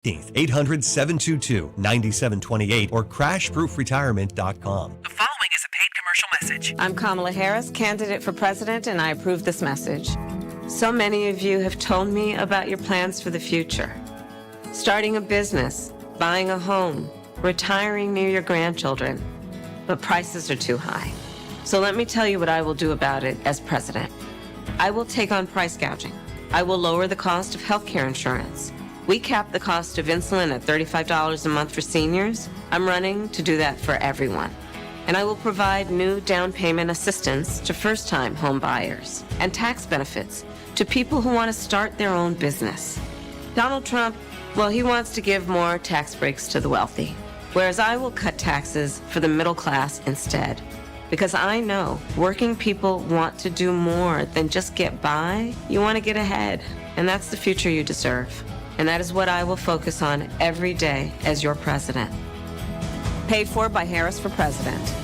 800-722-9728 or crashproofretirement.com. The following is a paid commercial message. I'm Kamala Harris, candidate for president, and I approve this message. So many of you have told me about your plans for the future. Starting a business, buying a home, retiring near your grandchildren. But prices are too high. So let me tell you what I will do about it as president. I will take on price gouging. I will lower the cost of healthcare insurance. We cap the cost of insulin at $35 a month for seniors. I'm running to do that for everyone. And I will provide new down payment assistance to first-time home buyers and tax benefits to people who want to start their own business. Donald Trump, well, he wants to give more tax breaks to the wealthy, whereas I will cut taxes for the middle class instead. Because I know working people want to do more than just get by. You want to get ahead, and that's the future you deserve. And that is what I will focus on every day as your president. Paid for by Harris for President.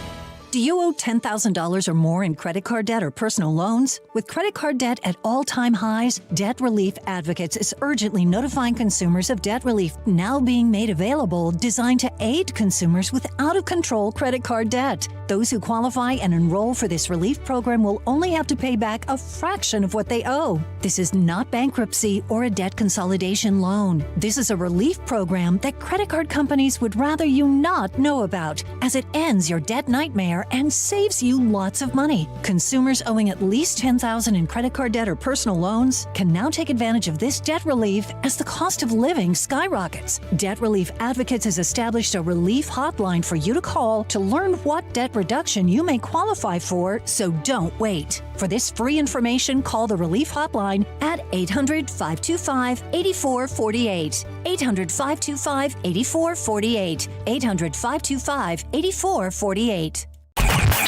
Do you owe $10,000 or more in credit card debt or personal loans? With credit card debt at all-time highs, Debt Relief Advocates is urgently notifying consumers of debt relief now being made available, designed to aid consumers with out-of-control credit card debt. Those who qualify and enroll for this relief program will only have to pay back a fraction of what they owe. This is not bankruptcy or a debt consolidation loan. This is a relief program that credit card companies would rather you not know about, as it ends your debt nightmare and saves you lots of money. Consumers owing at least $10,000 in credit card debt or personal loans can now take advantage of this debt relief as the cost of living skyrockets. Debt Relief Advocates has established a relief hotline for you to call to learn what debt reduction you may qualify for, so don't wait. For this free information, call the Relief Hotline at 800-525-8448. 800-525-8448. 800-525-8448.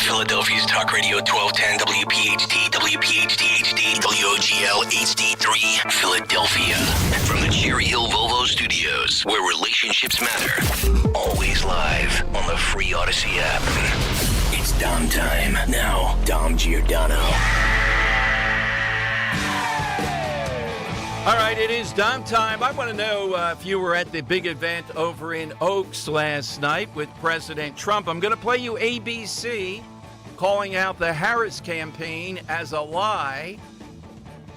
Philadelphia's Talk Radio 1210 WPHT, WPHT HD, WOGL HD3, Philadelphia. From the Cherry Hill Volvo Studios, where relationships matter. Always live on the free Odyssey app. It's Dom time. Now, Dom Giordano. All right, it is Dom time. I want to know if you were at the big event over in Oaks last night with President Trump. I'm going to play you ABC calling out the Harris campaign as a lie.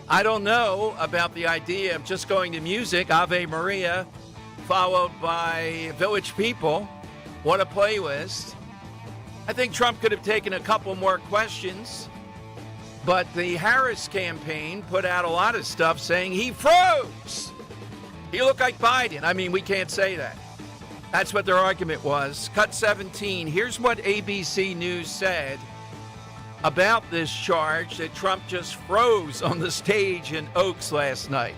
I don't know about the idea of just going to music, Ave Maria, followed by Village People. What a playlist. I think Trump could have taken a couple more questions. But the Harris campaign put out a lot of stuff saying he froze. He looked like Biden. I mean, we can't say that. That's what their argument was. Cut 17. Here's what ABC News said about this charge that Trump just froze on the stage in Oaks last night.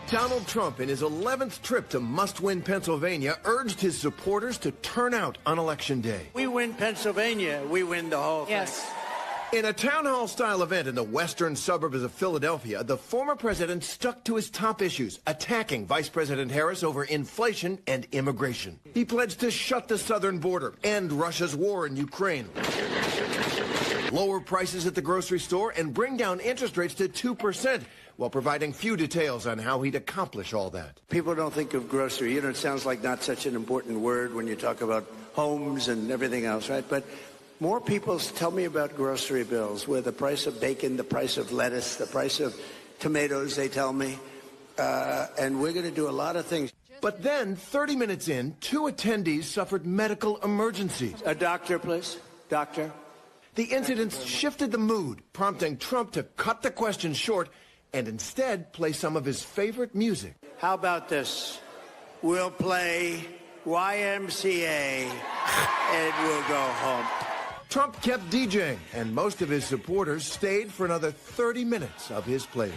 Donald Trump, in his 11th trip to must-win Pennsylvania, urged his supporters to turn out on Election Day. We win Pennsylvania, we win the whole thing. Yes. In a town hall-style event in the western suburbs of Philadelphia, the former president stuck to his top issues, attacking Vice President Harris over inflation and immigration. He pledged to shut the southern border, end Russia's war in Ukraine, lower prices at the grocery store, and bring down interest rates to 2%, while providing few details on how he'd accomplish all that. People don't think of grocery. You know, it sounds like not such an important word when you talk about homes and everything else, right? But more people tell me about grocery bills, where the price of bacon, the price of lettuce, the price of tomatoes, they tell me. And we're going to do a lot of things. But then, 30 minutes in, two attendees suffered medical emergencies. A doctor, please. Doctor. The incidents shifted the mood, prompting Trump to cut the question short and instead play some of his favorite music. How about this? We'll play YMCA and we'll go home. Trump kept DJing, and most of his supporters stayed for another 30 minutes of his playlist.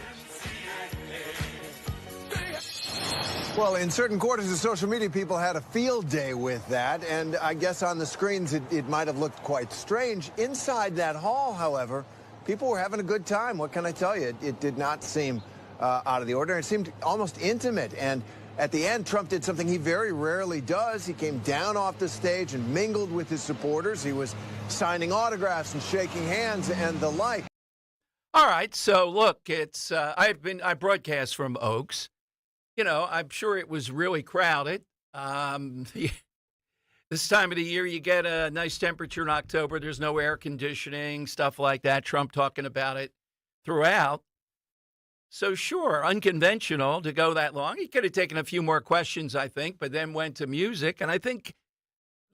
Well, in certain quarters of social media, people had a field day with that, and I guess on the screens it might have looked quite strange. Inside that hall, however, people were having a good time. What can I tell you? It did not seem out of the ordinary. It seemed almost intimate, and at the end, Trump did something he very rarely does. He came down off the stage and mingled with his supporters. He was signing autographs and shaking hands and the like. All right, so look, it's I broadcast from Oaks. I'm sure it was really crowded. This time of the year, you get a nice temperature in October. There's no air conditioning, stuff like that. Trump talking about it throughout. So sure, unconventional to go that long. He could have taken a few more questions, I think, but then went to music. And I think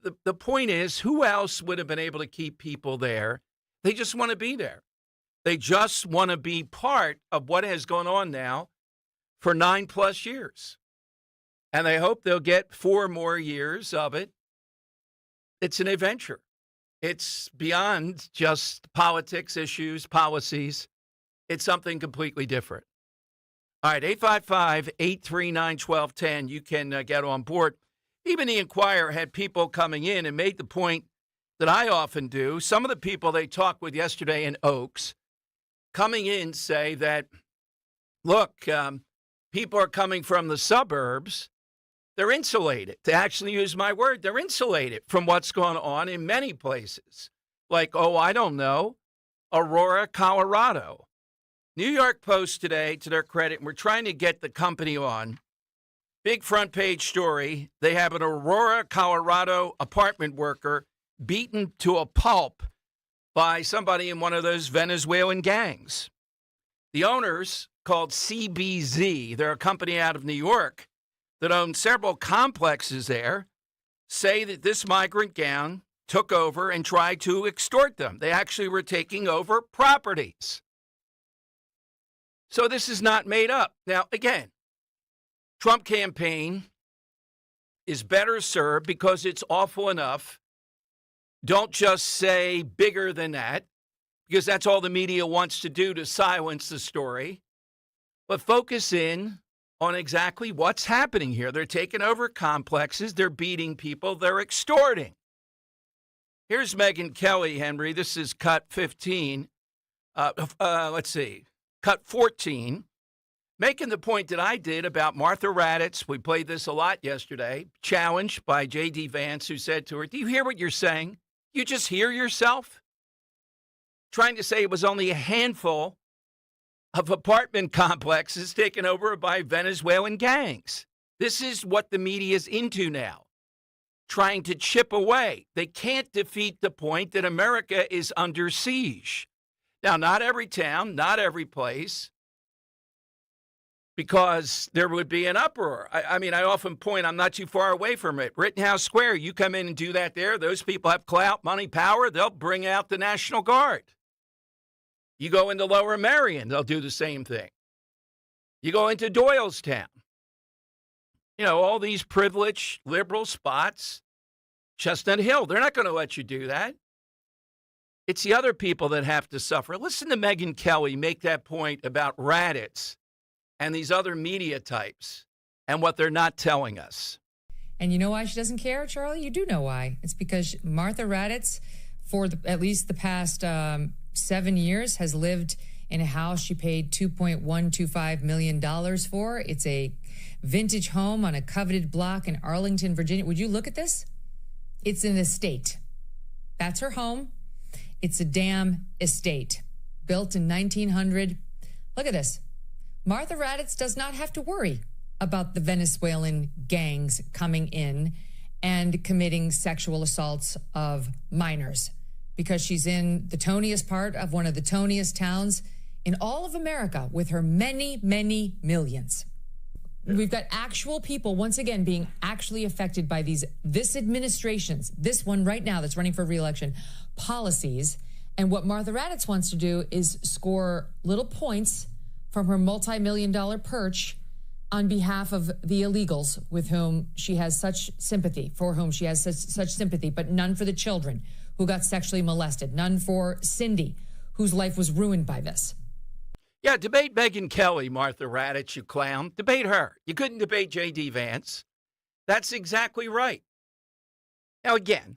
the point is, who else would have been able to keep people there? They just want to be there. They just want to be part of what has gone on now for 9+ years. And they hope they'll get 4 more years of it. It's an adventure. It's beyond just politics, issues, policies. It's something completely different. All right, 855-839-1210. You can get on board. Even the Inquirer had people coming in and made the point that I often do. Some of the people they talked with yesterday in Oaks coming in say that, look, people are coming from the suburbs. They're insulated. To actually use my word, they're insulated from what's going on in many places. Like, I don't know, Aurora, Colorado. New York Post today, to their credit, and we're trying to get the company on. Big front page story. They have an Aurora, Colorado apartment worker beaten to a pulp by somebody in one of those Venezuelan gangs. The owners, called CBZ, they're a company out of New York that owns several complexes there, say that this migrant gang took over and tried to extort them. They actually were taking over properties. So this is not made up. Now, again, Trump campaign is better served because it's awful enough. Don't just say bigger than that, because that's all the media wants to do to silence the story. But focus in on exactly what's happening here. They're taking over complexes. They're beating people. They're extorting. Here's Megyn Kelly, Henry. This is cut 15. Cut 14. Making the point that I did about Martha Raddatz. We played this a lot yesterday. Challenged by J.D. Vance, who said to her, do you hear what you're saying? You just hear yourself? Trying to say it was only a handful of apartment complexes taken over by Venezuelan gangs. This is what the media is into now, trying to chip away. They can't defeat the point that America is under siege. Now, not every town, not every place, because there would be an uproar. I mean, I often point, I'm not too far away from it. Rittenhouse Square, you come in and do that there, those people have clout, money, power, they'll bring out the National Guard. You go into Lower Merion, they'll do the same thing. You go into Doylestown. All these privileged liberal spots, Chestnut Hill, they're not going to let you do that. It's the other people that have to suffer. Listen to Megyn Kelly make that point about Raddatz and these other media types and what they're not telling us. And you know why she doesn't care, Charlie? You do know why. It's because Martha Raddatz, for at least the past 7 years, has lived in a house she paid $2.125 million for. It's a vintage home on a coveted block in Arlington, Virginia. Would you look at this? It's an estate. That's her home. It's a damn estate. Built in 1900. Look at this. Martha Raddatz does not have to worry about the Venezuelan gangs coming in and committing sexual assaults of minors, because she's in the toniest part of one of the toniest towns in all of America with her many, many millions. We've got actual people, once again, being actually affected by this administration's, this one right now that's running for re-election, policies. And what Martha Raddatz wants to do is score little points from her multi-million-dollar perch on behalf of the illegals with whom she has such sympathy, for whom she has such sympathy, but none for the children who got sexually molested, none for Cindy, whose life was ruined by this. Yeah, debate Megyn Kelly, Martha Raddatz, you clown. Debate her. You couldn't debate J.D. Vance. That's exactly right. Now, again,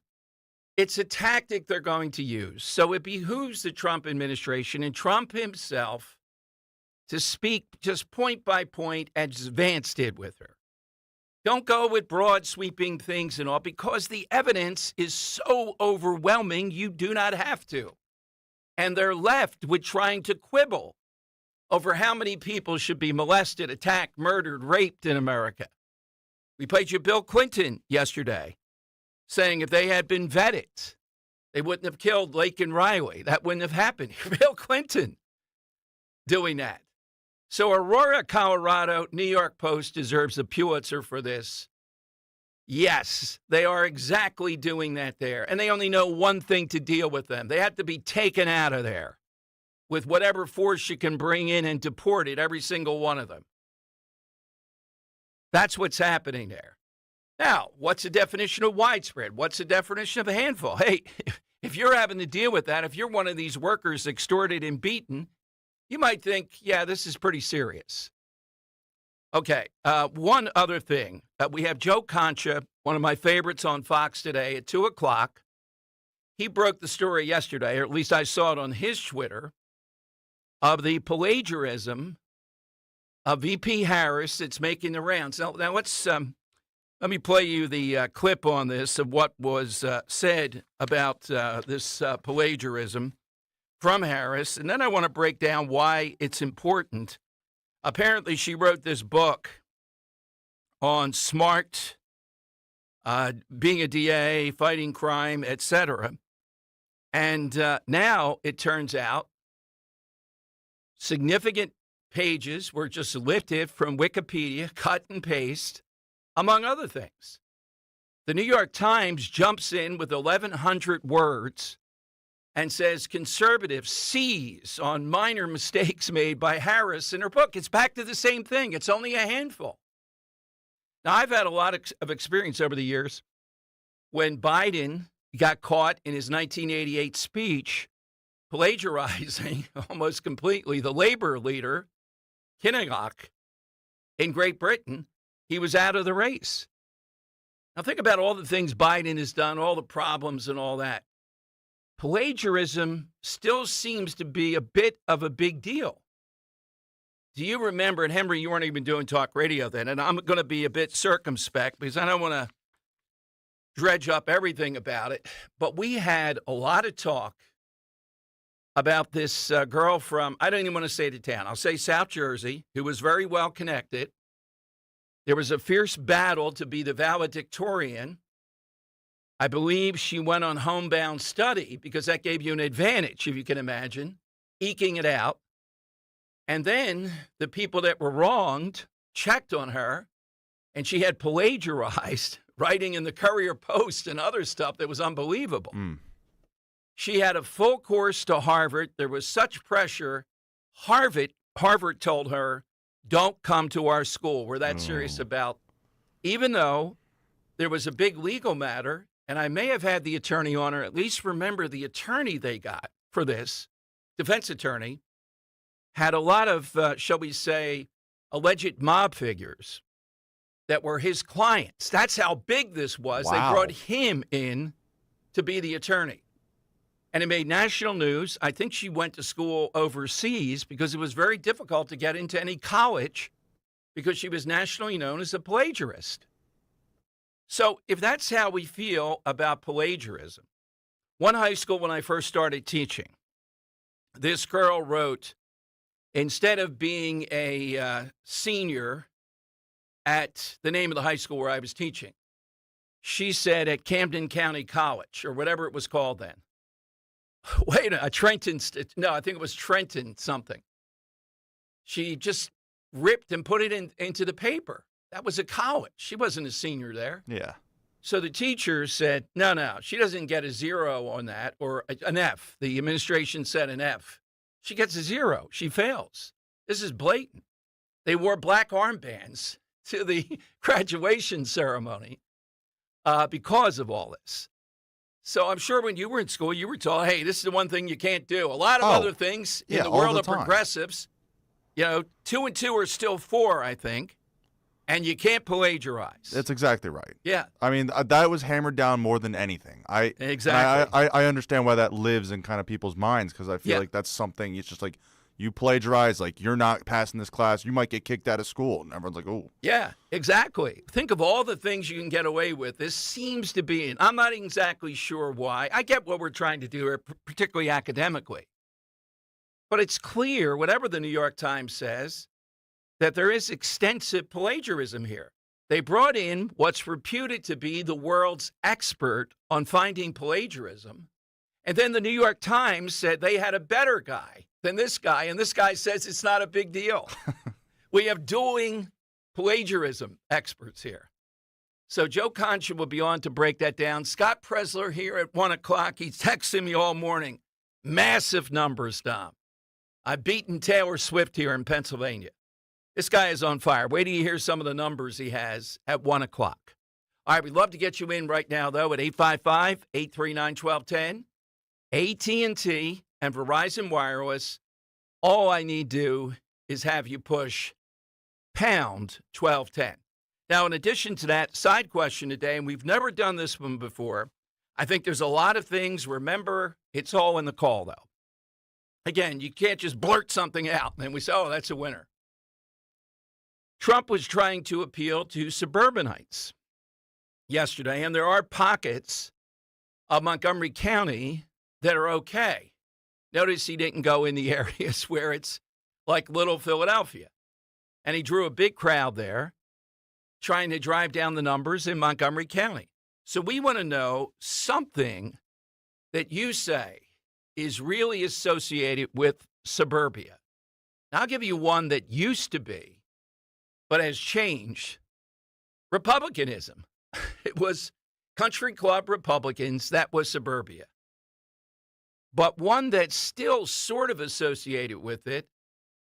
it's a tactic they're going to use. So it behooves the Trump administration and Trump himself to speak just point by point as Vance did with her. Don't go with broad sweeping things and all, because the evidence is so overwhelming, you do not have to. And they're left with trying to quibble over how many people should be molested, attacked, murdered, raped in America. We played you Bill Clinton yesterday saying if they had been vetted, they wouldn't have killed Laken Riley. That wouldn't have happened. Bill Clinton doing that. So Aurora, Colorado, New York Post deserves a Pulitzer for this. Yes, they are exactly doing that there. And they only know one thing to deal with them. They have to be taken out of there with whatever force you can bring in and deported, every single one of them. That's what's happening there. Now, what's the definition of widespread? What's the definition of a handful? Hey, if you're having to deal with that, if you're one of these workers extorted and beaten, you might think, yeah, this is pretty serious. Okay, one other thing. We have Joe Concha, one of my favorites on Fox today at 2 o'clock. He broke the story yesterday, or at least I saw it on his Twitter, of the plagiarism of VP Harris that's making the rounds. Now let's let me play you the clip on this of what was said about this plagiarism from Harris, and then I want to break down why it's important. Apparently, she wrote this book on smart, being a DA, fighting crime, etc. And now it turns out significant pages were just lifted from Wikipedia, cut and paste, among other things. The New York Times jumps in with 1,100 words and says conservatives seize on minor mistakes made by Harris in her book. It's back to the same thing. It's only a handful. Now, I've had a lot of experience over the years when Biden got caught in his 1988 speech plagiarizing almost completely the labor leader, Kinnock, in Great Britain. He was out of the race. Now, think about all the things Biden has done, all the problems and all that. Plagiarism still seems to be a bit of a big deal. Do you remember, and Henry, you weren't even doing talk radio then, and I'm going to be a bit circumspect because I don't want to dredge up everything about it, but we had a lot of talk about this girl from, I don't even want to say the town, I'll say South Jersey, who was very well connected. There was a fierce battle to be the valedictorian. I believe she went on homebound study because that gave you an advantage, if you can imagine, eking it out. And then the people that were wronged checked on her, and she had plagiarized, writing in the Courier Post and other stuff that was unbelievable. She had a full course to Harvard. There was such pressure. Harvard told her, don't come to our school. We're that serious about, even though there was a big legal matter, and I may have had the attorney on her, at least remember the attorney they got for this, defense attorney, had a lot of, shall we say, alleged mob figures that were his clients. That's how big this was. Wow. They brought him in to be the attorney. And it made national news. I think she went to school overseas because it was very difficult to get into any college because she was nationally known as a plagiarist. So if that's how we feel about plagiarism, one high school when I first started teaching, this girl wrote, instead of being a senior at the name of the high school where I was teaching, she said at Camden County College or whatever it was called then. Wait a minute, Trenton, no, I think it was Trenton something. She just ripped and put it into the paper. That was a college. She wasn't a senior there. Yeah. So the teacher said, no, she doesn't get a 0 on that or an F. The administration said an F. She gets a 0. She fails. This is blatant. They wore black armbands to the graduation ceremony because of all this. So I'm sure when you were in school, you were told, hey, this is the one thing you can't do. A lot of other things in the world of progressives, 2 and 2 are still 4, I think, and you can't plagiarize. That's exactly right. Yeah. I mean, that was hammered down more than anything. Exactly. I understand why that lives in kind of people's minds because I feel like that's something, it's just like, you plagiarize, like you're not passing this class, you might get kicked out of school. And everyone's like, oh. Yeah, exactly. Think of all the things you can get away with. This seems to be, and I'm not exactly sure why. I get what we're trying to do here, particularly academically. But it's clear, whatever the New York Times says, that there is extensive plagiarism here. They brought in what's reputed to be the world's expert on finding plagiarism. And then the New York Times said they had a better guy than this guy. And this guy says it's not a big deal. We have dueling plagiarism experts here. So Joe Concha will be on to break that down. Scott Presler here at 1 o'clock. He's texting me all morning. Massive numbers, Dom. I've beaten Taylor Swift here in Pennsylvania. This guy is on fire. Wait till you hear some of the numbers he has at 1 o'clock. All right, we'd love to get you in right now, though, at 855-839-1210. AT&T and Verizon Wireless. All I need to do is have you push pound 1210. Now, in addition to that, side question today, and we've never done this one before. I think there's a lot of things. Remember, it's all in the call, though. Again, you can't just blurt something out and we say, oh, that's a winner. Trump was trying to appeal to suburbanites yesterday, and there are pockets of Montgomery County that are okay. Notice he didn't go in the areas where it's like Little Philadelphia. And he drew a big crowd there trying to drive down the numbers in Montgomery County. So we want to know something that you say is really associated with suburbia. Now, I'll give you one that used to be, but has changed. Republicanism. It was country club Republicans. That was suburbia. But one that's still sort of associated with it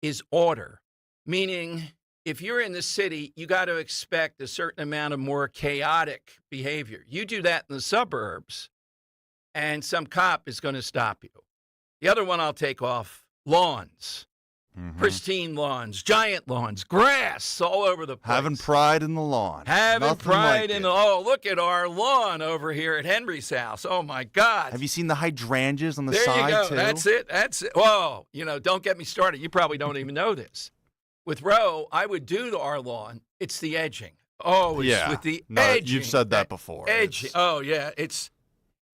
is order, meaning if you're in the city, you got to expect a certain amount of more chaotic behavior. You do that in the suburbs, and some cop is going to stop you. The other one I'll take off, lawns. Pristine lawns, giant lawns, grass all over the place. Having pride in the lawn. Having pride in the, oh, look at our lawn over here at Henry's house. Oh, my God. Have you seen the hydrangeas on the there side, you go. too? That's it. That's it. Whoa, don't get me started. You probably don't even know this. With Roe, I would do our lawn. It's the edging. Oh, it's with the edging. You've said that before. Edging. Oh, yeah. It's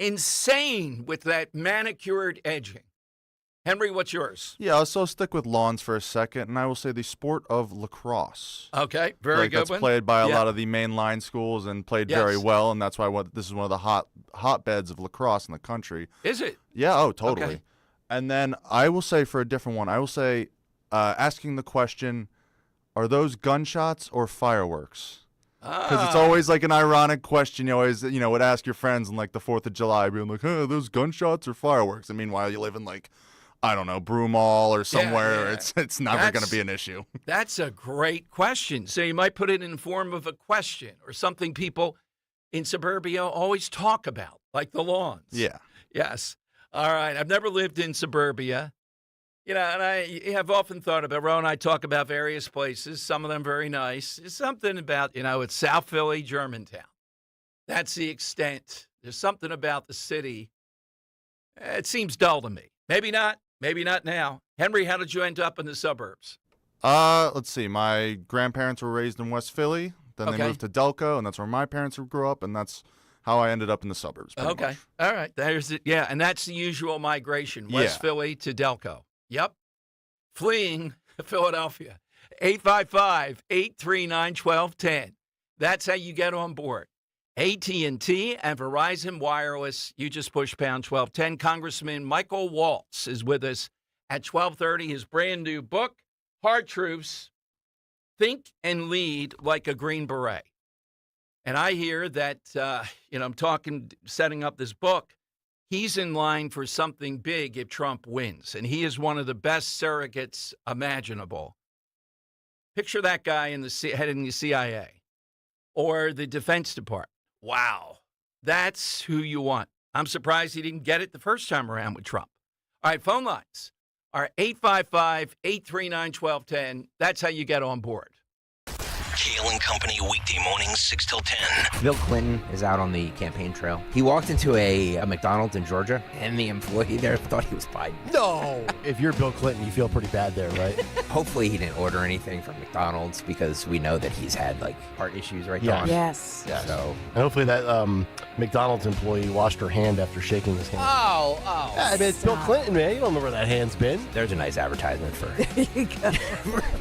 insane with that manicured edging. Henry, what's yours? Yeah, so I'll stick with lawns for a second, and I will say the sport of lacrosse. Okay, very good that's one. Played by a lot of the mainline schools and played very well, and that's why this is one of the hotbeds of lacrosse in the country. Is it? Yeah, oh, totally. Okay. And then I will say for a different one, I will say asking the question, are those gunshots or fireworks? Because it's always like an ironic question. You always, would ask your friends on like the 4th of July, being like, hey, are those gunshots or fireworks? And meanwhile, you live in like, I don't know, Broomall or somewhere. Yeah. It's never going to be an issue. That's a great question. So you might put it in the form of a question or something people in suburbia always talk about, like the lawns. Yeah. Yes. All right. I've never lived in suburbia. And I have often thought about, Ro and I talk about various places, some of them very nice. There's something about, it's South Philly, Germantown. That's the extent. There's something about the city. It seems dull to me. Maybe not. Maybe not now. Henry, how did you end up in the suburbs? Let's see. My grandparents were raised in West Philly. Then they moved to Delco, and that's where my parents grew up, and that's how I ended up in the suburbs. Okay. Much. All right. There's it. Yeah, and that's the usual migration, West Philly to Delco. Yep. Fleeing Philadelphia. 855-839-1210. That's how you get on board. AT&T and Verizon Wireless. You just push pound 1210. Congressman Michael Waltz is with us at 1230. His brand new book, Hard Truths, Think and Lead Like a Green Beret. And I hear that, I'm setting up this book. He's in line for something big if Trump wins. And he is one of the best surrogates imaginable. Picture that guy heading the CIA or the Defense Department. Wow, that's who you want. I'm surprised he didn't get it the first time around with Trump. All right, phone lines are 855-839-1210. That's how you get on board. Kale and Company, weekday mornings, 6 till 10. Bill Clinton is out on the campaign trail. He walked into a McDonald's in Georgia, and the employee there thought he was Biden. No! If you're Bill Clinton, you feel pretty bad there, right? Hopefully he didn't order anything from McDonald's because we know that he's had, heart issues right Yeah. now. Yes. So, And hopefully that McDonald's employee washed her hand after shaking his hand. Oh. Yeah, I mean, it's Bill Clinton, man. You don't know where that hand's been. there's a nice advertisement for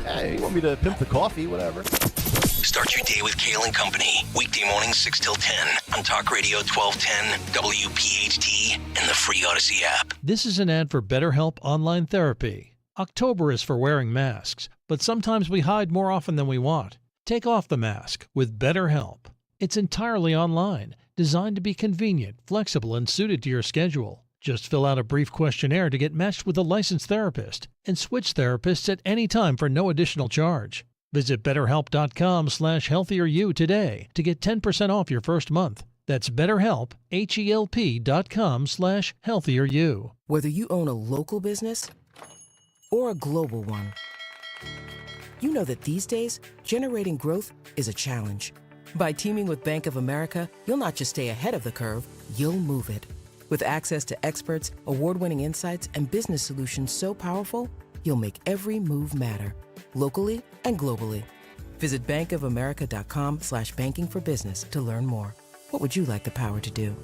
Hey, you want me to pimp the coffee, whatever. Start your day with Kale and Company, weekday mornings, 6 till 10 on Talk Radio 1210, WPHT, and the free Odyssey app. This is an ad for BetterHelp Online Therapy. October is for wearing masks, but sometimes we hide more often than we want. Take off the mask with BetterHelp. It's entirely online, designed to be convenient, flexible, and suited to your schedule. Just fill out a brief questionnaire to get matched with a licensed therapist and switch therapists at any time for no additional charge. Visit BetterHelp.com/healthieryou today to get 10% off your first month. That's BetterHelp, HELP.com/healthieryou. Whether you own a local business or a global one, you know that these days, generating growth is a challenge. By teaming with Bank of America, you'll not just stay ahead of the curve, you'll move it. With access to experts, award-winning insights, and business solutions so powerful, you'll make every move matter, locally and globally. Visit bankofamerica.com/banking for business to learn more. What would you like the power to do?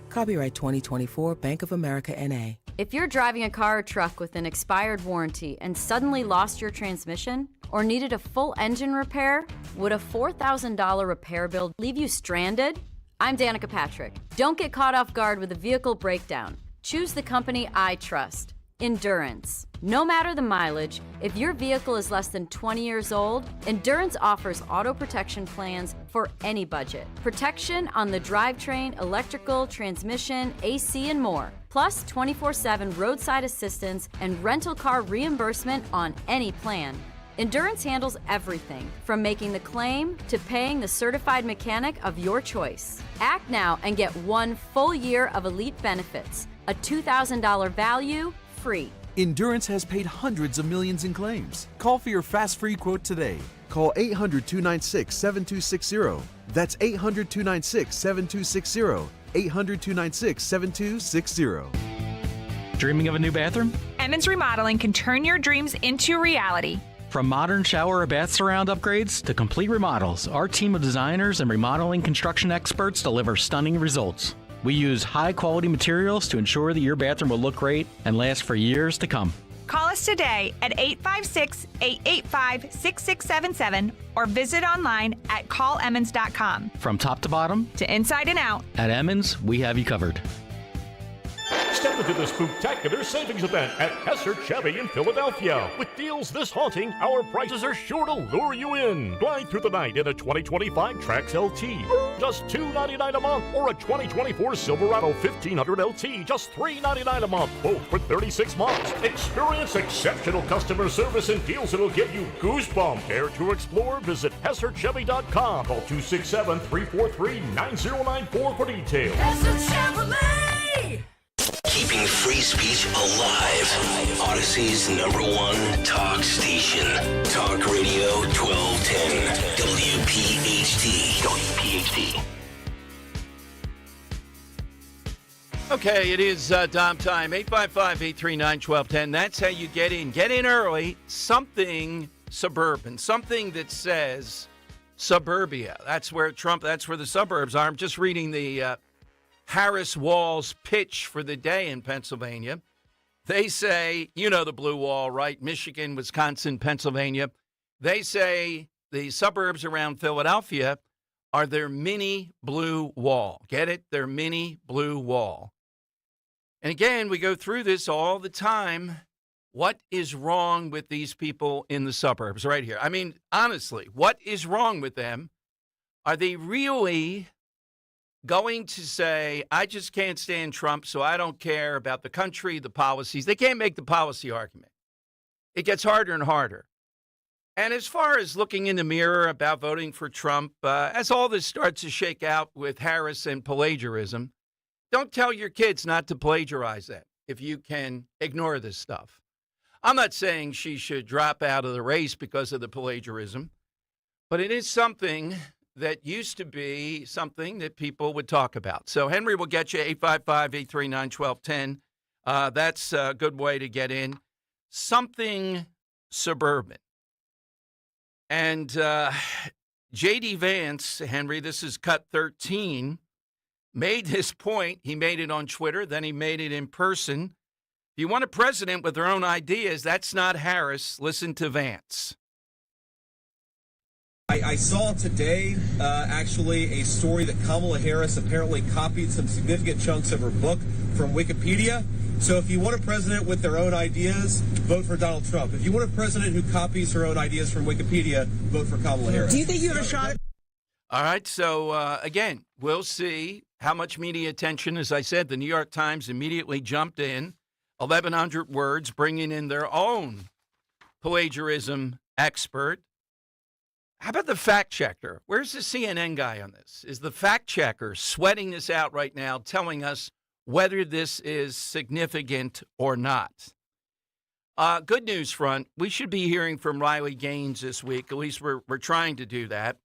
Copyright 2024 Bank of America NA. If you're driving a car or truck with an expired warranty and suddenly lost your transmission or needed a full engine repair, would a $4,000 repair bill leave you stranded? I'm Danica Patrick. Don't get caught off guard with a vehicle breakdown. Choose the company I trust, Endurance. No matter the mileage, if your vehicle is less than 20 years old, Endurance offers auto protection plans for any budget. Protection on the drivetrain, electrical, transmission, AC, and more. Plus 24/7 roadside assistance and rental car reimbursement on any plan. Endurance handles everything from making the claim to paying the certified mechanic of your choice. Act now and get 1 full year of elite benefits, a $2,000 value, free. Endurance has paid hundreds of millions in claims. Call for your fast free quote today. Call 800-296-7260. That's 800-296-7260. 800-296-7260. Dreaming of a new bathroom? Emmons Remodeling can turn your dreams into reality. From modern shower or bath surround upgrades to complete remodels, our team of designers and remodeling construction experts deliver stunning results. We use high-quality materials to ensure that your bathroom will look great and last for years to come. Call us today at 856-885-6677 or visit online at callemmons.com. From top to bottom, To inside and out. at Emmons, we have you covered. Step into the spectacular savings event at Hesser Chevy in Philadelphia. With deals this haunting, our prices are sure to lure you in. Glide through the night in a 2025 Trax LT, just $299 a month, or a 2024 Silverado 1500 LT, just $399 a month, both for 36 months. Experience exceptional customer service and deals that'll give you goosebumps. Dare to explore? Visit HesserChevy.com. Call 267-343-9094 for details. Hesser Chevrolet! Keeping free speech alive. Odyssey's #1 talk station. Talk Radio 1210. WPHT. WPHT. Okay, it is Dom time. 855-839-1210. That's how you get in. Get in early. Something suburban. Something that says suburbia. That's where the suburbs are. I'm just reading the Harris Wall's pitch for the day in Pennsylvania. They say, you know the blue wall, right? Michigan, Wisconsin, Pennsylvania. They say the suburbs around Philadelphia are their mini blue wall. Get it? Their mini blue wall. And again, we go through this all the time. What is wrong with these people in the suburbs right here? I mean, honestly, what is wrong with them? Are they really going to say, I just can't stand Trump, so I don't care about the country, the policies? They can't make the policy argument. It gets harder and harder. And as far as looking in the mirror about voting for Trump, as all this starts to shake out with Harris and plagiarism, don't tell your kids not to plagiarize that if you can ignore this stuff. I'm not saying she should drop out of the race because of the plagiarism, But it is something that used to be something that people would talk about. So Henry will get you 855-839-1210. That's a good way to get in. Something suburban. And J.D. Vance, Henry, this is cut 13, made this point. He made it on Twitter, then he made it in person. If you want a president with their own ideas, that's not Harris. Listen to Vance. I saw today, actually, a story that Kamala Harris apparently copied some significant chunks of her book from Wikipedia. So if you want a president with their own ideas, vote for Donald Trump. If you want a president who copies her own ideas from Wikipedia, vote for Kamala Harris. Do you think you have a shot? All right, so again, we'll see how much media attention. As I said, the New York Times immediately jumped in, 1,100 words, bringing in their own plagiarism expert. How about the fact checker? Where's the CNN guy on this? Is the fact checker sweating this out right now, telling us whether this is significant or not? Good news front. We should be hearing from Riley Gaines this week. At least we're trying to do that.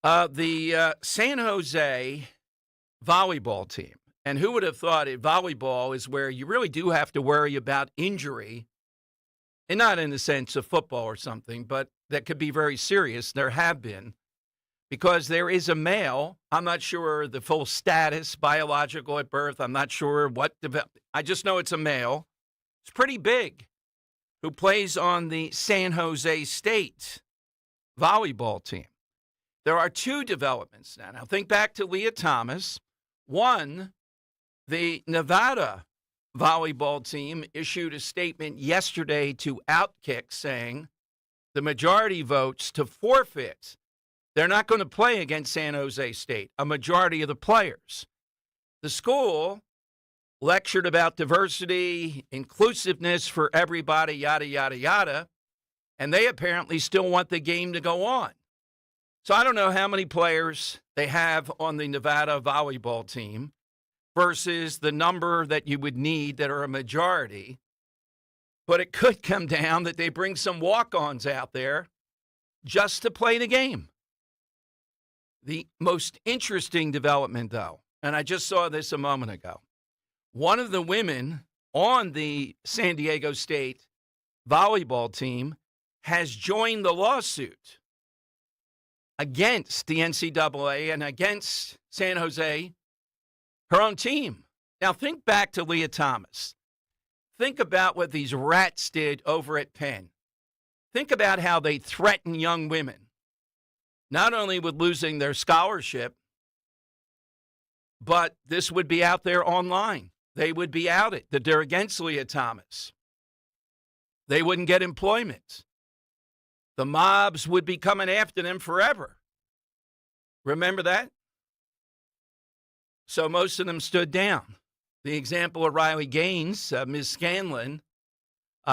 The San Jose volleyball team. And who would have thought it? Volleyball is where you really do have to worry about injury. And not in the sense of football or something, but that could be very serious. There have been. Because there is a male, I'm not sure the full status, biological at birth, I'm not sure what, I just know it's a male. It's pretty big, who plays on the San Jose State volleyball team. There are two developments now. Now think back to Leah Thomas. One, the Nevada volleyball team issued a statement yesterday to Outkick saying the majority votes to forfeit. They're not going to play against San Jose State, a majority of the players. The school lectured about diversity, inclusiveness for everybody, yada, yada, yada, and they apparently still want the game to go on. So I don't know how many players they have on the Nevada volleyball team versus the number that you would need that are a majority. But it could come down that they bring some walk-ons out there just to play the game. The most interesting development, though, and I just saw this a moment ago, one of the women on the San Diego State volleyball team has joined the lawsuit against the NCAA and against San Jose, her own team. Now, think back to Leah Thomas. Think about what these rats did over at Penn. Think about how they threaten young women, not only with losing their scholarship, but this would be out there online. They would be outed that they're against Leah Thomas. They wouldn't get employment. The mobs would be coming after them forever. Remember that? So most of them stood down. The example of Riley Gaines, Ms. Scanlon,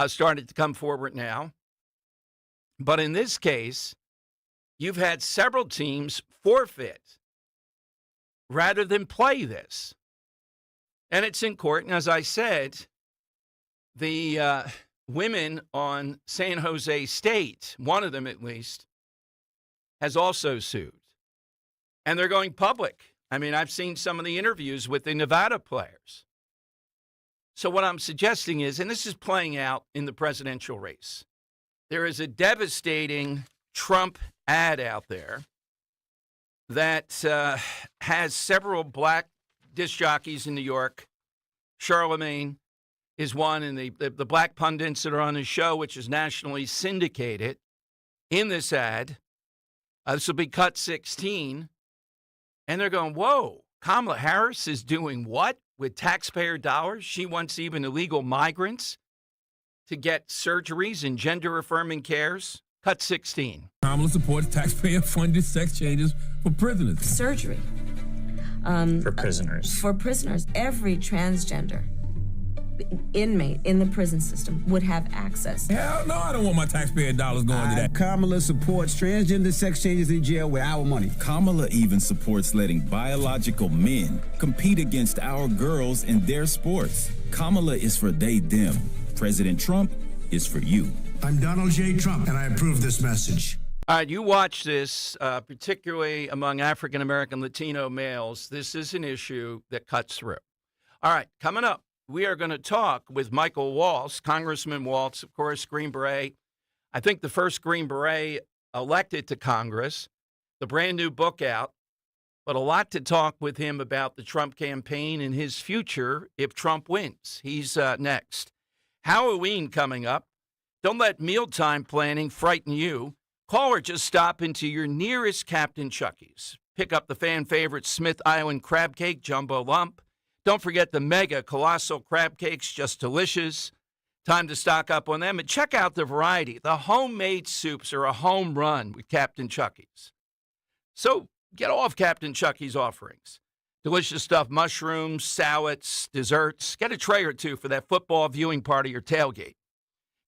started to come forward now. But in this case, you've had several teams forfeit rather than play this. And it's in court. And as I said, the women on San Jose State, one of them at least, has also sued. And they're going public. I mean, I've seen some of the interviews with the Nevada players. So what I'm suggesting is, and this is playing out in the presidential race, there is a devastating Trump ad out there that has several black disc jockeys in New York. Charlemagne is one, and the black pundits that are on his show, which is nationally syndicated, in this ad. This will be cut 16. And they're going, whoa, Kamala Harris is doing what with taxpayer dollars? She wants even illegal migrants to get surgeries and gender-affirming cares. Cut 16. Kamala supports taxpayer-funded sex changes for prisoners. Surgery. For prisoners. For prisoners. Every transgender inmate in the prison system would have access. Hell no, I don't want my taxpayer dollars going to that. Kamala supports transgender sex changes in jail with our money. Kamala even supports letting biological men compete against our girls in their sports. Kamala is for they, them. President Trump is for you. I'm Donald J. Trump, and I approve this message. All right, you watch this, particularly among African-American Latino males. This is an issue that cuts through. All right, coming up, we are going to talk with Michael Waltz, Congressman Waltz, of course, Green Beret. I think the first Green Beret elected to Congress, the brand new book out, but a lot to talk with him about the Trump campaign and his future if Trump wins. He's next. Halloween coming up. Don't let mealtime planning frighten you. Call or just stop into your nearest Captain Chucky's. Pick up the fan favorite Smith Island crab cake jumbo lump. Don't forget the mega colossal crab cakes, just delicious. Time to stock up on them and check out the variety. The homemade soups are a home run with Captain Chucky's. So get off Captain Chucky's offerings. Delicious stuffed mushrooms, salads, desserts. Get a tray or two for that football viewing party or tailgate.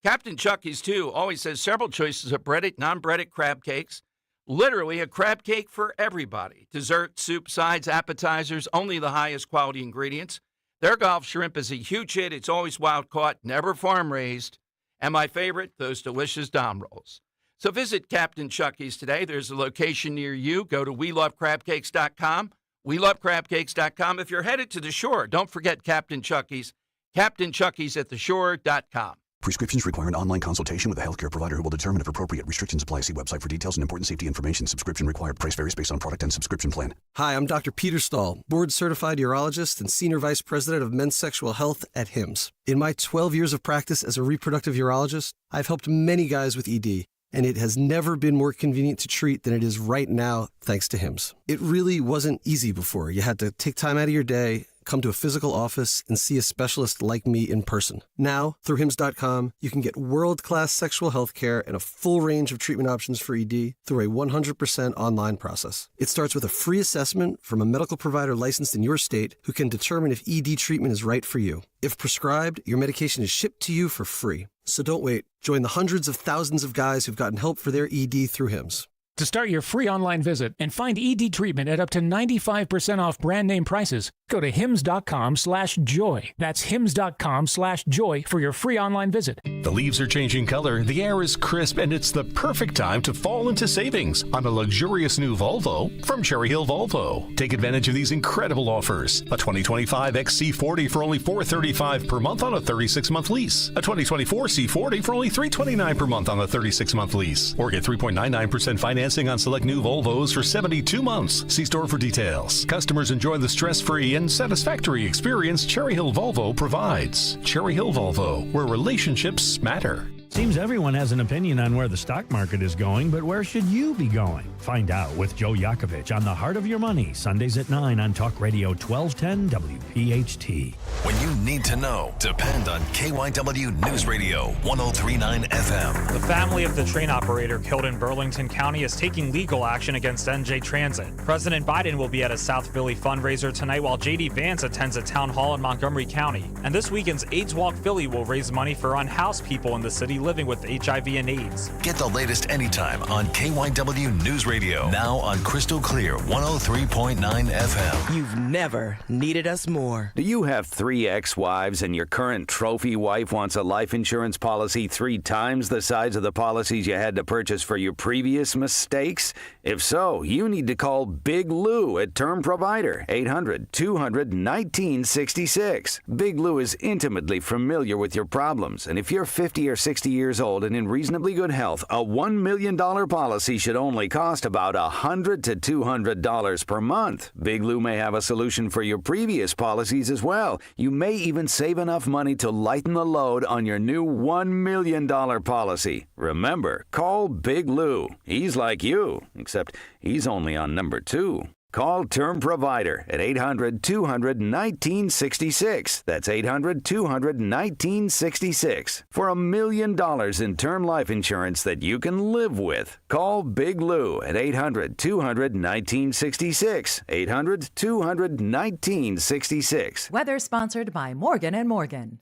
Captain Chucky's, too, always has several choices of breaded, non-breaded crab cakes. Literally a crab cake for everybody. Dessert, soup, sides, appetizers, only the highest quality ingredients. Their Gulf shrimp is a huge hit. It's always wild-caught, never farm-raised. And my favorite, those delicious Dom rolls. So visit Captain Chucky's today. There's a location near you. Go to WeLoveCrabCakes.com. WeLoveCrabCakes.com. If you're headed to the shore, don't forget Captain Chucky's. Captain Chucky's at theshore.com. Prescriptions require an online consultation with a healthcare provider who will determine if appropriate. Restrictions apply. See website for details and important safety information. Subscription required. Price varies based on product and subscription plan. Hi, I'm Dr. Peter Stahl, board-certified urologist and senior vice president of men's sexual health at HIMSS. In my 12 years of practice as a reproductive urologist, I've helped many guys with ED, and it has never been more convenient to treat than it is right now, thanks to HIMSS. It really wasn't easy before. You had to take time out of your day, come to a physical office, and see a specialist like me in person. Now, through HIMSS.com, you can get world-class sexual health care and a full range of treatment options for ED through a 100% online process. It starts with a free assessment from a medical provider licensed in your state who can determine if ED treatment is right for you. If prescribed, your medication is shipped to you for free. So don't wait. Join the hundreds of thousands of guys who've gotten help for their ED through HIMSS. To start your free online visit and find ED treatment at up to 95% off brand name prices, go to hims.com/joy. That's hims.com/joy for your free online visit. The leaves are changing color, the air is crisp, and it's the perfect time to fall into savings on a luxurious new Volvo from Cherry Hill Volvo. Take advantage of these incredible offers. A 2025 XC40 for only $435 per month on a 36-month lease. A 2024 C40 for only $329 per month on a 36-month lease. Or get 3.99% financing on select new Volvos for 72 months. See store for details. Customers enjoy the stress-free and satisfactory experience Cherry Hill Volvo provides. Cherry Hill Volvo, where relationships matter. Seems everyone has an opinion on where the stock market is going, but where should you be going? Find out with Joe Yakovich on The Heart of Your Money, Sundays at 9 on Talk Radio 1210 WPHT. When you need to know, depend on KYW News Radio 1039 FM. The family of the train operator killed in Burlington County is taking legal action against NJ Transit. President Biden will be at a South Philly fundraiser tonight while J.D. Vance attends a town hall in Montgomery County. And this weekend's AIDS Walk Philly will raise money for unhoused people in the city living with HIV and AIDS. Get the latest anytime on KYW News Radio. Now on Crystal Clear 103.9 FM. You've never needed us more. Do you have 3 ex-wives and your current trophy wife wants a life insurance policy 3 times the size of the policies you had to purchase for your previous mistakes? If so, you need to call Big Lou at Term Provider, 800-200-1966. Big Lou is intimately familiar with your problems, and if you're 50 or 60 years old and in reasonably good health, a $1 million policy should only cost about $100 to $200 per month. Big Lou may have a solution for your previous policies as well. You may even save enough money to lighten the load on your new $1 million policy. Remember, call Big Lou. He's like you, except he's only on number 2. Call Term Provider at 800-200-1966. That's 800-200-1966 for $1 million in term life insurance that you can live with. Call Big Lou at 800-200-1966. 800-200-1966. Weather sponsored by Morgan & Morgan.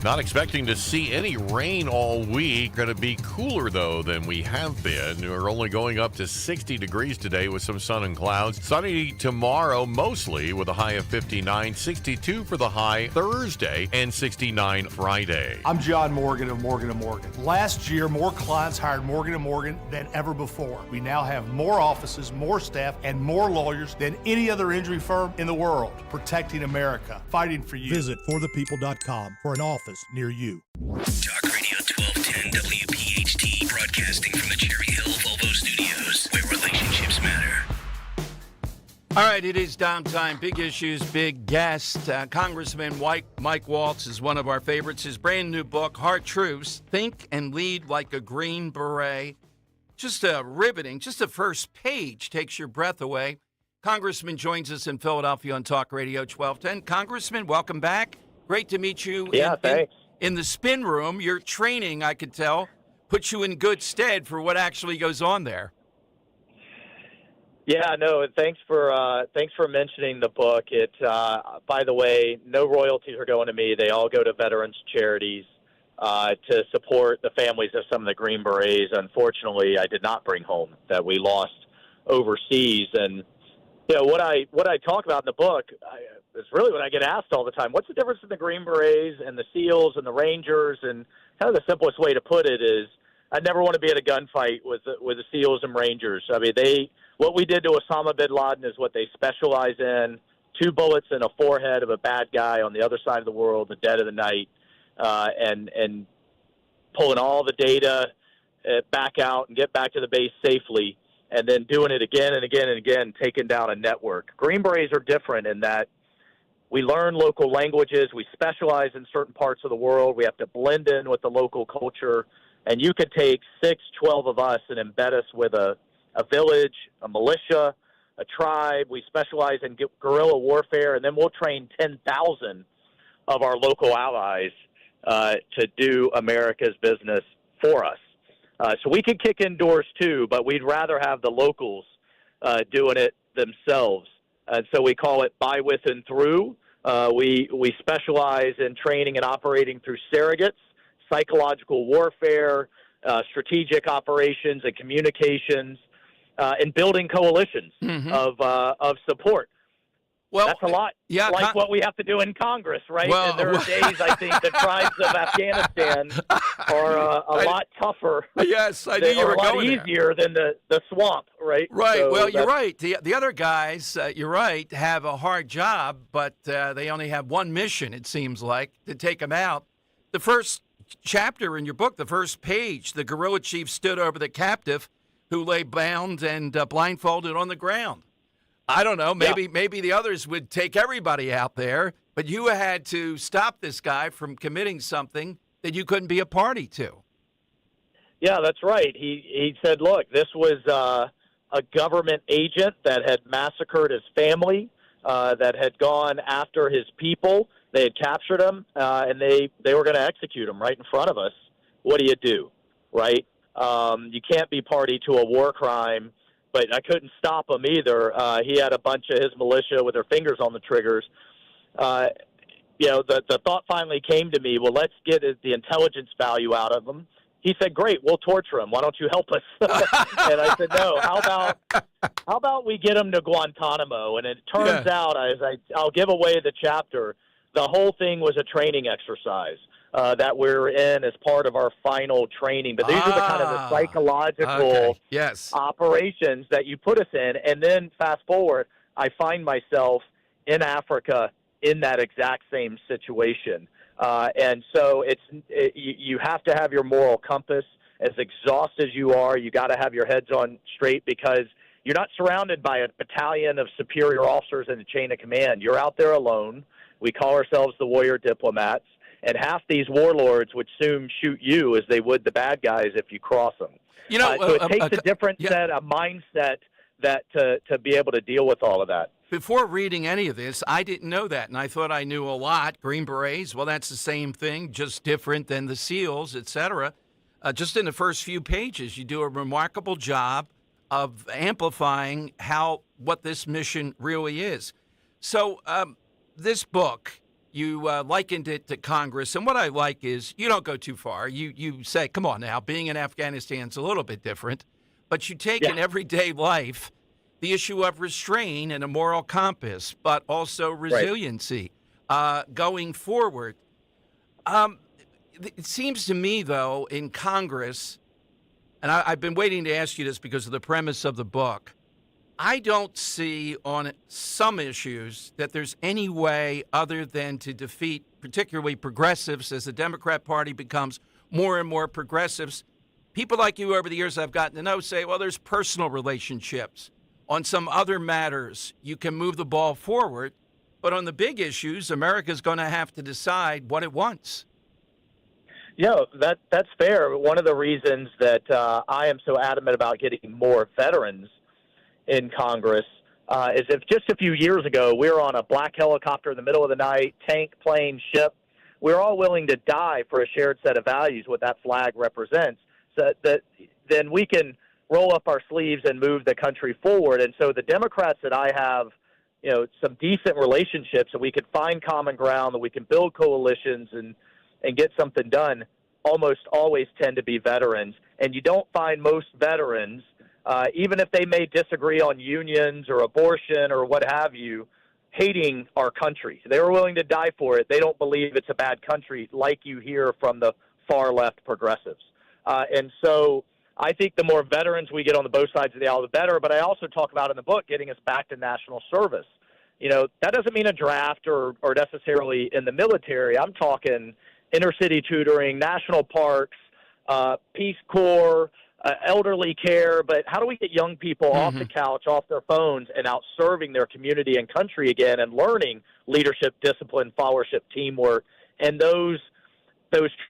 Not expecting to see any rain all week. Going to be cooler, though, than we have been. We're only going up to 60 degrees today with some sun and clouds. Sunny tomorrow, mostly, with a high of 59. 62 for the high Thursday, and 69 Friday. I'm John Morgan of Morgan & Morgan. Last year, more clients hired Morgan & Morgan than ever before. We now have more offices, more staff, and more lawyers than any other injury firm in the world. Protecting America. Fighting for you. Visit forthepeople.com for an office near you. Talk Radio 1210 WPHT, broadcasting from the Cherry Hill Volvo Studios, where relationships matter. All right, it is downtime. Big issues, big guest. Congressman Mike Waltz is one of our favorites. His brand new book, Hard Truths, Think and Lead Like a Green Beret. Just riveting. Just the first page takes your breath away. Congressman joins us in Philadelphia on Talk Radio 1210. Congressman, welcome back. Great to meet you. Thanks. In the spin room. Your training, I could tell, puts you in good stead for what actually goes on there. Yeah, no, thanks for mentioning the book. It, by the way, no royalties are going to me. They all go to veterans charities to support the families of some of the Green Berets. Unfortunately, I did not bring home that we lost overseas. And you know what I talk about in the book is really what I get asked all the time. What's the difference in the Green Berets and the SEALs and the Rangers? And kind of the simplest way to put it is, I'd never want to be at a gunfight with the SEALs and Rangers. I mean, what we did to Osama bin Laden is what they specialize in: 2 bullets in a forehead of a bad guy on the other side of the world, the dead of the night, and pulling all the data back out and get back to the base safely, and then doing it again and again and again, taking down a network. Green Berets are different in that we learn local languages. We specialize in certain parts of the world. We have to blend in with the local culture. And you could take 6, 12 of us and embed us with a village, a militia, a tribe. We specialize in guerrilla warfare, and then we'll train 10,000 of our local allies to do America's business for us. So we can kick in doors too, but we'd rather have the locals doing it themselves. And so we call it by, with, and through. We specialize in training and operating through surrogates, psychological warfare, strategic operations and communications, and building coalitions of support. Well, that's a lot like what we have to do in Congress, right? Well, and there are days, I think, the tribes of Afghanistan are a lot tougher. Yes, I knew you were going there. A lot easier than the swamp, right? Right. So well, you're right. The other guys, you're right, have a hard job, but they only have one mission, it seems like, to take them out. The first chapter in your book, the first page, the guerrilla chief stood over the captive who lay bound and blindfolded on the ground. I don't know. Maybe the others would take everybody out there, but you had to stop this guy from committing something that you couldn't be a party to. Yeah, that's right. He said, look, this was a government agent that had massacred his family, that had gone after his people. They had captured him, and they were going to execute him right in front of us. What do you do, right? You can't be party to a war crime. But I couldn't stop him either. He had a bunch of his militia with their fingers on the triggers. The thought finally came to me, well, let's get the intelligence value out of him. He said, great, we'll torture him. Why don't you help us? And I said, no, how about we get him to Guantanamo? And it turns out, I'll give away the chapter, the whole thing was a training exercise. That we're in as part of our final training. But these are the kind of the psychological operations that you put us in. And then fast forward, I find myself in Africa in that exact same situation. And so you have to have your moral compass. As exhausted as you are, you got to have your heads on straight, because you're not surrounded by a battalion of superior officers in the chain of command. You're out there alone. We call ourselves the warrior diplomats. And half these warlords would soon shoot you as they would the bad guys if you cross them. So it takes a different a mindset that to be able to deal with all of that. Before reading any of this, I didn't know that, and I thought I knew a lot. Green Berets, well, that's the same thing, just different than the SEALs, etc. Just in the first few pages, you do a remarkable job of amplifying what this mission really is. So this book, You likened it to Congress, and what I like is you don't go too far. You say, come on now, being in Afghanistan is a little bit different, but you take in everyday life the issue of restraint and a moral compass, but also resiliency going forward. It seems to me, though, in Congress, and I've been waiting to ask you this because of the premise of the book, I don't see on some issues that there's any way other than to defeat particularly progressives as the Democrat Party becomes more and more progressives. People like you over the years I've gotten to know say, well, there's personal relationships. On some other matters, you can move the ball forward. But on the big issues, America's going to have to decide what it wants. Yeah, that's fair. One of the reasons that I am so adamant about getting more veterans in Congress is if just a few years ago we were on a black helicopter in the middle of the night, tank, plane, ship, we're all willing to die for a shared set of values, what that flag represents, so that then we can roll up our sleeves and move the country forward. And so the Democrats that I have, some decent relationships, and we can find common ground, that we can build coalitions and get something done, almost always tend to be veterans. And you don't find most veterans, even if they may disagree on unions or abortion or what have you, hating our country. They were willing to die for it. They don't believe it's a bad country like you hear from the far left progressives. And so I think the more veterans we get on the both sides of the aisle, the better. But I also talk about in the book getting us back to national service. That doesn't mean a draft or necessarily in the military. I'm talking inner city tutoring, national parks, Peace Corps, elderly care. But how do we get young people off the couch, off their phones, and out serving their community and country again and learning leadership, discipline, followership, teamwork, and those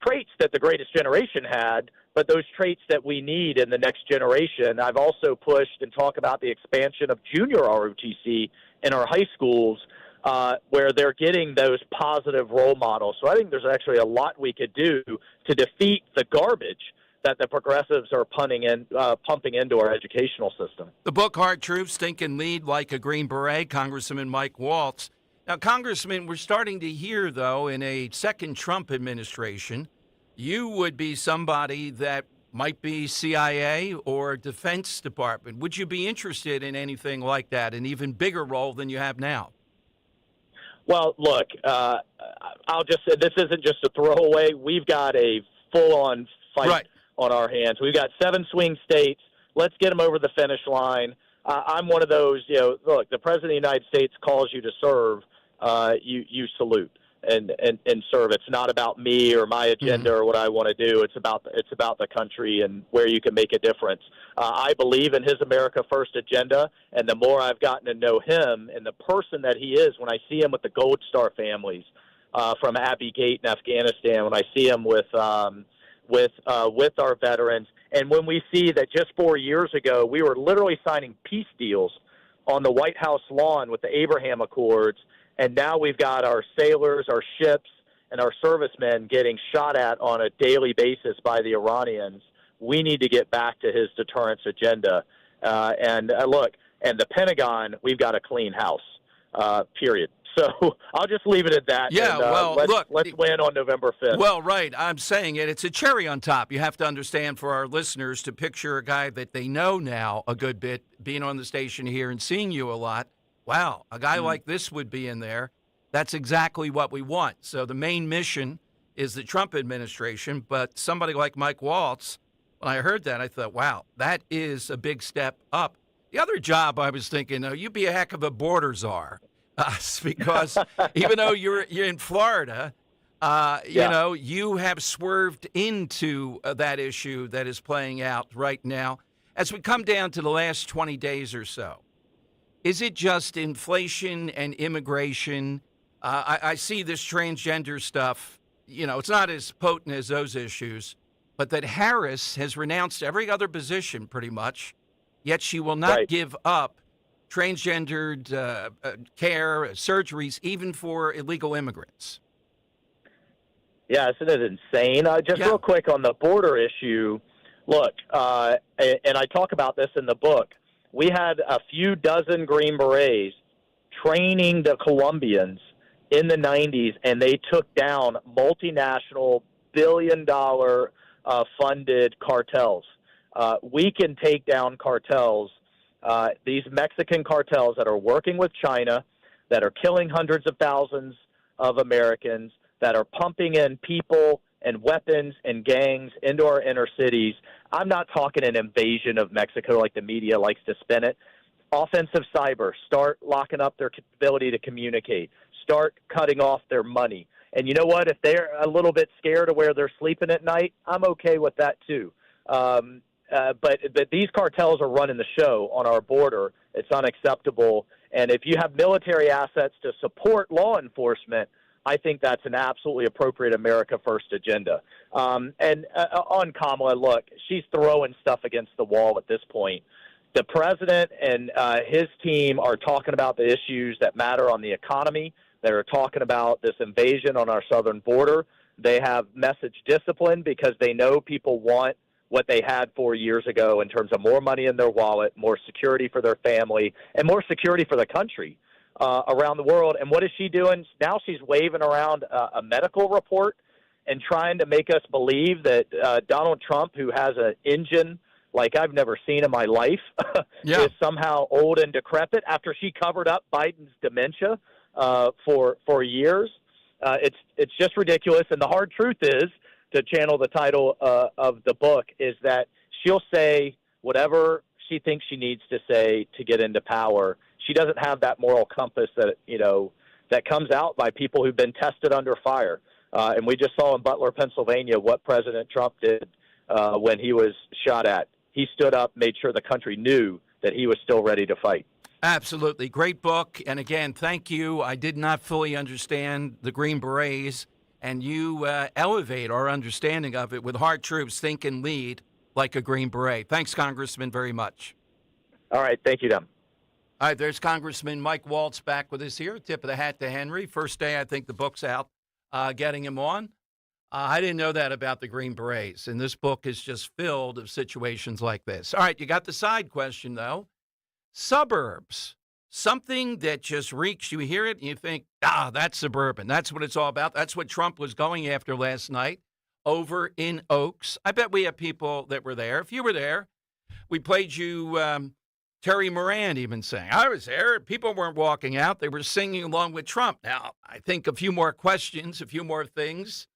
traits that the greatest generation had, but those traits that we need in the next generation. I've also pushed and talked about the expansion of junior ROTC in our high schools, where they're getting those positive role models. So I think there's actually a lot we could do to defeat the garbage that the progressives are pumping into our educational system. The book, Hard Truths, Think and Lead Like a Green Beret, Congressman Mike Waltz. Now, Congressman, we're starting to hear, though, in a second Trump administration, you would be somebody that might be CIA or Defense Department. Would you be interested in anything like that, an even bigger role than you have now? Well, look, I'll just say this isn't just a throwaway. We've got a full-on fight on our hands. We've got 7 swing states. Let's get them over the finish line. I'm one of those, look, the President of the United States calls you to serve, you salute and serve. It's not about me or my agenda or what I want to do. It's about the country and where you can make a difference. I believe in his America First agenda, and the more I've gotten to know him and the person that he is, when I see him with the Gold Star families from Abbey Gate in Afghanistan, when I see him with our veterans, and when we see that just 4 years ago we were literally signing peace deals on the White House lawn with the Abraham Accords, and now we've got our sailors, our ships, and our servicemen getting shot at on a daily basis by the Iranians. We need to get back to his deterrence agenda. Look, and the Pentagon, we've got a clean house, period. So I'll just leave it at that. Yeah, and, let's win on November 5th. Well, right. I'm saying it. It's a cherry on top. You have to understand for our listeners to picture a guy that they know now a good bit, being on the station here and seeing you a lot. Wow, a guy like this would be in there. That's exactly what we want. So the main mission is the Trump administration, but somebody like Mike Waltz, when I heard that, I thought, wow, that is a big step up. The other job I was thinking, you'd be a heck of a border czar. Because even though you're in Florida, you have swerved into that issue that is playing out right now. As we come down to the last 20 days or so, is it just inflation and immigration? I see this transgender stuff. It's not as potent as those issues, but that Harris has renounced every other position pretty much, yet she will not give up transgendered care, surgeries, even for illegal immigrants. Yeah, isn't it insane? Real quick on the border issue, look, and I talk about this in the book, we had a few dozen Green Berets training the Colombians in the 90s, and they took down multinational billion-dollar funded cartels. We can take down cartels, these Mexican cartels that are working with China, that are killing hundreds of thousands of Americans, that are pumping in people and weapons and gangs into our inner cities. I'm not talking an invasion of Mexico like the media likes to spin it. Offensive cyber, start locking up their ability to communicate, start cutting off their money. And you know what? If they're a little bit scared of where they're sleeping at night, I'm okay with that too. But these cartels are running the show on our border. It's unacceptable. And if you have military assets to support law enforcement, I think that's an absolutely appropriate America First agenda. On Kamala, look, she's throwing stuff against the wall at this point. The president and his team are talking about the issues that matter on the economy. They're talking about this invasion on our southern border. They have message discipline because they know people want what they had 4 years ago in terms of more money in their wallet, more security for their family, and more security for the country around the world. And what is she doing? Now she's waving around a medical report and trying to make us believe that Donald Trump, who has an engine like I've never seen in my life, is somehow old and decrepit after she covered up Biden's dementia for years. It's just ridiculous. And the hard truth is, to channel the title of the book, is that she'll say whatever she thinks she needs to say to get into power. She doesn't have that moral compass that comes out by people who've been tested under fire. And we just saw in Butler, Pennsylvania, what President Trump did when he was shot at. He stood up, made sure the country knew that he was still ready to fight. Absolutely. Great book. And again, thank you. I did not fully understand the Green Berets, and you elevate our understanding of it with hard troops think and lead like a Green Beret. Thanks, Congressman, very much. All right. Thank you, Dem. All right, there's Congressman Mike Waltz back with us here. Tip of the hat to Henry. First day, I think the book's out, getting him on. I didn't know that about the Green Berets, and this book is just filled of situations like this. All right, you got the side question, though. Suburbs, something that just reeks. You hear it, and you think, that's suburban. That's what it's all about. That's what Trump was going after last night over in Oaks. I bet we have people that were there. If you were there, we played you Terry Moran even saying, I was there. People weren't walking out. They were singing along with Trump. Now, I think a few more questions, a few more things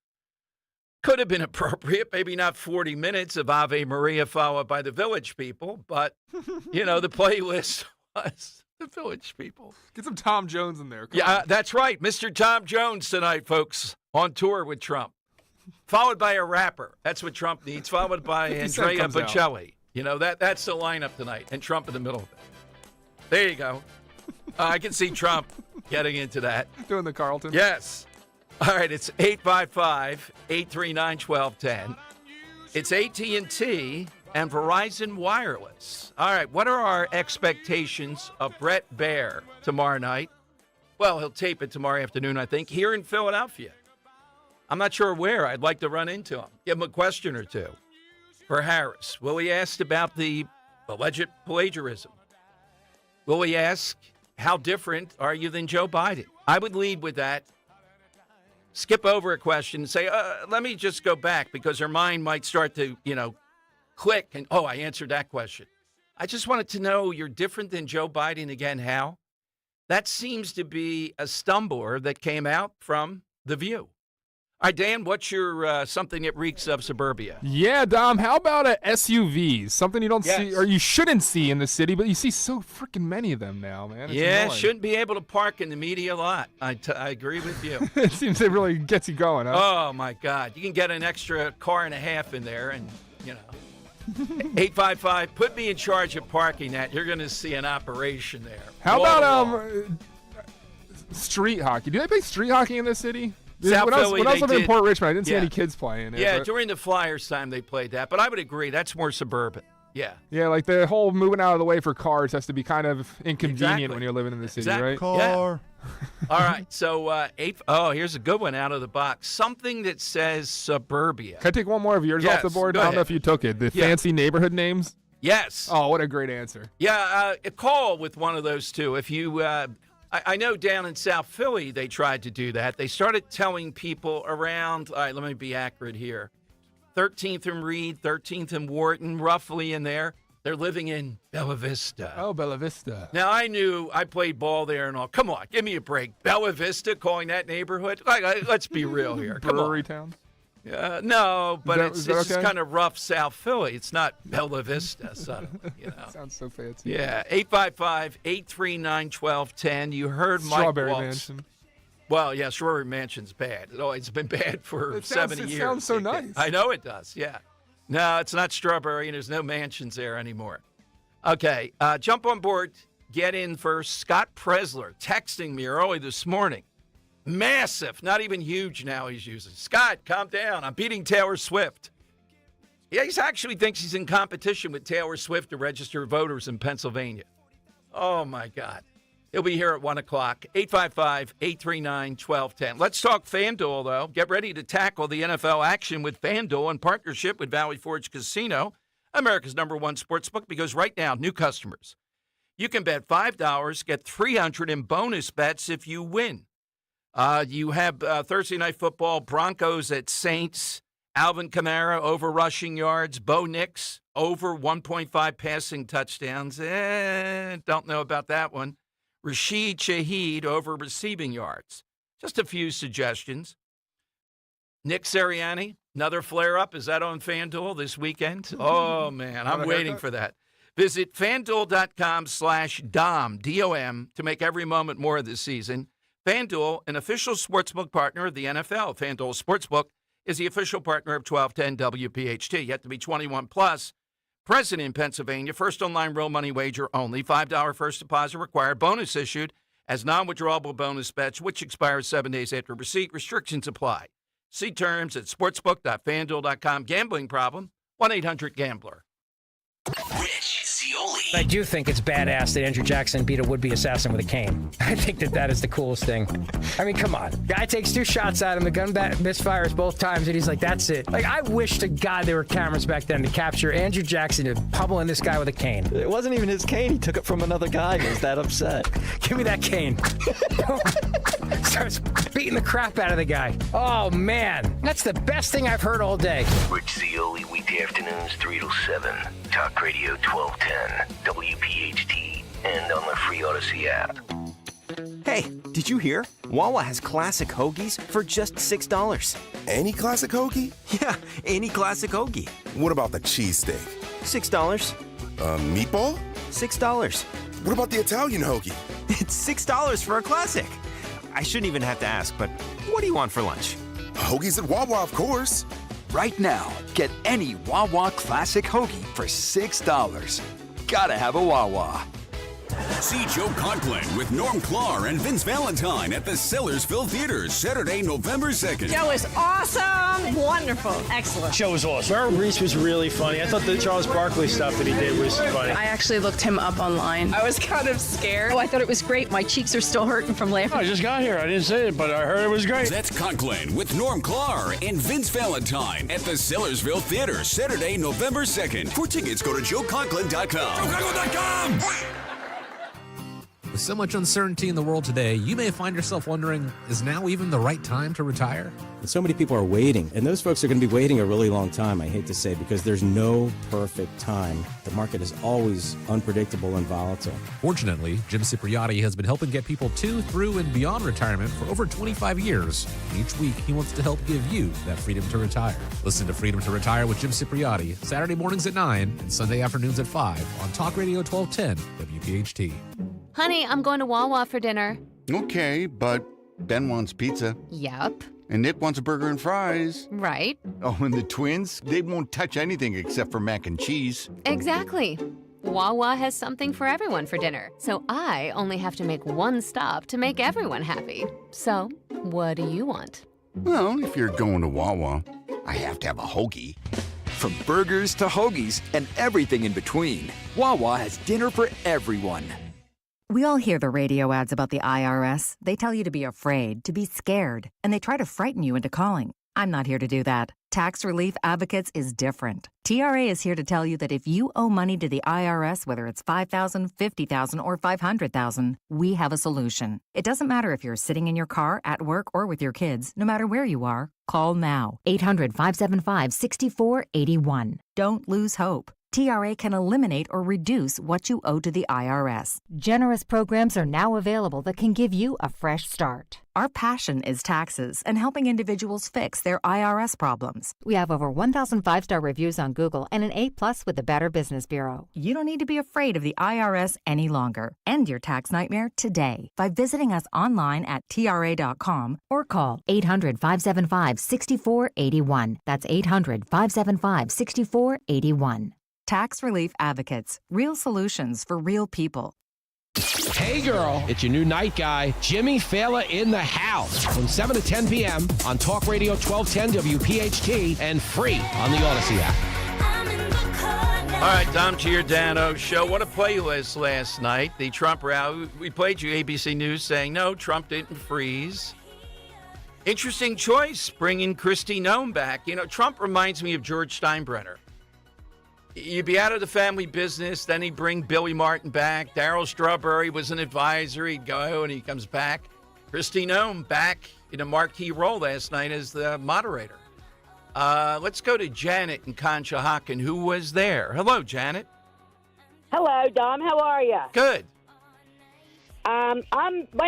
could have been appropriate. Maybe not 40 minutes of Ave Maria followed by the Village People, but, the playlist was the Village People. Get some Tom Jones in there. Come on. That's right. Mr. Tom Jones tonight, folks, on tour with Trump. Followed by a rapper. That's what Trump needs. Followed by Andrea Bocelli. That's the lineup tonight, and Trump in the middle of it. There you go. I can see Trump getting into that. Doing the Carlton? Yes. All right, it's 855-839-1210. It's AT&T and Verizon Wireless. All right, what are our expectations of Brett Baer tomorrow night? Well, he'll tape it tomorrow afternoon, I think, here in Philadelphia. I'm not sure where. I'd like to run into him, give him a question or two. For Harris, will he ask about the alleged plagiarism? Will he ask, how different are you than Joe Biden? I would lead with that. Skip over a question and say, let me just go back, because her mind might start to, click. And, I answered that question. I just wanted to know, you're different than Joe Biden again, how? That seems to be a stumbler that came out from The View. All right, Dan, what's your something that reeks of suburbia? Yeah, Dom, how about SUVs? Something you don't see, or you shouldn't see in the city, but you see so freaking many of them now, man. It's annoying. Shouldn't be able to park in the media lot. I agree with you. It seems it really gets you going, huh? Oh, my God. You can get an extra car and a half in there, and, 855, put me in charge of parking that. You're going to see an operation there. How about street hockey? Do they play street hockey in this city? When I was living in Port Richmond, I didn't see any kids playing it. Yeah, during the Flyers time they played that. But I would agree, that's more suburban. Yeah. Yeah, like the whole moving out of the way for cars has to be kind of inconvenient when you're living in the city, right? Car. Yeah. All right, so here's a good one out of the box. Something that says suburbia. Can I take one more of yours off the board? I don't know if you took it. The fancy neighborhood names? Yes. Oh, what a great answer. Yeah, a call with one of those two. If you I know down in South Philly they tried to do that. They started telling people around, all right, let me be accurate here, 13th and Reed, 13th and Wharton, roughly in there. They're living in Bella Vista. Oh, Bella Vista. Now, I played ball there and all. Come on, give me a break. Bella Vista, calling that neighborhood? Let's be real here. Come Brewery on. town? No, but is that it's just okay? kind of rough South Philly. It's not Bella Vista, suddenly, you know. Sounds so fancy. Yeah, 855-839-1210. You heard Mike Strawberry Waltz. Mansion. Well, yeah, Strawberry Mansion's bad. It's been bad for 70 years. It sounds so nice. I know it does, yeah. No, it's not Strawberry, and there's no mansions there anymore. Okay, jump on board. Get in first. Scott Presler texting me early this morning. Massive, not even huge now he's using. Scott, calm down. I'm beating Taylor Swift. Yeah, he actually thinks he's in competition with Taylor Swift to register voters in Pennsylvania. Oh, my God. He'll be here at 1 o'clock. 855-839-1210. Let's talk FanDuel, though. Get ready to tackle the NFL action with FanDuel in partnership with Valley Forge Casino, America's #1 sportsbook, because right now, new customers, you can bet $5, get $300 in bonus bets if you win. You have Thursday Night Football, Broncos at Saints, Alvin Kamara over rushing yards, Bo Nix over 1.5 passing touchdowns. Don't know about that one. Rashid Shaheed over receiving yards. Just a few suggestions. Nick Sirianni, another flare-up. Is that on FanDuel this weekend? Oh, man, I'm waiting for that. Visit FanDuel.com/Dom, D-O-M, to make every moment more of this season. FanDuel, an official sportsbook partner of the NFL. FanDuel Sportsbook is the official partner of 1210 WPHT. You have to be 21 plus. Present in Pennsylvania. First online real money wager only. $5 first deposit required. Bonus issued as non-withdrawable bonus bets, which expires 7 days after receipt. Restrictions apply. See terms at sportsbook.fanduel.com. Gambling problem? 1-800-GAMBLER. Rich Zioli. I do think it's badass that Andrew Jackson beat a would-be assassin with a cane. I think that is the coolest thing. I mean, come on. Guy takes 2 shots at him, the gun misfires both times, and he's like, that's it. Like, I wish to God there were cameras back then to capture Andrew Jackson pummeling this guy with a cane. It wasn't even his cane. He took it from another guy. He was that upset. Give me that cane. Starts beating the crap out of the guy. Oh, man. That's the best thing I've heard all day. Rich Zioli, weekday afternoons, 3 to 7. Talk Radio 1210, WPHT, and on the free Odyssey app. Hey, did you hear? Wawa has classic hoagies for just $6. Any classic hoagie? Yeah, any classic hoagie. What about the cheesesteak? $6. Meatball? $6. What about the Italian hoagie? It's $6 for a classic. I shouldn't even have to ask, but what do you want for lunch? Hoagies at Wawa, of course. Right now, get any Wawa Classic Hoagie for $6. Gotta have a Wawa. See Joe Conklin with Norm Clark and Vince Valentine at the Sellersville Theater, Saturday, November 2nd. Joe is awesome. Wonderful. Excellent. Show was awesome. Merrill Reese was really funny. I thought the Charles Barkley stuff that he did was funny. I actually looked him up online. I was kind of scared. Oh, I thought it was great. My cheeks are still hurting from laughing. I just got here. I didn't say it, but I heard it was great. That's Conklin with Norm Clark and Vince Valentine at the Sellersville Theater, Saturday, November 2nd. For tickets, go to joeconklin.com. joeconklin.com! With so much uncertainty in the world today, you may find yourself wondering, is now even the right time to retire? And so many people are waiting, and those folks are going to be waiting a really long time, I hate to say, because there's no perfect time. The market is always unpredictable and volatile. Fortunately, Jim Cipriotti has been helping get people to, through, and beyond retirement for over 25 years. Each week, he wants to help give you that freedom to retire. Listen to Freedom to Retire with Jim Cipriotti, Saturday mornings at 9 and Sunday afternoons at 5 on Talk Radio 1210 WPHT. Honey, I'm going to Wawa for dinner. Okay, but Ben wants pizza. Yep. And Nick wants a burger and fries. Right. Oh, and the twins, they won't touch anything except for mac and cheese. Exactly. Wawa has something for everyone for dinner, so I only have to make one stop to make everyone happy. So, what do you want? Well, if you're going to Wawa, I have to have a hoagie. From burgers to hoagies and everything in between, Wawa has dinner for everyone. We all hear the radio ads about the IRS. They tell you to be afraid, to be scared, and they try to frighten you into calling. I'm not here to do that. Tax Relief Advocates is different. TRA is here to tell you that if you owe money to the IRS, whether it's $5,000, $50,000, or $500,000, we have a solution. It doesn't matter if you're sitting in your car, at work, or with your kids. No matter where you are, call now. 800-575-6481. Don't lose hope. TRA can eliminate or reduce what you owe to the IRS. Generous programs are now available that can give you a fresh start. Our passion is taxes and helping individuals fix their IRS problems. We have over 1,000 5-star reviews on Google and an A+ with the Better Business Bureau. You don't need to be afraid of the IRS any longer. End your tax nightmare today by visiting us online at TRA.com or call 800-575-6481. That's 800-575-6481. Tax Relief Advocates. Real solutions for real people. Hey girl, it's your new night guy, Jimmy Fallon in the house from 7 to 10 p.m. on Talk Radio 1210 WPHT and free on the Odyssey app. All right, Dom Giordano show. What a playlist last night. The Trump rally. We played you ABC News saying, no, Trump didn't freeze. Interesting choice, bringing Kristi Noem back. You know, Trump reminds me of George Steinbrenner. You'd be out of the family business, then he'd bring Billy Martin back. Darryl Strawberry was an advisor. He'd go, and he comes back. Kristi Noem back in a marquee role last night as the moderator. Let's go to Janet in Conshohocken, who was there. Hello, Janet. Hello, Dom. How are you? Good. My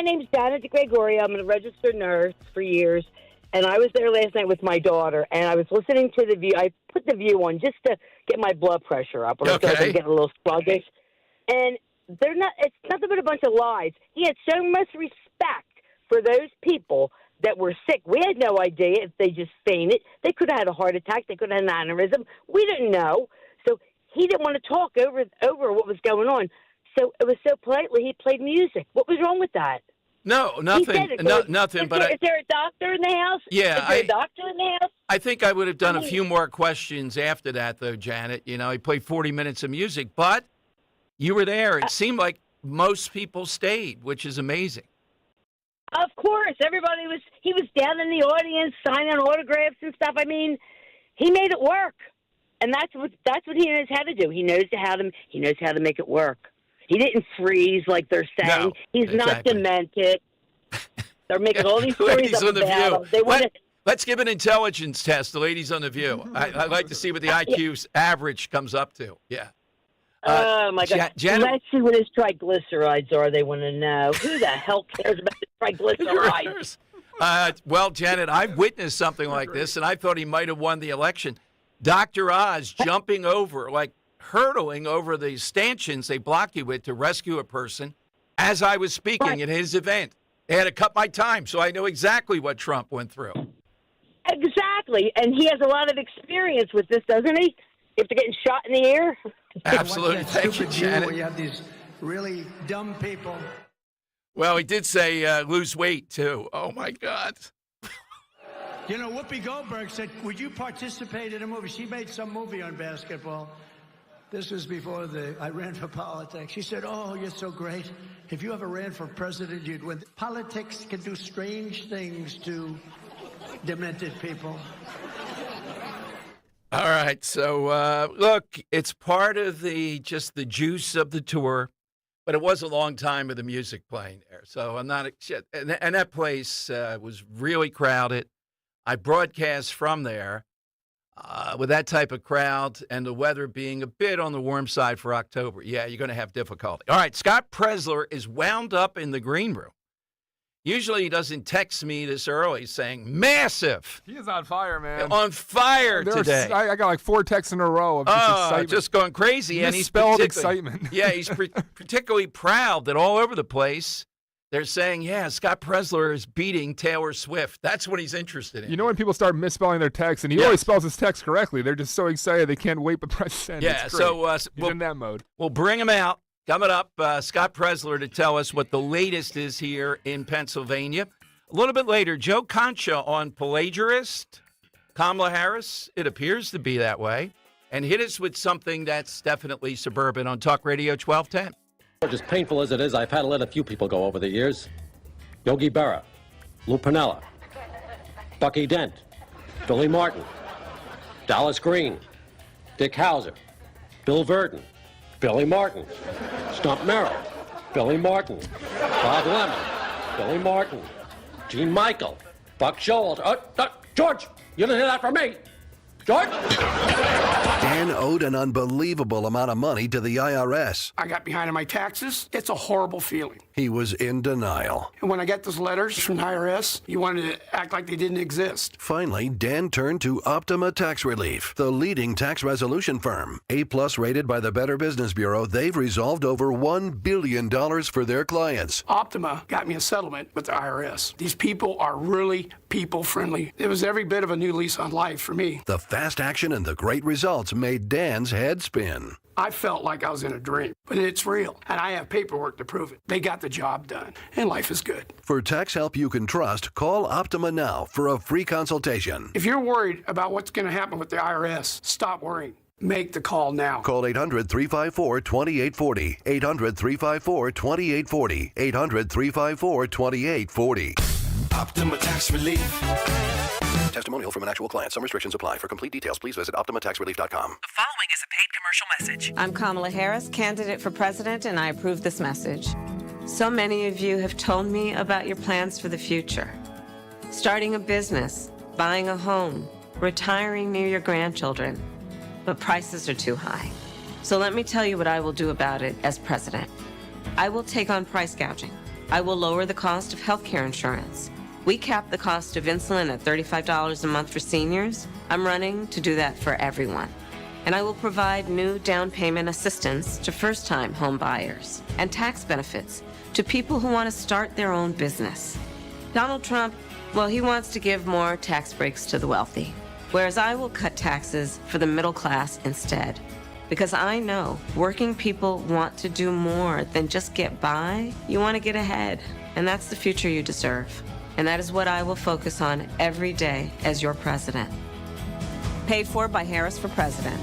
name's Janet DeGregorio. I'm a registered nurse for years, and I was there last night with my daughter, and I was listening to The View. I put The View on just to get my blood pressure up, or I feel like I'm getting a little sluggish. And it's nothing but a bunch of lies. He had so much respect for those people that were sick. We had no idea if they just fainted. They could have had a heart attack. They could have had an aneurysm. We didn't know. So he didn't want to talk over what was going on. So it was so politely he played music. What was wrong with that? No, nothing. Nothing. Is there a doctor in the house? Yeah. Is there a doctor in the house? I think I would have done a few more questions after that, though, Janet. You know, he played 40 minutes of music, but you were there. It seemed like most people stayed, which is amazing. Of course. He was down in the audience signing autographs and stuff. I mean, he made it work. And that's what he knows how to do. He knows how to make it work. He didn't freeze like they're saying. No, He's not demented. They're making all these stories Ladies up on the about View. him. Let's give an intelligence test, the ladies on The View. I'd like to see what the IQ average comes up to. Yeah. Oh, my God. Janet, let's see what his triglycerides are. They want to know. Who the hell cares about the triglycerides? Well, Janet, I've witnessed something like this, and I thought he might have won the election. Dr. Oz jumping over, like hurtling over the stanchions they block you with to rescue a person as I was speaking at his event. They had to cut my time, so I know exactly what Trump went through. Exactly. And he has a lot of experience with this, doesn't he? If they're getting shot in the air. Absolutely. Thank you, Janet. You have these really dumb people. Well, he did say lose weight, too. Oh, my God. You know, Whoopi Goldberg said, would you participate in a movie? She made some movie on basketball. This was before I ran for politics. She said, oh, you're so great. If you ever ran for president, you'd win. Politics can do strange things to demented people. All right. So, look, it's part of the juice of the tour, but it was a long time of the music playing there. So I'm not – and that place was really crowded. I broadcast from there. With that type of crowd and the weather being a bit on the warm side for October, yeah, you're going to have difficulty. All right, Scott Presler is wound up in the green room. Usually he doesn't text me this early saying, massive. He is on fire, man. On fire today. I got like 4 texts in a row of just excitement. Just going crazy. And he's spelled excitement. Yeah, he's particularly proud that all over the place they're saying, yeah, Scott Presler is beating Taylor Swift. That's what he's interested in. You know when people start misspelling their text, and he always spells his text correctly. They're just so excited they can't wait but press send. Yeah, so he's in that mode. We'll bring him out. Coming up, Scott Presler to tell us what the latest is here in Pennsylvania. A little bit later, Joe Concha on plagiarist, Kamala Harris. It appears to be that way. And hit us with something that's definitely suburban on Talk Radio 1210. As painful as it is, I've had to let a few people go over the years. Yogi Berra, Lou Piniella, Bucky Dent, Billy Martin, Dallas Green, Dick Hauser, Bill Verdon, Billy Martin, Stump Merrill, Billy Martin, Bob Lemon, Billy Martin, Gene Michael, Buck Scholes. George, you didn't hear that from me. George? Dan owed an unbelievable amount of money to the IRS. I got behind on my taxes. It's a horrible feeling. He was in denial. And when I got those letters from the IRS, you wanted to act like they didn't exist. Finally, Dan turned to Optima Tax Relief, the leading tax resolution firm. A-plus rated by the Better Business Bureau, they've resolved over $1 billion for their clients. Optima got me a settlement with the IRS. These people are really people-friendly. It was every bit of a new lease on life for me. The fast action and the great results made Dan's head spin. I felt like I was in a dream, but it's real, and I have paperwork to prove it. They got the job done, and life is good. For tax help you can trust, call Optima now for a free consultation. If you're worried about what's going to happen with the IRS, stop worrying. Make the call now. Call 800-354-2840. 800-354-2840. 800-354-2840. Optima Tax Relief. Testimonial from an actual client. Some restrictions apply. For complete details, please visit OptimaTaxRelief.com. The following is a paid commercial message. I'm Kamala Harris, candidate for president, and I approve this message. So many of you have told me about your plans for the future. Starting a business, buying a home, retiring near your grandchildren. But prices are too high. So let me tell you what I will do about it as president. I will take on price gouging. I will lower the cost of healthcare insurance. We cap the cost of insulin at $35 a month for seniors. I'm running to do that for everyone. And I will provide new down payment assistance to first-time home buyers and tax benefits to people who want to start their own business. Donald Trump, well, he wants to give more tax breaks to the wealthy, whereas I will cut taxes for the middle class instead. Because I know working people want to do more than just get by. You want to get ahead, and that's the future you deserve. And that is what I will focus on every day as your president. Paid for by Harris for President.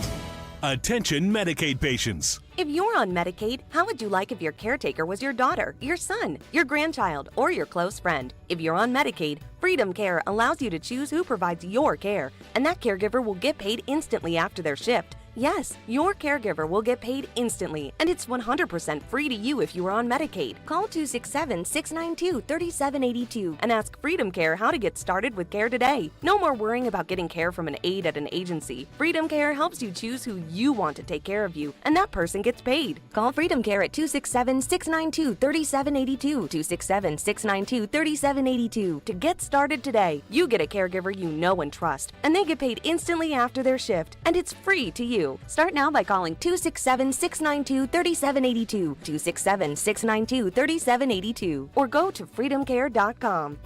Attention Medicaid patients. If you're on Medicaid, how would you like if your caretaker was your daughter, your son, your grandchild, or your close friend? If you're on Medicaid, Freedom Care allows you to choose who provides your care, and that caregiver will get paid instantly after their shift. Yes, your caregiver will get paid instantly, and it's 100% free to you if you are on Medicaid. Call 267-692-3782 and ask Freedom Care how to get started with care today. No more worrying about getting care from an aide at an agency. Freedom Care helps you choose who you want to take care of you, and that person gets paid. Call Freedom Care at 267-692-3782, 267-692-3782 to get started today. You get a caregiver you know and trust, and they get paid instantly after their shift, and it's free to you. Start now by calling 267-692-3782, 267-692-3782, or go to freedomcare.com.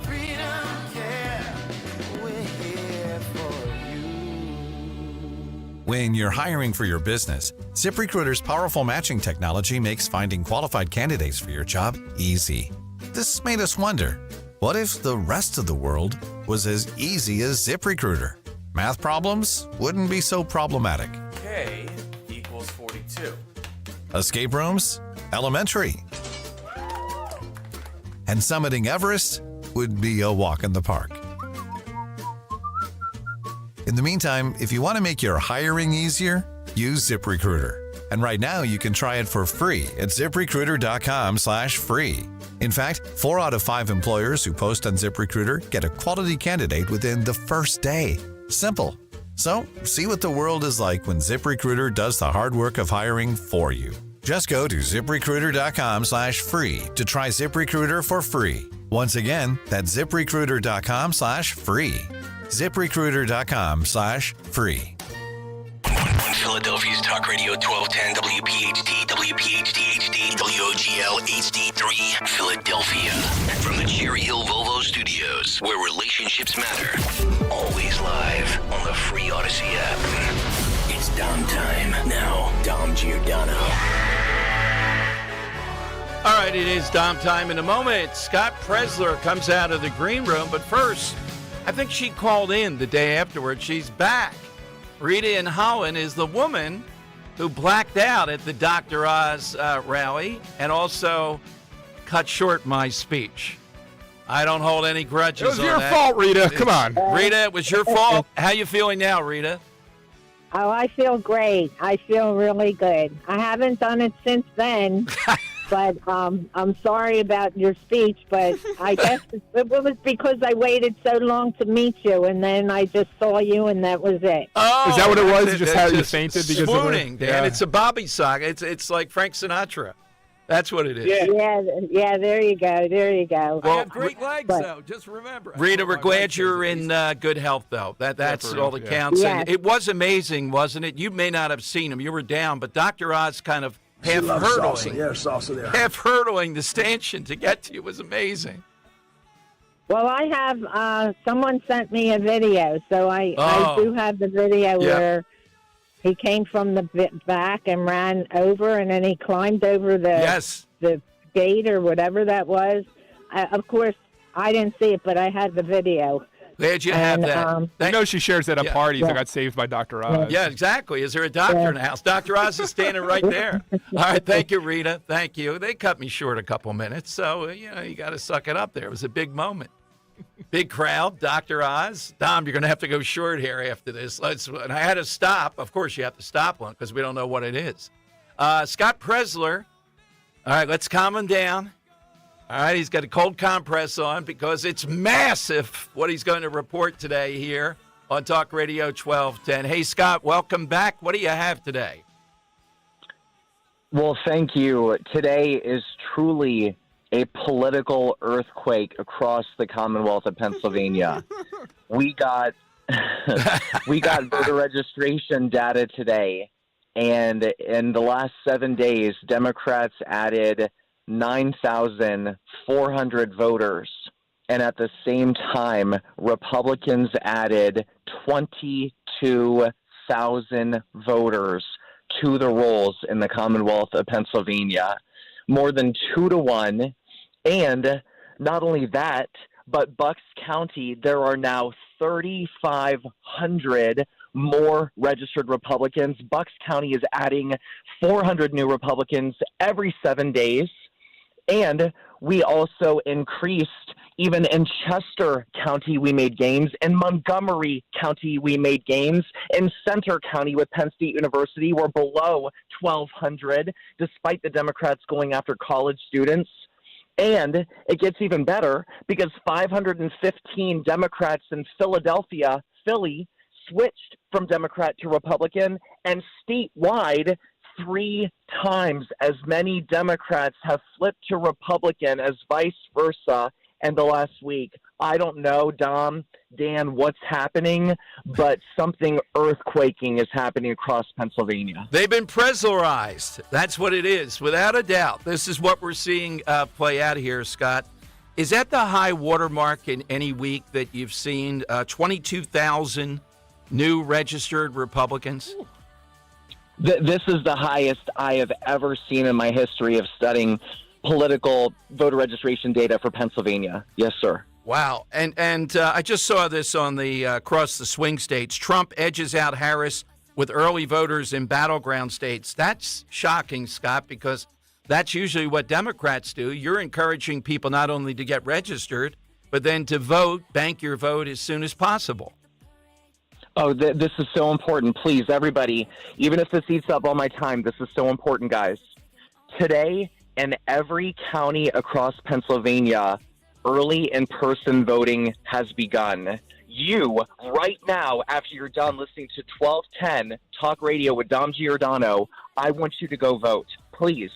When you're hiring for your business, ZipRecruiter's powerful matching technology makes finding qualified candidates for your job easy. This made us wonder, what if the rest of the world was as easy as ZipRecruiter? Math problems wouldn't be so problematic. K equals 42. Escape rooms? Elementary. And summiting Everest would be a walk in the park. In the meantime, if you want to make your hiring easier, use ZipRecruiter. And right now you can try it for free at ZipRecruiter.com/free. In fact, 4 out of 5 employers who post on ZipRecruiter get a quality candidate within the first day. Simple. So, see what the world is like when ZipRecruiter does the hard work of hiring for you. Just go to ZipRecruiter.com/free to try ZipRecruiter for free. Once again, that's ZipRecruiter.com/free. ZipRecruiter.com/free. On Philadelphia's Talk Radio 1210 WPHT, WPHT HD, WOGL HD3, Philadelphia. From the Cherry Hill Volvo Studios, where relationships matter. Always live on the free Odyssey app. It's Dom time. Now, Dom Giordano. All right, it is Dom time. In a moment, Scott Presler comes out of the green room. But first, I think she called in the day afterwards. She's back. Rita in Holland is the woman who blacked out at the Dr. Oz rally and also cut short my speech. I don't hold any grudges. It was on your that. fault, Rita. Come on. Rita, it was your fault. How you feeling now, Rita? Oh, I feel great. I feel really good. I haven't done it since then, but I'm sorry about your speech, but I guess it was because I waited so long to meet you, and then I just saw you, and that was it. Oh, is that what it was? You just had you just fainted because swooning, of it? Dan. It's a Bobby sock. It's like Frank Sinatra. That's what it is. Yeah. There you go. There you go. Well, I have great legs, though. Just remember. Rita, we're glad you're in good health, though. That's all that counts. Yes. And it was amazing, wasn't it? You may not have seen him. You were down, but Dr. Oz kind of half hurdling. salsa there. Half hurdling the stanchion to get to you. It was amazing. Well, I have someone sent me a video, so I do have the video where he came from the back and ran over, and then he climbed over the gate or whatever that was. Of course, I didn't see it, but I had the video. Glad you have that. I know she shares that at parties. I got saved by Dr. Oz. Yeah, exactly. Is there a doctor in the house? Dr. Oz is standing right there. All right, thank you, Rita. Thank you. They cut me short a couple minutes, so, you got to suck it up there. It was a big moment. Big crowd, Dr. Oz. Dom, you're going to have to go short here after this. And I had to stop. Of course, you have to stop one because we don't know what it is. Scott Presler. All right, let's calm him down. All right, he's got a cold compress on because it's massive what he's going to report today here on Talk Radio 1210. Hey, Scott, welcome back. What do you have today? Well, thank you. Today is truly a political earthquake across the Commonwealth of Pennsylvania. We got voter registration data today, and in the last 7 days, Democrats added 9,400 voters, and at the same time, Republicans added 22,000 voters to the rolls in the Commonwealth of Pennsylvania. More than 2-1. And not only that, but Bucks County, there are now 3,500 more registered Republicans. Bucks County is adding 400 new Republicans every 7 days. And we also increased, even in Chester County, we made gains. In Montgomery County, we made gains. In Center County with Penn State University, we're below 1,200, despite the Democrats going after college students. And it gets even better because 515 Democrats in Philly, switched from Democrat to Republican, and statewide, 3 times as many Democrats have flipped to Republican as vice versa in the last week. I don't know, Dom, Dan, what's happening, but something earthquaking is happening across Pennsylvania. They've been pressurized. That's what it is, without a doubt. This is what we're seeing play out here, Scott. Is that the high watermark in any week that you've seen? 22,000 new registered Republicans? This is the highest I have ever seen in my history of studying political voter registration data for Pennsylvania. Yes, sir. Wow. And I just saw this on the across the swing states. Trump edges out Harris with early voters in battleground states. That's shocking, Scott, because that's usually what Democrats do. You're encouraging people not only to get registered, but then to vote, bank your vote as soon as possible. Oh, this is so important. Please, everybody, even if this eats up all my time, this is so important, guys. Today, in every county across Pennsylvania, early in-person voting has begun. You, right now, after you're done listening to 1210 Talk Radio with Dom Giordano, I want you to go vote. Please,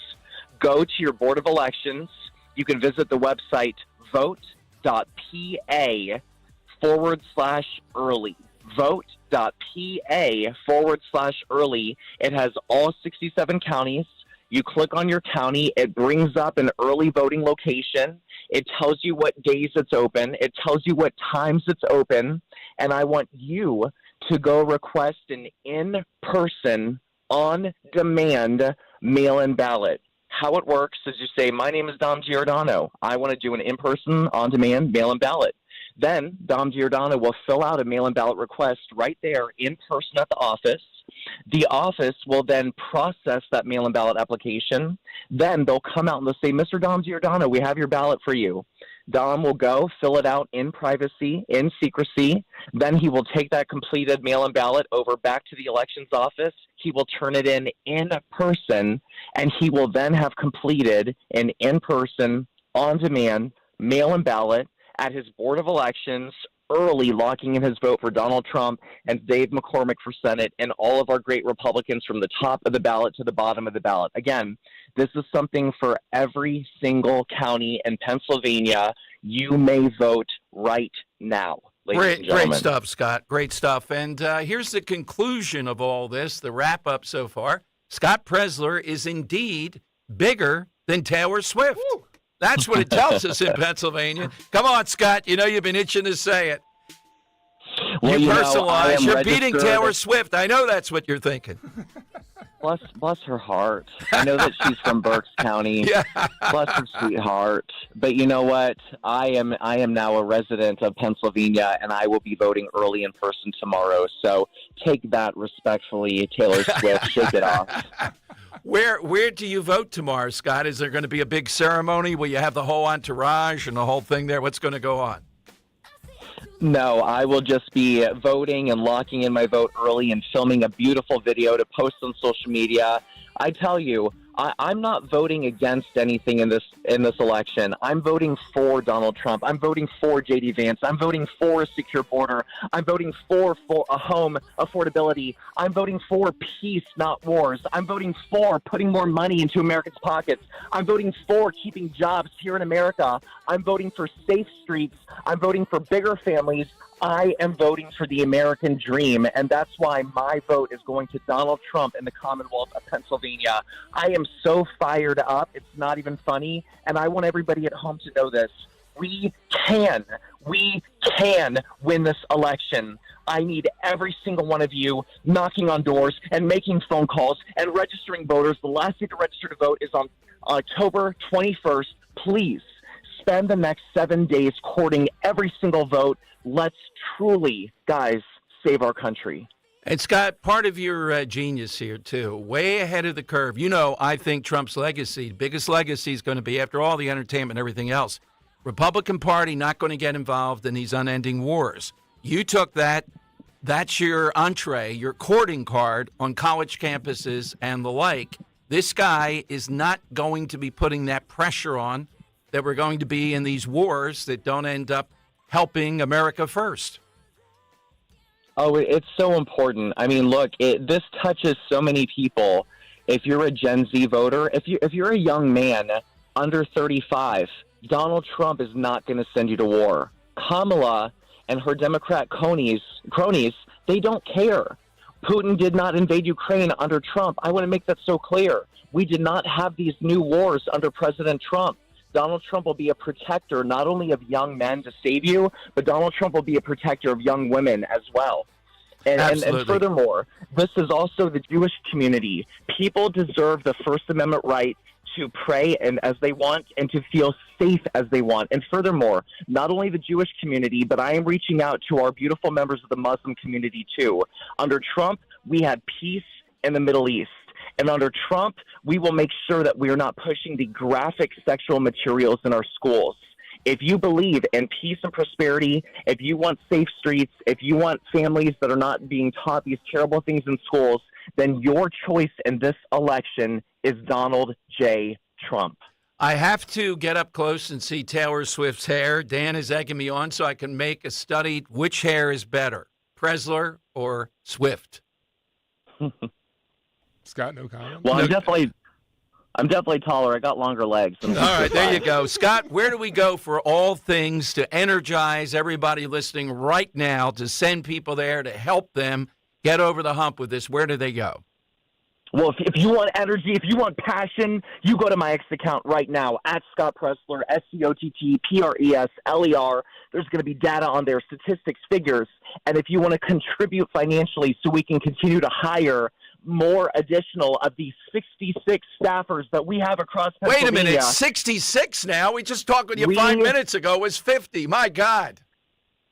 go to your Board of Elections. You can visit the website vote.pa/early. Vote.pa/early. It has all 67 counties. You click on your county. It brings up an early voting location. It tells you what days it's open. It tells you what times it's open. And I want you to go request an in-person, on-demand mail-in ballot. How it works is you say, my name is Dom Giordano. I want to do an in-person, on-demand mail-in ballot. Then Dom Giordano will fill out a mail-in ballot request right there in person at the office. The office will then process that mail-in ballot application. Then they'll come out and they'll say, Mr. Dom Giordano, we have your ballot for you. Don will go fill it out in privacy, in secrecy. Then he will take that completed mail-in ballot over back to the elections office. He will turn it in person, and he will then have completed an in-person, on-demand mail-in ballot at his Board of Elections, early locking in his vote for Donald Trump and Dave McCormick for Senate and all of our great Republicans from the top of the ballot to the bottom of the ballot. Again, this is something for every single county in Pennsylvania. You may vote right now. Great stuff, Scott. Great stuff. And here's the conclusion of all this, the wrap-up so far. Scott Presler is indeed bigger than Taylor Swift. Woo. That's what it tells us in Pennsylvania. Come on, Scott. You know you've been itching to say it. Well, you personalize. You're beating registered. Taylor Swift. I know that's what you're thinking. Bless her heart. I know that she's from Berks County. Yeah. Bless her sweetheart. But you know what? I am now a resident of Pennsylvania, and I will be voting early in person tomorrow. So take that respectfully, Taylor Swift. Shake it off. Where do you vote tomorrow, Scott? Is there going to be a big ceremony? Will you have the whole entourage and the whole thing there? What's going to go on? No, I will just be voting and locking in my vote early and filming a beautiful video to post on social media. I tell you, I'm not voting against anything in this election. I'm voting for Donald Trump. I'm voting for J.D. Vance. I'm voting for a secure border. I'm voting for a home affordability. I'm voting for peace, not wars. I'm voting for putting more money into Americans' pockets. I'm voting for keeping jobs here in America. I'm voting for safe streets. I'm voting for bigger families. I am voting for the American dream, and that's why my vote is going to Donald Trump in the Commonwealth of Pennsylvania. I am so fired up. It's not even funny, and I want everybody at home to know this. We can win this election. I need every single one of you knocking on doors and making phone calls and registering voters. The last day to register to vote is on October 21st. Please spend the next 7 days courting every single vote. Let's truly, guys, save our country. And Scott, part of your genius here, too, way ahead of the curve. You know, I think Trump's legacy, biggest legacy is going to be, after all the entertainment and everything else, Republican Party not going to get involved in these unending wars. You took that. That's your entree, your courting card on college campuses and the like. This guy is not going to be putting that pressure on that we're going to be in these wars that don't end up helping America first. Oh, it's so important. I mean, look, this touches so many people. If you're a Gen Z voter, if you're a young man under 35, Donald Trump is not going to send you to war. Kamala and her Democrat cronies, they don't care. Putin did not invade Ukraine under Trump. I want to make that so clear. We did not have these new wars under President Trump. Donald Trump will be a protector not only of young men to save you, but Donald Trump will be a protector of young women as well. And furthermore, this is also the Jewish community. People deserve the First Amendment right to pray and as they want and to feel safe as they want. And furthermore, not only the Jewish community, but I am reaching out to our beautiful members of the Muslim community too. Under Trump, we had peace in the Middle East. And under Trump, we will make sure that we are not pushing the graphic sexual materials in our schools. If you believe in peace and prosperity, if you want safe streets, if you want families that are not being taught these terrible things in schools, then your choice in this election is Donald J. Trump. I have to get up close and see Taylor Swift's hair. Dan is egging me on so I can make a study. Which hair is better, Presler or Swift? Scott, no comment. Well, I'm definitely taller. I got longer legs. All right, there you go. Scott, where do we go for all things to energize everybody listening right now, to send people there, to help them get over the hump with this? Where do they go? Well, if you want energy, if you want passion, you go to my X account right now, at Scott Presler, SCOTTPRESLER. There's going to be data on there, statistics, figures. And if you want to contribute financially so we can continue to hire more additional of these 66 staffers that we have across Pennsylvania. Wait a minute, 66 now? We just talked with you 5 minutes ago. It was 50. My God.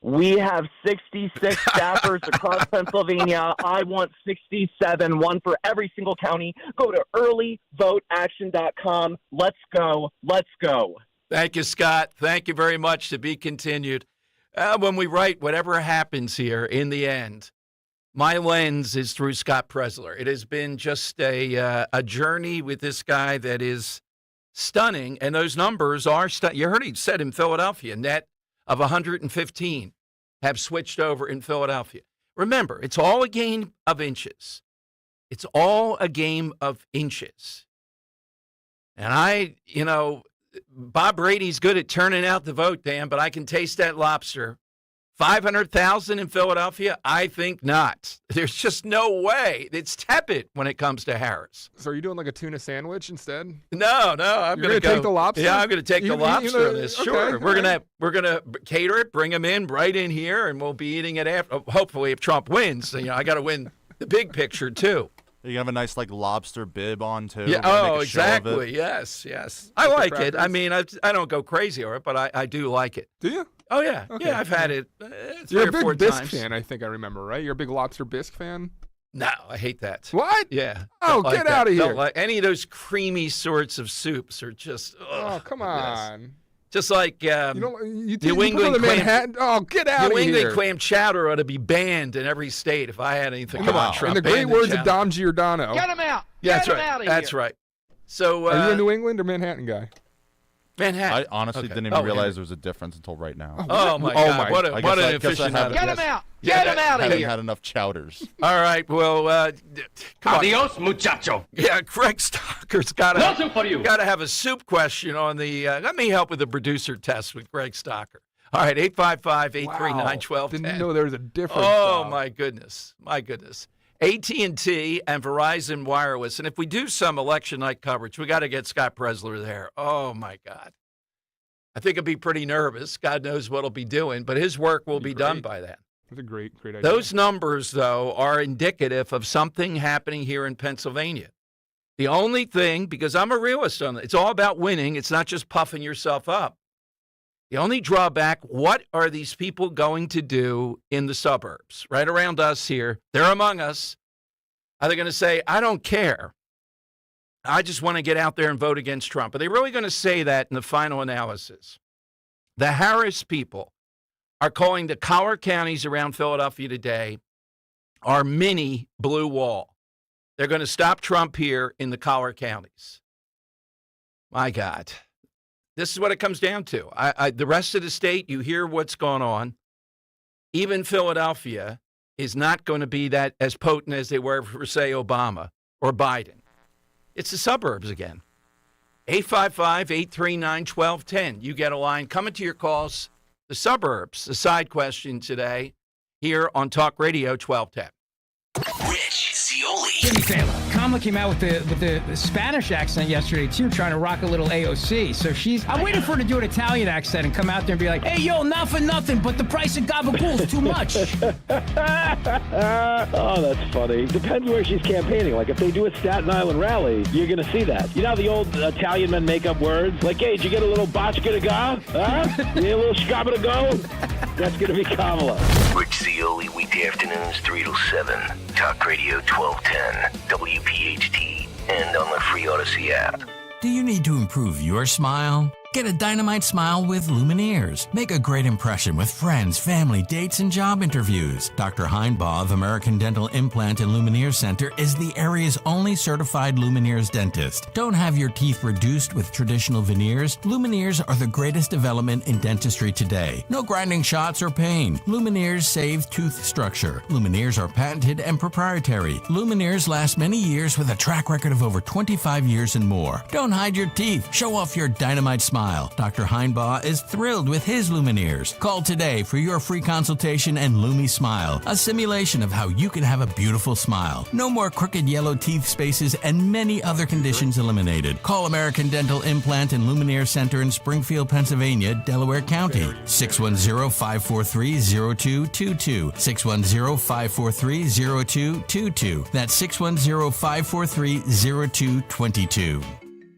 We have 66 staffers across Pennsylvania. I want 67, one for every single county. Go to earlyvoteaction.com. Let's go. Let's go. Thank you, Scott. Thank you very much. To be continued. When we write, whatever happens here in the end, my lens is through Scott Presler. It has been just a journey with this guy that is stunning, and those numbers are stunning. You heard he said in Philadelphia, net of 115 have switched over in Philadelphia. Remember, it's all a game of inches. It's all a game of inches. And Bob Brady's good at turning out the vote, Dan, but I can taste that lobster. 500,000 in Philadelphia? I think not. There's just no way. It's tepid when it comes to Harris. So are you doing like a tuna sandwich instead? No. I'm going to take the lobster. Yeah, I'm going to take the lobster on this. Okay, sure. We're gonna cater it, bring them in right in here, and we'll be eating it after. Hopefully, if Trump wins, I got to win the big picture too. You have a nice lobster bib on too. Yeah. Oh, exactly. Yes. I like it. I mean, I don't go crazy over it, but I do like it. Do you? Oh yeah. Okay. Yeah, I've had it. You're a 4 big bisque times. fan, I think I remember, right? You're a big lobster bisque fan. No, I hate that. What? Yeah. Oh, Don't get like out of that. here! Don't like any of those creamy sorts of soups are just. Oh, come on. Just like You New England the clam. Manhattan. Oh, get out New of England here! clam chowder ought to be banned in every state. If I had anything, come on, Trump. In the great ban words chowder. of Dom Giordano. Get him out. Yeah, Get him out of here. That's right. So, are you a New England or Manhattan guy? Manhattan. I honestly didn't even realize there was a difference until right now. Oh my God! What an aficionado! Get him out. Get him out of haven't here. had enough chowders. All right. Well, come on. Adios, muchacho. Yeah, Greg Stocker's got Nothing for you. to have a soup question on the. Let me help with the producer test with Greg Stocker. All right, 855-839-1210. Didn't know there was a difference. Oh my goodness, AT&T and Verizon Wireless, and if we do some election night coverage, we got to get Scott Presler there. Oh my God, I think I'd be pretty nervous. God knows what he'll be doing, but his work will be done by then. That's a great idea. Those numbers, though, are indicative of something happening here in Pennsylvania. The only thing, because I'm a realist on it, it's all about winning. It's not just puffing yourself up. The only drawback, what are these people going to do in the suburbs, right around us here? They're among us. Are they going to say, I don't care. I just want to get out there and vote against Trump? Are they really going to say that in the final analysis? The Harris people are calling the collar counties around Philadelphia today our mini blue wall. They're going to stop Trump here in the collar counties. My God. This is what it comes down to. The rest of the state, you hear what's going on. Even Philadelphia is not going to be that as potent as they were for, say, Obama or Biden. It's the suburbs again. 855-839-1210. You get a line. Coming to your calls, the suburbs, the side question today here on Talk Radio 1210. Rich Zioli. Jimmy Fallon. Kamala came out with the Spanish accent yesterday, too, trying to rock a little AOC. So I'm waiting for her to do an Italian accent and come out there and be like, hey, yo, not for nothing, but the price of gabagool is too much. Oh, that's funny. Depends where she's campaigning. Like, if they do a Staten Island rally, you're going to see that. You know how the old Italian men make up words? Like, hey, did you get a little botchka to go? Huh? You need a little scrabba to go? That's going to be Kamala. Rich Zioli, weekday afternoons 3 to 7. Talk Radio 1210, WPHT, and on the free Odyssey app. Do you need to improve your smile? Get a dynamite smile with Lumineers. Make a great impression with friends, family, dates, and job interviews. Dr. Heinbaugh of American Dental Implant and Lumineers Center is the area's only certified Lumineers dentist. Don't have your teeth reduced with traditional veneers. Lumineers are the greatest development in dentistry today. No grinding shots or pain. Lumineers save tooth structure. Lumineers are patented and proprietary. Lumineers last many years with a track record of over 25 years and more. Don't hide your teeth. Show off your dynamite smile. Dr. Heinbaugh is thrilled with his Lumineers. Call today for your free consultation and Lumi Smile, a simulation of how you can have a beautiful smile. No more crooked yellow teeth spaces and many other conditions eliminated. Call American Dental Implant and Lumineers Center in Springfield, Pennsylvania, Delaware County. 610-543-0222. 610-543-0222. That's 610-543-0222.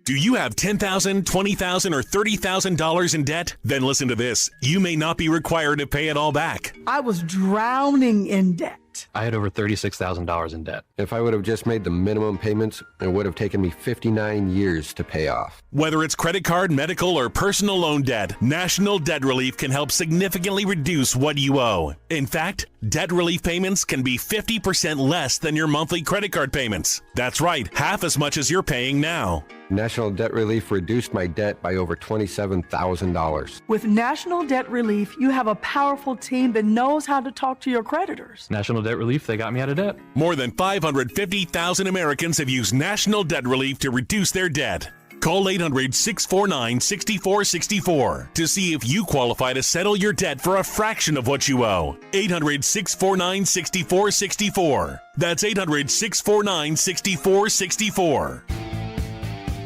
Do you have $10,000, $20,000, or $30,000 in debt? Then listen to this. You may not be required to pay it all back. I was drowning in debt. debt. I had over $36,000 in debt. If I would have just made the minimum payments, it would have taken me 59 years to pay off. Whether it's credit card, medical, or personal loan debt, National Debt Relief can help significantly reduce what you owe. In fact, debt relief payments can be 50% less than your monthly credit card payments. That's right, half as much as you're paying now. National Debt Relief reduced my debt by over $27,000. With National Debt Relief, you have a powerful team that knows how to talk to your creditors. National Debt Relief, they got me out of debt. More than 550,000 Americans have used National Debt Relief to reduce their debt. Call 800-649-6464 to see if you qualify to settle your debt for a fraction of what you owe. 800-649-6464. That's 800-649-6464.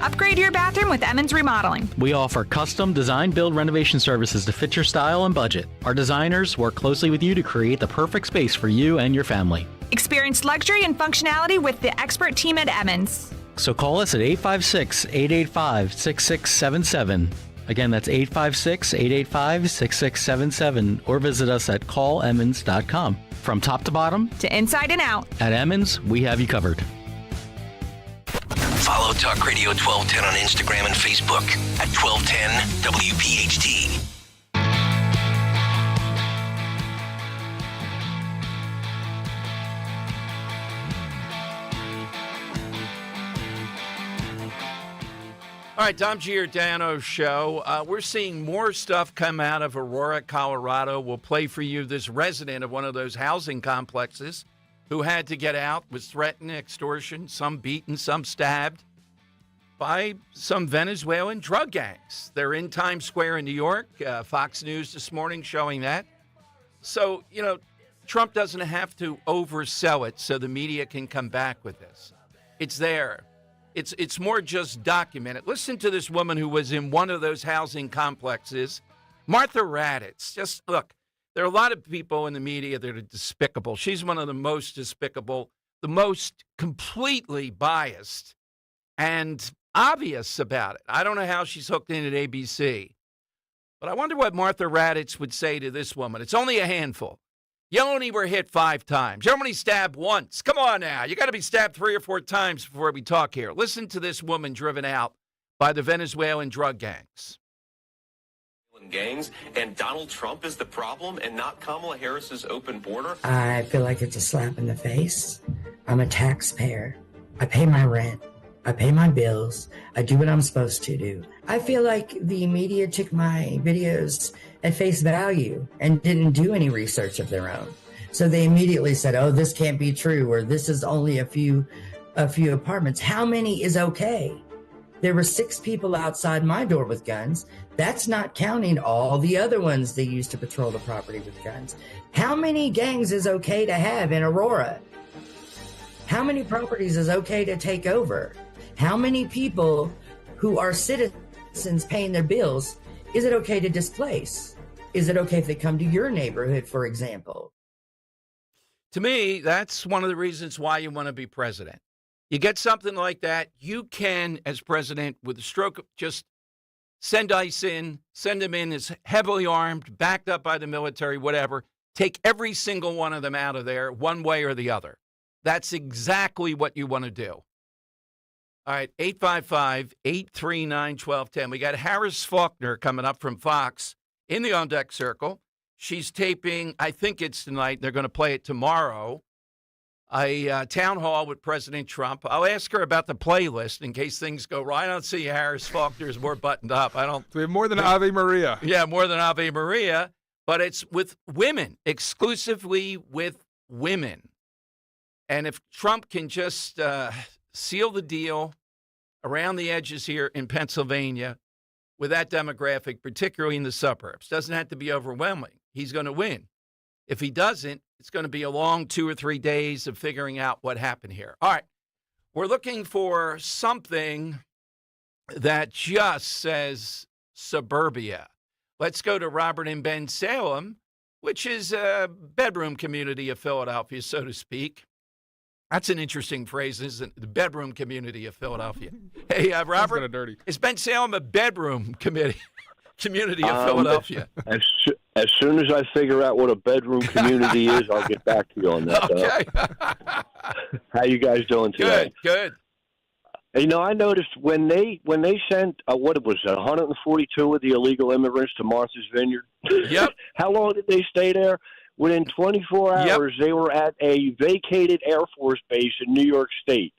Upgrade your bathroom with Emmons Remodeling. We offer custom design, build, renovation services to fit your style and budget. Our designers work closely with you to create the perfect space for you and your family. Experience luxury and functionality with the expert team at Emmons. So call us at 856-885-6677. Again, that's 856-885-6677, or visit us at callemmons.com. From top to bottom, to inside and out, at Emmons, we have you covered. Follow Talk Radio 1210 on Instagram and Facebook at 1210 WPHT. All right, Tom Giordano show. We're seeing more stuff come out of Aurora, Colorado. We'll play for you this resident of one of those housing complexes who had to get out, was threatened, extortion, some beaten, some stabbed by some Venezuelan drug gangs. They're in Times Square in New York. Fox News this morning showing that. So, Trump doesn't have to oversell it so the media can come back with this. It's there. It's more just documented. Listen to this woman who was in one of those housing complexes, Martha Raddatz. Just look, there are a lot of people in the media that are despicable. She's one of the most despicable, the most completely biased and obvious about it. I don't know how she's hooked in at ABC, but I wonder what Martha Raddatz would say to this woman. It's only a handful. You only were hit 5 times. You're only stabbed once. Come on now. You got to be stabbed 3 or 4 times before we talk here. Listen to this woman driven out by the Venezuelan drug gangs. Gangs, and Donald Trump is the problem and not Kamala Harris's open border? I feel like it's a slap in the face. I'm a taxpayer. I pay my rent. I pay my bills. I do what I'm supposed to do. I feel like the media took my videos at face value and didn't do any research of their own. So they immediately said, oh, this can't be true, or this is only a few apartments. How many is okay? There were 6 people outside my door with guns. That's not counting all the other ones they used to patrol the property with guns. How many gangs is okay to have in Aurora? How many properties is okay to take over? How many people who are citizens paying their bills is it okay to displace? Is it okay if they come to your neighborhood, for example? To me, that's one of the reasons why you want to be president. You get something like that, you can, as president, with a stroke, just send ICE in, send them in as heavily armed, backed up by the military, whatever. Take every single one of them out of there one way or the other. That's exactly what you want to do. All right, 855-839-1210. We got Harris Faulkner coming up from Fox in the On Deck Circle. She's taping, I think it's tonight, they're going to play it tomorrow, a town hall with President Trump. I'll ask her about the playlist in case things go wrong. I don't see Harris Faulkner is more buttoned up. We have more than Ave Maria. Yeah, more than Ave Maria, but it's with women, exclusively with women. And if Trump can just seal the deal around the edges here in Pennsylvania with that demographic, particularly in the suburbs, doesn't have to be overwhelming. He's going to win. If he doesn't, it's going to be a long 2 or 3 days of figuring out what happened here. All right. We're looking for something that just says suburbia. Let's go to Robert in Ben Salem, which is a bedroom community of Philadelphia, so to speak. That's an interesting phrase, isn't it? The bedroom community of Philadelphia. Hey, Robert, dirty. Is Ben Salem a bedroom committee? community of Philadelphia. As soon as I figure out what a bedroom community is, I'll get back to you on that. Okay. How you guys doing today? Good. You know, I noticed when they sent what was it, 142 of the illegal immigrants to Martha's Vineyard. Yep. How long did they stay there? Within 24 hours, they were at a vacated Air Force base in New York State.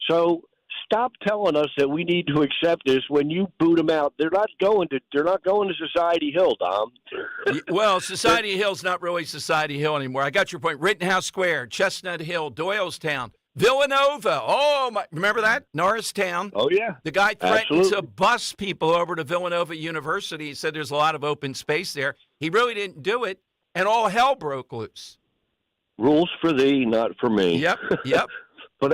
So stop telling us that we need to accept this when you boot them out. They're not going to Society Hill, Dom. Well, Society Hill's not really Society Hill anymore. I got your point. Rittenhouse Square, Chestnut Hill, Doylestown, Villanova. Oh, my, remember that? Norristown. Oh, yeah. The guy threatened Absolutely. to bus people over to Villanova University. He said there's a lot of open space there. He really didn't do it, and all hell broke loose. Rules for thee, not for me. Yep. But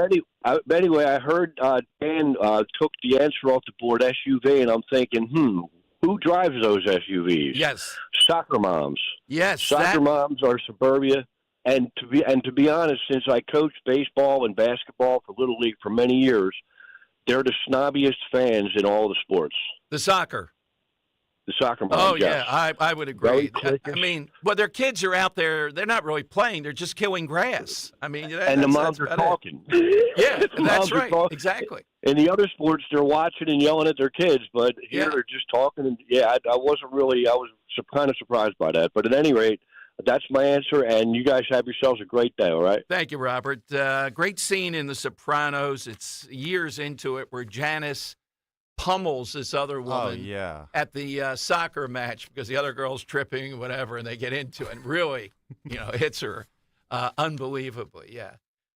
anyway, I heard Dan took the answer off the board, SUV, and I'm thinking, who drives those SUVs? Yes. Soccer moms. Yes. Soccer moms are suburbia. And to be honest, since I coached baseball and basketball for Little League for many years, they're the snobbiest fans in all the sports. The soccer moms. Oh, yes. Yeah, I would agree. Very I mean, well, their kids are out there. They're not really playing. They're just killing grass. I mean, and the moms are talking. Yeah, that's right. Talking. Exactly. In the other sports, they're watching and yelling at their kids, but here they're just talking. And I was kind of surprised by that. But at any rate, that's my answer, and you guys have yourselves a great day, all right? Thank you, Robert. Great scene in The Sopranos. It's years into it where Janice pummels this other woman at the soccer match because the other girl's tripping, whatever, and they get into it and really, hits her unbelievably, yeah.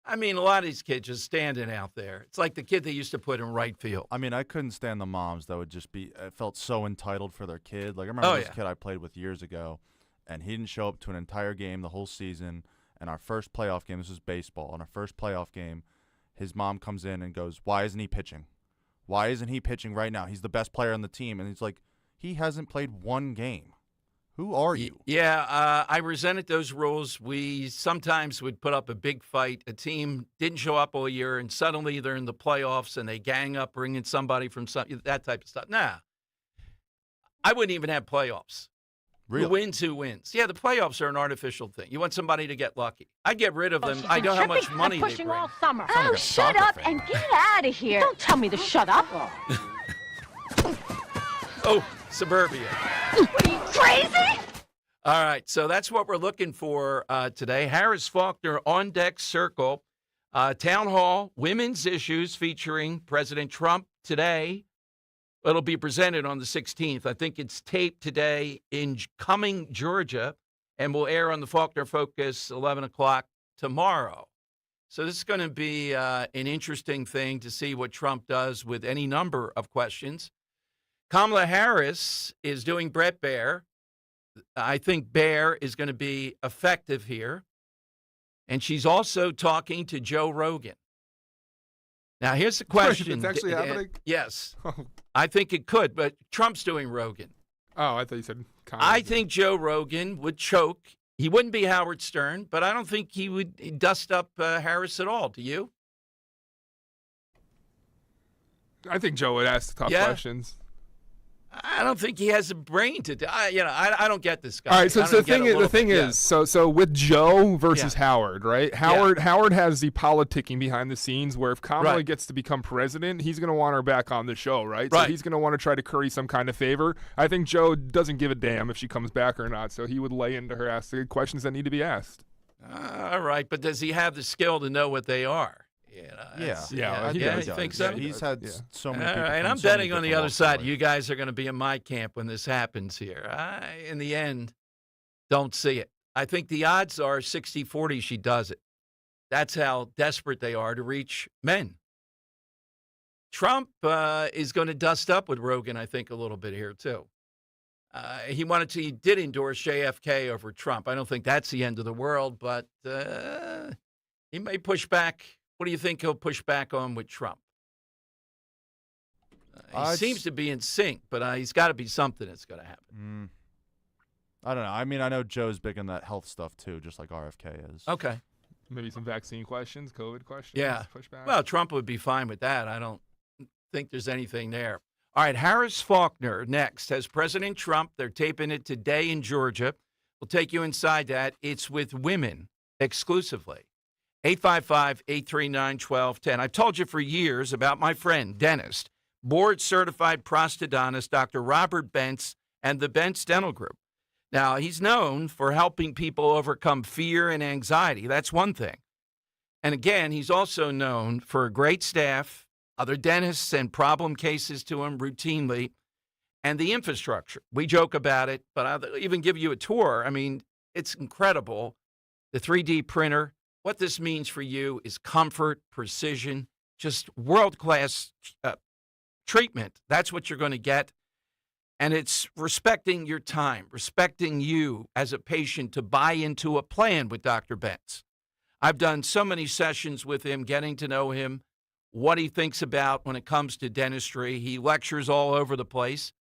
I mean, a lot of these kids just standing out there. It's like the kid they used to put in right field. I mean, I couldn't stand the moms that would just felt so entitled for their kid. Like, I remember this kid I played with years ago, and he didn't show up to an entire game the whole season. And our first playoff game, this was baseball, and our first playoff game, his mom comes in and goes, "Why isn't he pitching? Why isn't he pitching right now? He's the best player on the team." And he's like, he hasn't played one game. Who are you? Yeah, I resented those rules. We sometimes would put up a big fight. A team didn't show up all year, and suddenly they're in the playoffs, and they gang up, bringing somebody from that type of stuff. Nah, I wouldn't even have playoffs. Really? Who wins. Yeah, the playoffs are an artificial thing. You want somebody to get lucky. I'd get rid of them. I know how much money they pushing bring. all summer. Sounds like a Shut soccer up fan. and get out of here. Don't tell me to shut up. Oh, suburbia. What are you, crazy? All right, so that's what we're looking for today. Harris Faulkner on deck circle. Town Hall, women's issues featuring President Trump today. It'll be presented on the 16th. I think it's taped today in Cumming, Georgia, and will air on the Faulkner Focus 11 o'clock tomorrow. So this is going to be an interesting thing to see what Trump does with any number of questions. Kamala Harris is doing Brett Baer. I think Baer is going to be effective here. And she's also talking to Joe Rogan. Now, here's the question. It's actually happening? Yes. I think it could, but Trump's doing Rogan. Oh, I thought you said I think Joe Rogan would choke. He wouldn't be Howard Stern, but I don't think he would dust up Harris at all. Do you? I think Joe would ask tough questions. I don't think he has a brain to do. I don't get this guy. All right, so the thing is, so with Joe versus Howard, right? Howard has the politicking behind the scenes where if Kamala gets to become president, he's going to want her back on the show, right? So he's going to want to try to curry some kind of favor. I think Joe doesn't give a damn if she comes back or not, so he would lay into her, ask the questions that need to be asked. All right, but does he have the skill to know what they are? You think so? He's had so many people. And I'm betting on the other side. You guys are going to be in my camp when this happens here. In the end, don't see it. I think the odds are 60-40 she does it. That's how desperate they are to reach men. Trump is going to dust up with Rogan, I think, a little bit here, too. He did endorse JFK over Trump. I don't think that's the end of the world, but he may push back. What do you think he'll push back on with Trump? He seems to be in sync, but he's got to be something that's going to happen. I don't know. I mean, I know Joe's big on that health stuff, too, just like RFK is. Okay. Maybe some vaccine questions, COVID questions. Yeah. Push back. Well, Trump would be fine with that. I don't think there's anything there. All right, Harris Faulkner next. As President Trump, they're taping it today in Georgia. We'll take you inside that. It's with women exclusively. 855-839-1210. I've told you for years about my friend, dentist, board-certified prosthodontist, Dr. Robert Bentz, and the Bentz Dental Group. Now, he's known for helping people overcome fear and anxiety. That's one thing. And again, he's also known for a great staff. Other dentists send problem cases to him routinely. And the infrastructure. We joke about it, but I'll even give you a tour. I mean, it's incredible. The 3D printer. What this means for you is comfort, precision, just world-class treatment. That's what you're going to get. And it's respecting your time, respecting you as a patient to buy into a plan with Dr. Bentz. I've done so many sessions with him, getting to know him, what he thinks about when it comes to dentistry. He lectures all over the place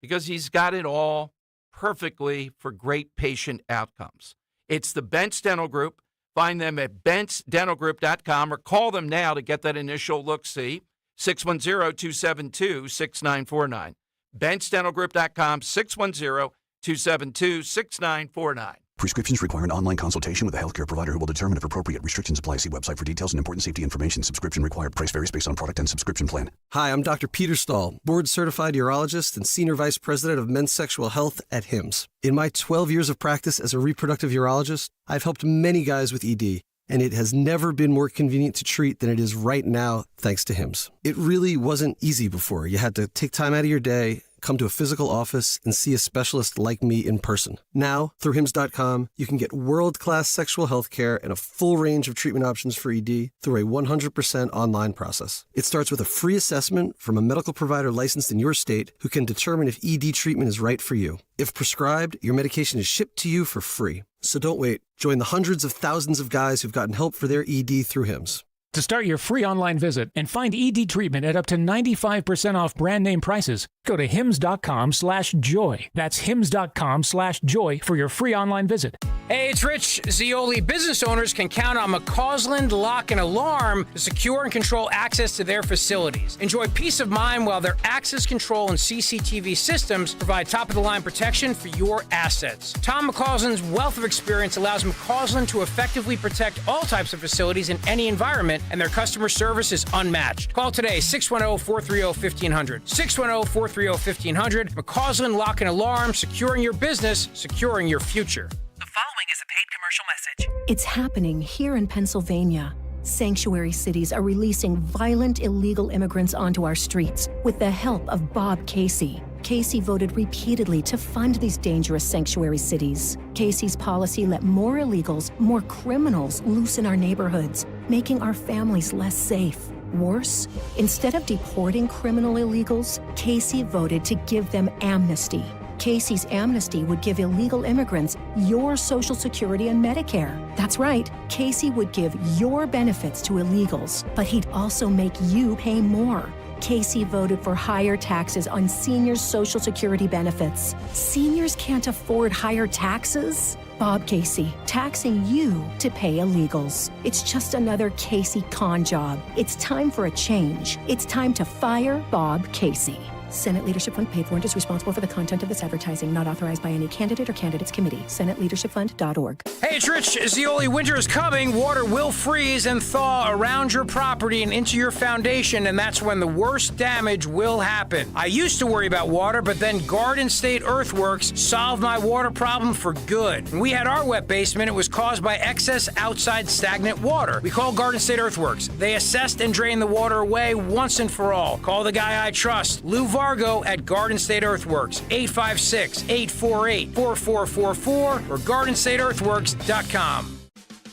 because he's got it all perfectly for great patient outcomes. It's the Bentz Dental Group. Find them at bentzdentalgroup.com or call them now to get that initial look-see, 610-272-6949. bentzdentalgroup.com, 610-272-6949. Prescriptions require an online consultation with a healthcare provider who will determine if appropriate restrictions apply. See website for details and important safety information. Subscription required. Price varies based on product and subscription plan. Hi, I'm Dr. Peter Stahl, board-certified urologist and senior vice president of men's sexual health at HIMSS. In my 12 years of practice as a reproductive urologist, I've helped many guys with ED, and it has never been more convenient to treat than it is right now, thanks to HIMSS. It really wasn't easy before. You had to take time out of your day, come to a physical office, and see a specialist like me in person. Now, through HIMSS.com, you can get world-class sexual health care and a full range of treatment options for ED through a 100% online process. It starts with a free assessment from a medical provider licensed in your state who can determine if ED treatment is right for you. If prescribed, your medication is shipped to you for free. So don't wait. Join the hundreds of thousands of guys who've gotten help for their ED through HIMSS. To start your free online visit and find ED treatment at up to 95% off brand name prices, go to hims.com/joy. That's hims.com/joy for your free online visit. Hey, it's Rich Zioli. Business owners can count on McCausland Lock and Alarm to secure and control access to their facilities. Enjoy peace of mind while their access control and CCTV systems provide top-of-the-line protection for your assets. Tom McCausland's wealth of experience allows McCausland to effectively protect all types of facilities in any environment, and their customer service is unmatched. Call today, 610-430-1500. 610-430-1500. McCausland Lock and Alarm, securing your business, securing your future. The following is a paid commercial message. It's happening here in Pennsylvania. Sanctuary cities are releasing violent illegal immigrants onto our streets with the help of Bob Casey. Casey voted repeatedly to fund these dangerous sanctuary cities. Casey's policy let more illegals, more criminals loose in our neighborhoods, making our families less safe. Worse, instead of deporting criminal illegals, Casey voted to give them amnesty. Casey's amnesty would give illegal immigrants your Social Security and Medicare. That's right, Casey would give your benefits to illegals, but he'd also make you pay more. Casey voted for higher taxes on seniors' Social Security benefits. Seniors can't afford higher taxes? Bob Casey, taxing you to pay illegals. It's just another Casey con job. It's time for a change. It's time to fire Bob Casey. Senate Leadership Fund paid for and is responsible for the content of this advertising, not authorized by any candidate or candidates committee. SenateLeadershipFund.org. Hey, it's Rich Zioli. Winter is coming. Water will freeze and thaw around your property and into your foundation, and that's when the worst damage will happen. I used to worry about water, but then Garden State Earthworks solved my water problem for good. When we had our wet basement, it was caused by excess outside stagnant water. We called Garden State Earthworks. They assessed and drained the water away once and for all. Call the guy I trust, Lou Vargo at Garden State Earthworks, 856-848-4444 or GardenStateEarthworks.com.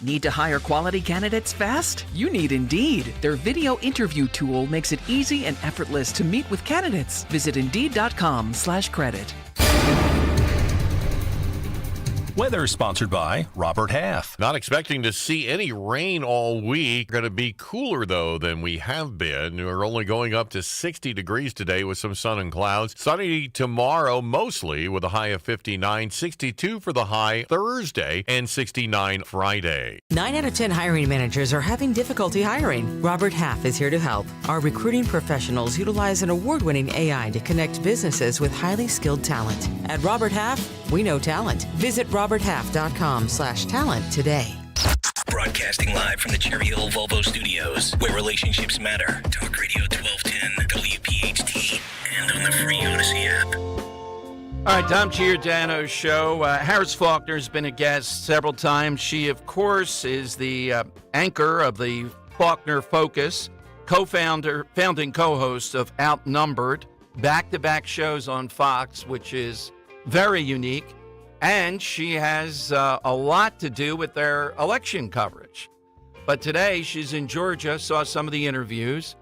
Need to hire quality candidates fast? You need Indeed. Their video interview tool makes it easy and effortless to meet with candidates. Visit Indeed.com/credit. Weather sponsored by Robert Half. Not expecting to see any rain all week. Going to be cooler, though, than we have been. We're only going up to 60 degrees today with some sun and clouds. Sunny tomorrow, mostly with a high of 59, 62 for the high Thursday, and 69 Friday. 9 out of 10 hiring managers are having difficulty hiring. Robert Half is here to help. Our recruiting professionals utilize an award-winning AI to connect businesses with highly skilled talent. At Robert Half, we know talent. Visit roberthalf.com/talent today. Broadcasting live from the Cherry Hill Volvo Studios, where relationships matter. Talk Radio 1210, WPHT, and on the free Odyssey app. All right, Tom Giordano's show. Harris Faulkner's been a guest several times. She, of course, is the anchor of the Faulkner Focus, founding co-host of Outnumbered, back-to-back shows on Fox, which is very unique. And she has a lot to do with their election coverage. But today she's in Georgia, saw some of the interviews,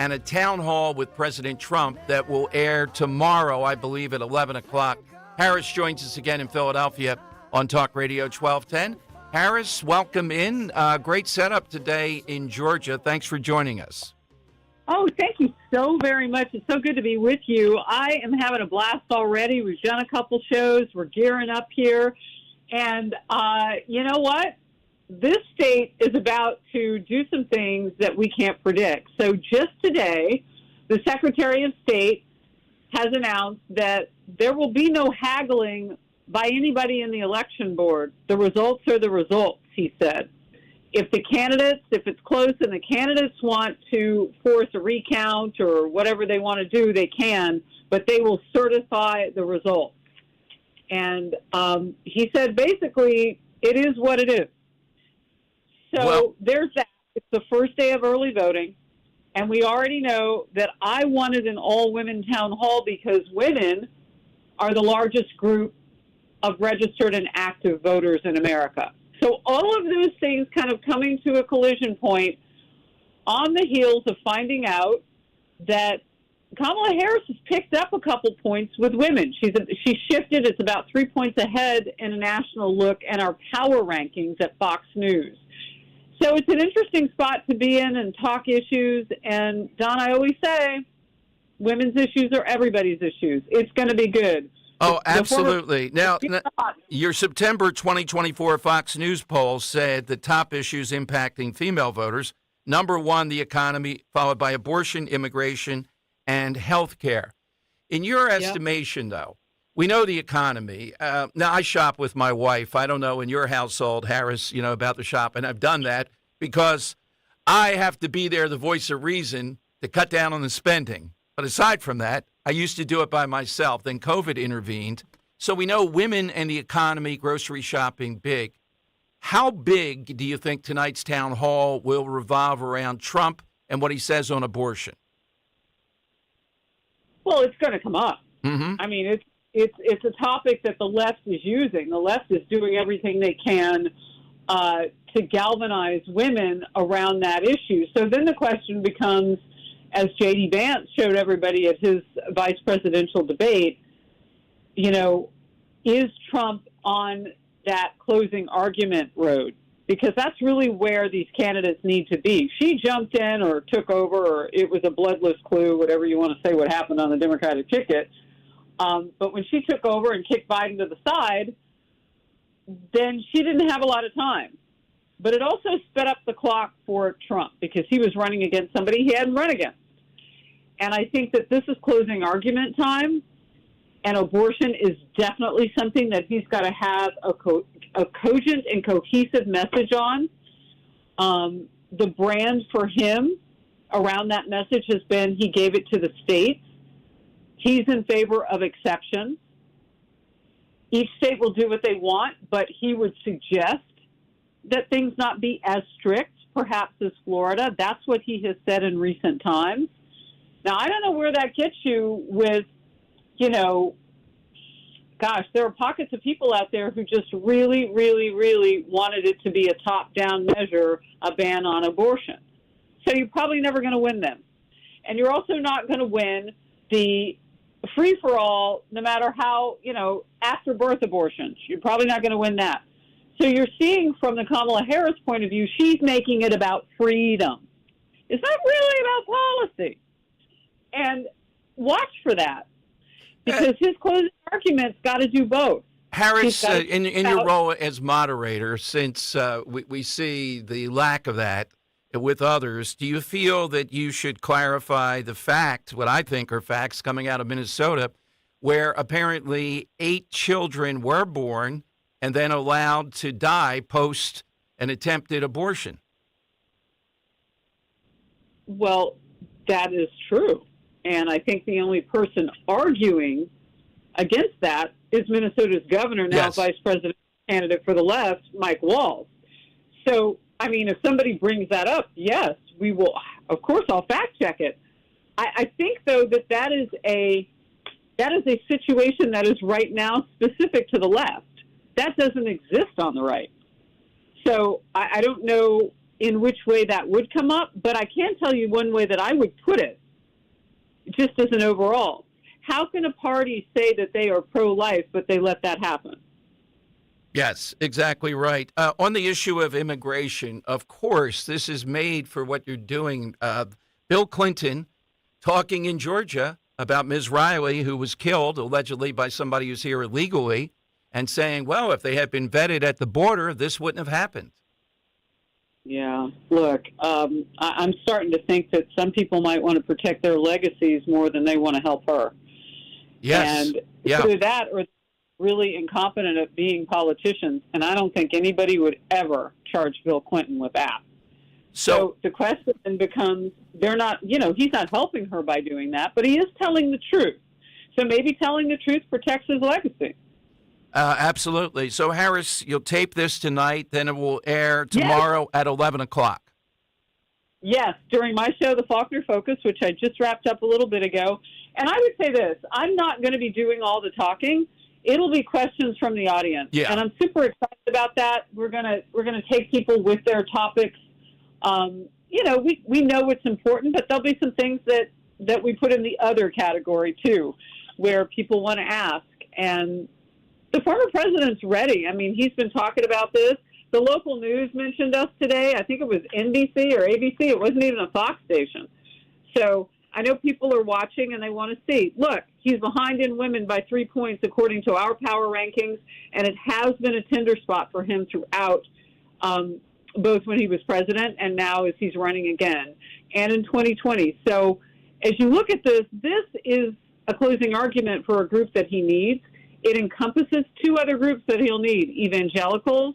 and a town hall with President Trump that will air tomorrow, I believe, at 11 o'clock. Harris joins us again in Philadelphia on Talk Radio 1210. Harris, welcome in. Great setup today in Georgia. Thanks for joining us. Oh, thank you so very much. It's so good to be with you. I am having a blast already. We've done a couple shows. We're gearing up here. And you know what? This state is about to do some things that we can't predict. So just today, the Secretary of State has announced that there will be no haggling by anybody in the election board. The results are the results, he said. If it's close and the candidates want to force a recount or whatever they want to do, they can, but they will certify the results. And he said, basically, it is what it is. So there's that. It's the first day of early voting, and we already know that I wanted an all-women town hall because women are the largest group of registered and active voters in America. So all of those things kind of coming to a collision point on the heels of finding out that Kamala Harris has picked up a couple points with women. She shifted. It's about 3 points ahead in a national look and our power rankings at Fox News. So it's an interesting spot to be in and talk issues. And, Don, I always say women's issues are everybody's issues. It's going to be good. Oh, absolutely. Now, your September 2024 Fox News poll said the top issues impacting female voters, number one, the economy, followed by abortion, immigration, and health care. In your estimation, though, we know the economy. Now, I shop with my wife. I don't know in your household, Harris, about the shop, and I've done that because I have to be there, the voice of reason, to cut down on the spending. But aside from that, I used to do it by myself. Then COVID intervened. So we know women and the economy, grocery shopping, big. How big do you think tonight's town hall will revolve around Trump and what he says on abortion? Well, it's going to come up. Mm-hmm. I mean, it's a topic that the left is using. The left is doing everything they can to galvanize women around that issue. So then the question becomes, as J.D. Vance showed everybody at his vice presidential debate, is Trump on that closing argument road? Because that's really where these candidates need to be. She jumped in or took over, or it was a bloodless clue, whatever you want to say, what happened on the Democratic ticket. But when she took over and kicked Biden to the side, then she didn't have a lot of time. But it also sped up the clock for Trump because he was running against somebody he hadn't run against. And I think that this is closing argument time, and abortion is definitely something that he's got to have a cogent and cohesive message on. The brand for him around that message has been he gave it to the states. He's in favor of exceptions. Each state will do what they want, but he would suggest that things not be as strict, perhaps as Florida. That's what he has said in recent times. Now, I don't know where that gets you with, there are pockets of people out there who just really, really, really wanted it to be a top-down measure, a ban on abortion. So you're probably never going to win them. And you're also not going to win the free-for-all, no matter how, after birth abortions. You're probably not going to win that. So you're seeing from the Kamala Harris point of view, she's making it about freedom. It's not really about policy. And watch for that, because his closing argument's got to do both. Harris, in your role as moderator, since we see the lack of that with others, do you feel that you should clarify the fact, what I think are facts coming out of Minnesota, where apparently 8 children were born and then allowed to die post an attempted abortion? Well, that is true. And I think the only person arguing against that is Minnesota's governor, now vice president candidate for the left, Mike Waltz. So, I mean, if somebody brings that up, yes, we will. Of course, I'll fact check it. I think, though, that is a situation that is right now specific to the left. That doesn't exist on the right. So I don't know in which way that would come up, but I can tell you one way that I would put it, just as an overall. How can a party say that they are pro-life, but they let that happen? Yes, exactly right. On the issue of immigration, of course, this is made for what you're doing. Bill Clinton talking in Georgia about Ms. Riley, who was killed allegedly by somebody who's here illegally, and saying, well, if they had been vetted at the border, this wouldn't have happened. Yeah, look, I'm starting to think that some people might want to protect their legacies more than they want to help her. Yes. And either that or really incompetent at being politicians, and I don't think anybody would ever charge Bill Clinton with that. So the question then becomes, they're not, he's not helping her by doing that, but he is telling the truth. So maybe telling the truth protects his legacy. Absolutely. So, Harris, you'll tape this tonight, then it will air tomorrow at 11 o'clock. Yes, during my show, The Faulkner Focus, which I just wrapped up a little bit ago. And I would say this, I'm not going to be doing all the talking. It'll be questions from the audience. Yeah. And I'm super excited about that. We're gonna take people with their topics. We know what's important, but there'll be some things that we put in the other category, too, where people want to ask. And the former president's ready. I mean, he's been talking about this. The local news mentioned us today. I think it was NBC or ABC. It wasn't even a Fox station. So I know people are watching and they want to see. Look, he's behind in women by 3 points according to our power rankings, and it has been a tender spot for him throughout, both when he was president and now as he's running again, and in 2020. So as you look at this is a closing argument for a group that he needs. It encompasses 2 other groups that he'll need: evangelicals,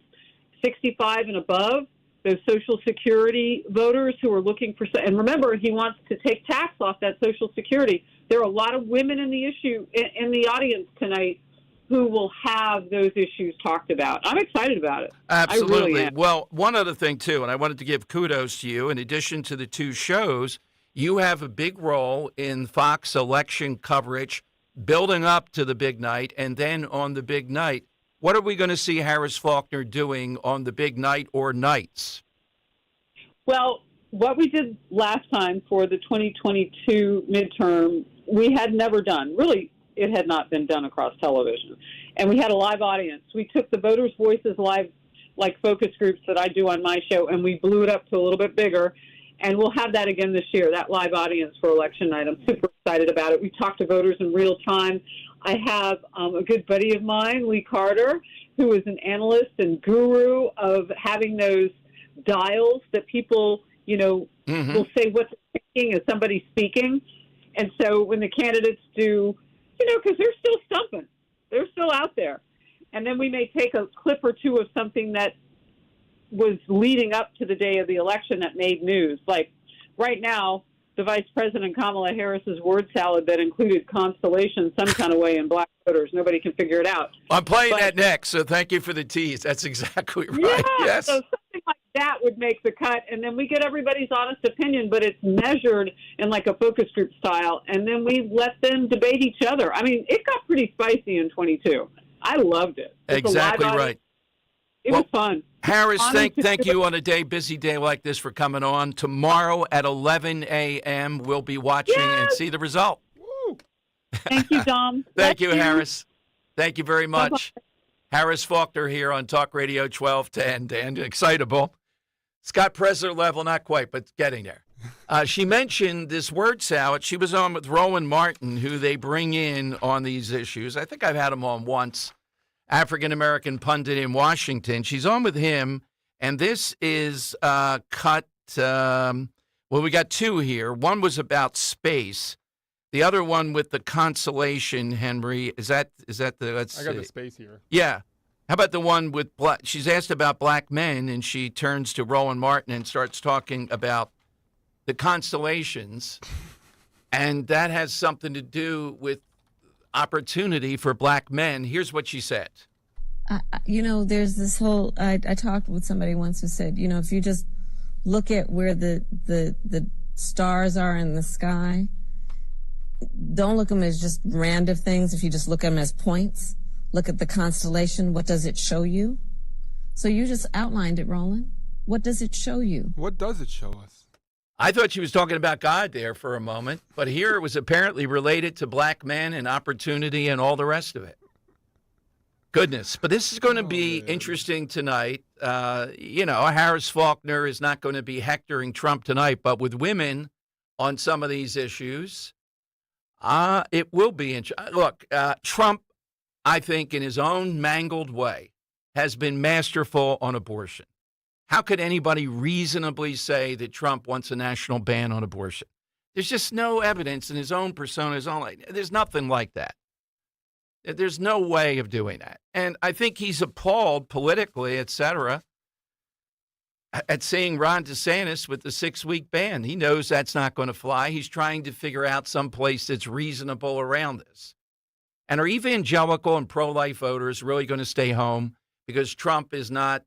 65 and above, those Social Security voters who are looking for, and remember, he wants to take tax off that Social Security. There are a lot of women in the audience tonight who will have those issues talked about. I'm excited about it. Absolutely. I really am. Well, one other thing, too, and I wanted to give kudos to you. In addition to the 2 shows, you have a big role in Fox election coverage, building up to the big night, and then on the big night. What are we going to see Harris Faulkner doing on the big night or nights? Well, what we did last time for the 2022 midterm, we had never done. Really, it had not been done across television. And we had a live audience. We took the voters' voices live, like focus groups that I do on my show, and we blew it up to a little bit bigger. And we'll have that again this year, that live audience for election night. I'm super excited about it. We talk to voters in real time. I have a good buddy of mine, Lee Carter, who is an analyst and guru of having those dials that people, will say what they're thinking as somebody's speaking. And so when the candidates do, because they're still stumping. They're still out there. And then we may take a clip or 2 of something that was leading up to the day of the election that made news. Like right now, the Vice President Kamala Harris's word salad that included constellation some kind of way in black voters. Nobody can figure it out. I'm playing that next, so thank you for the tease. That's exactly right. Yeah, yes. So something like that would make the cut, and then we get everybody's honest opinion, but it's measured in like a focus group style, and then we let them debate each other. I mean, it got pretty spicy in 22. I loved it. Exactly right. It was fun. Harris, thank you on a busy day like this for coming on. Tomorrow at 11 a.m., we'll be watching and see the result. Woo. Thank you, Dom. Thank you, Harris. Thank you very much. Bye-bye. Harris Faulkner here on Talk Radio 1210. Dan, excitable. Scott Presler level, not quite, but getting there. She mentioned this word salad. She was on with Rowan Martin, who they bring in on these issues. I think I've had him on once, African-American pundit in Washington. She's on with him, and this is cut. Well, we got two here. One was about space. The other one with the constellation, Henry. Is that the? Let's I got see. the space here. Yeah. How about the one with black? She's asked about black men, and she turns to Rowan Martin and starts talking about the constellations, and that has something to do with opportunity for black men. Here's what she said. There's this whole. I talked with somebody once who said, if you just look at where the stars are in the sky, don't look at them as just random things. If you just look at them as points. Look at the constellation. What does it show you? So you just outlined it, Roland. What does it show you? What does it show us? I thought she was talking about God there for a moment, but here it was apparently related to black men and opportunity and all the rest of it. Goodness. But this is going to be interesting tonight. Harris Faulkner is not going to be hectoring Trump tonight, but with women on some of these issues, it will be interesting. Look, Trump, I think, in his own mangled way, has been masterful on abortion. How could anybody reasonably say that Trump wants a national ban on abortion? There's just no evidence in his own persona. There's nothing like that. There's no way of doing that. And I think he's appalled politically, et cetera, at seeing Ron DeSantis with the 6-week ban. He knows that's not going to fly. He's trying to figure out some place that's reasonable around this. And are evangelical and pro-life voters really going to stay home because Trump is not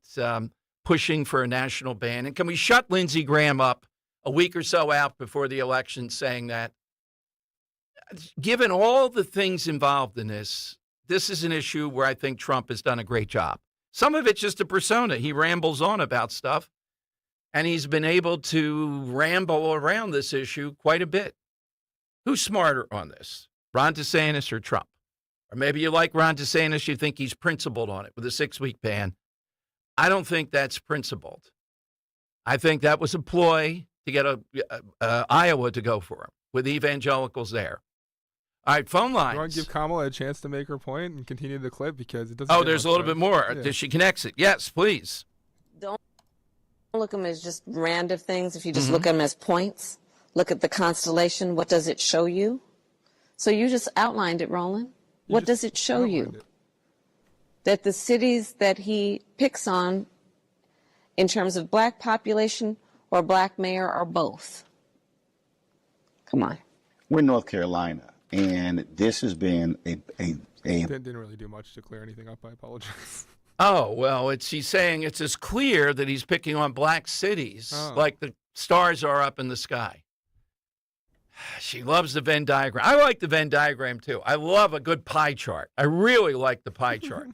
pushing for a national ban? And can we shut Lindsey Graham up a week or so out before the election saying that? Given all the things involved in this is an issue where I think Trump has done a great job. Some of it's just a persona. He rambles on about stuff, and he's been able to ramble around this issue quite a bit. Who's smarter on this, Ron DeSantis or Trump? Or maybe you like Ron DeSantis, you think he's principled on it with a 6-week ban. I don't think that's principled. I think that was a ploy to get Iowa to go for him with evangelicals there. All right, phone lines. You want to give Kamala a chance to make her point and continue the clip because it doesn't. Oh, there's a little bit more. Yeah. She connects it. Yes, please. Don't look at them as just random things. If you just look at them as points, look at the constellation. What does it show you? So you just outlined it, Roland. What does it show you? That the cities that he picks on in terms of black population or black mayor or both? Come on. We're in North Carolina, and this has been a didn't really do much to clear anything up. I apologize. Oh, well, she's saying it's as clear that he's picking on black cities like the stars are up in the sky. She loves the Venn diagram. I like the Venn diagram, too. I love a good pie chart. I really like the pie chart.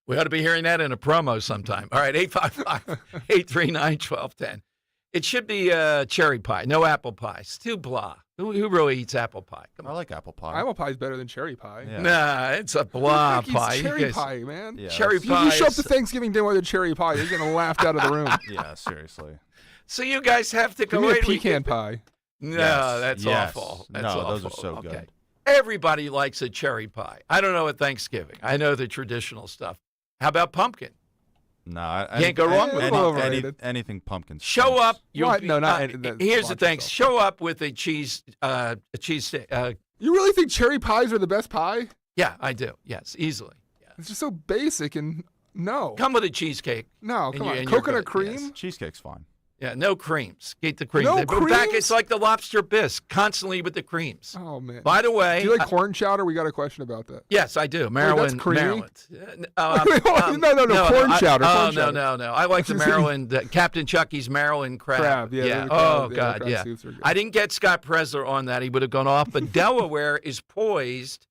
We ought to be hearing that in a promo sometime. All right, 855-839-1210. It should be cherry pie, no apple pie. It's too blah. Who really eats apple pie? Come on. I like apple pie. Apple pie is better than cherry pie. Yeah. Nah, it's a blah pie. Cherry pie, man. Yeah, cherry pie. You show up to Thanksgiving dinner with a cherry pie, you're getting laughed out of the room. Yeah, seriously. So you guys have to go. Give me a pecan pie. No, yes. that's awful. That's awful. Those are so good. Everybody likes a cherry pie. I don't know at Thanksgiving. I know the traditional stuff. How about pumpkin? No, I can't go wrong with anything pumpkin. Show up. Here's the thing. Show up with a cheese stick. You really think cherry pies are the best pie? Yeah, I do. Yes, easily. Yeah. It's just so basic and no. Come with a cheesecake. No, come on. Coconut cream? Yes. Cheesecake's fine. Yeah, no creams. Get the cream. No creams? Back, it's like the lobster bisque, constantly with the creams. Oh, man. By the way. Do you like corn chowder? We got a question about that. Yes, I do. Maryland. That's creamy? Maryland. No, corn chowder. Oh, no. I like the Maryland, Captain Chucky's Maryland crab. Yeah. Oh, God, yeah. I didn't get Scott Presler on that. He would have gone off. But Delaware is poised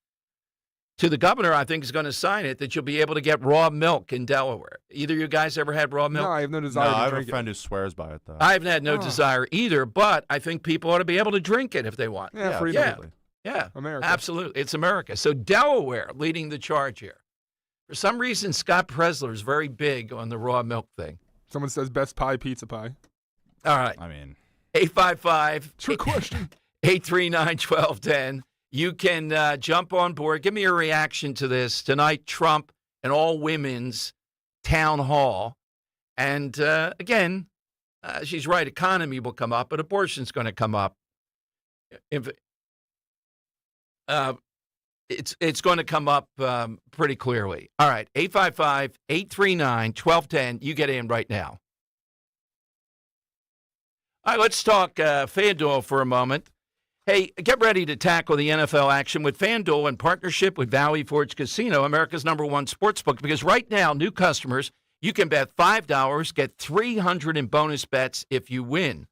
to the governor, I think, is going to sign it, that you'll be able to get raw milk in Delaware. Either you guys ever had raw milk? No, I have no desire to I have drink a friend who swears by it, though. I've had no desire either, but I think people ought to be able to drink it if they want. Yeah, freely. Yeah, America. Absolutely. It's America. So Delaware leading the charge here. For some reason, Scott Presler is very big on the raw milk thing. Someone says best pie, pizza pie. All right. I mean, 855. It's your question. 839-1210. You can jump on board. Give me your reaction to this. Tonight, Trump and all women's town hall. And again, she's right. Economy will come up, but abortion's going to come up. It's going to come up pretty clearly. All right, 855-839-1210. You get in right now. All right, let's talk FanDuel for a moment. Hey, get ready to tackle the NFL action with FanDuel in partnership with Valley Forge Casino, America's #1 sportsbook, because right now, new customers, you can bet $5, get $300 in bonus bets if you win.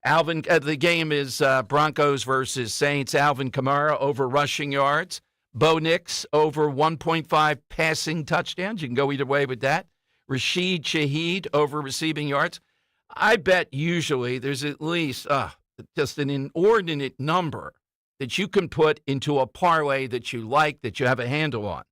Alvin, the game is Broncos versus Saints. Alvin Kamara over rushing yards. Bo Nix over 1.5 passing touchdowns. You can go either way with that. Rashid Shaheed over receiving yards. I bet usually there's at least just an inordinate number that you can put into a parlay that you like, that you have a handle on.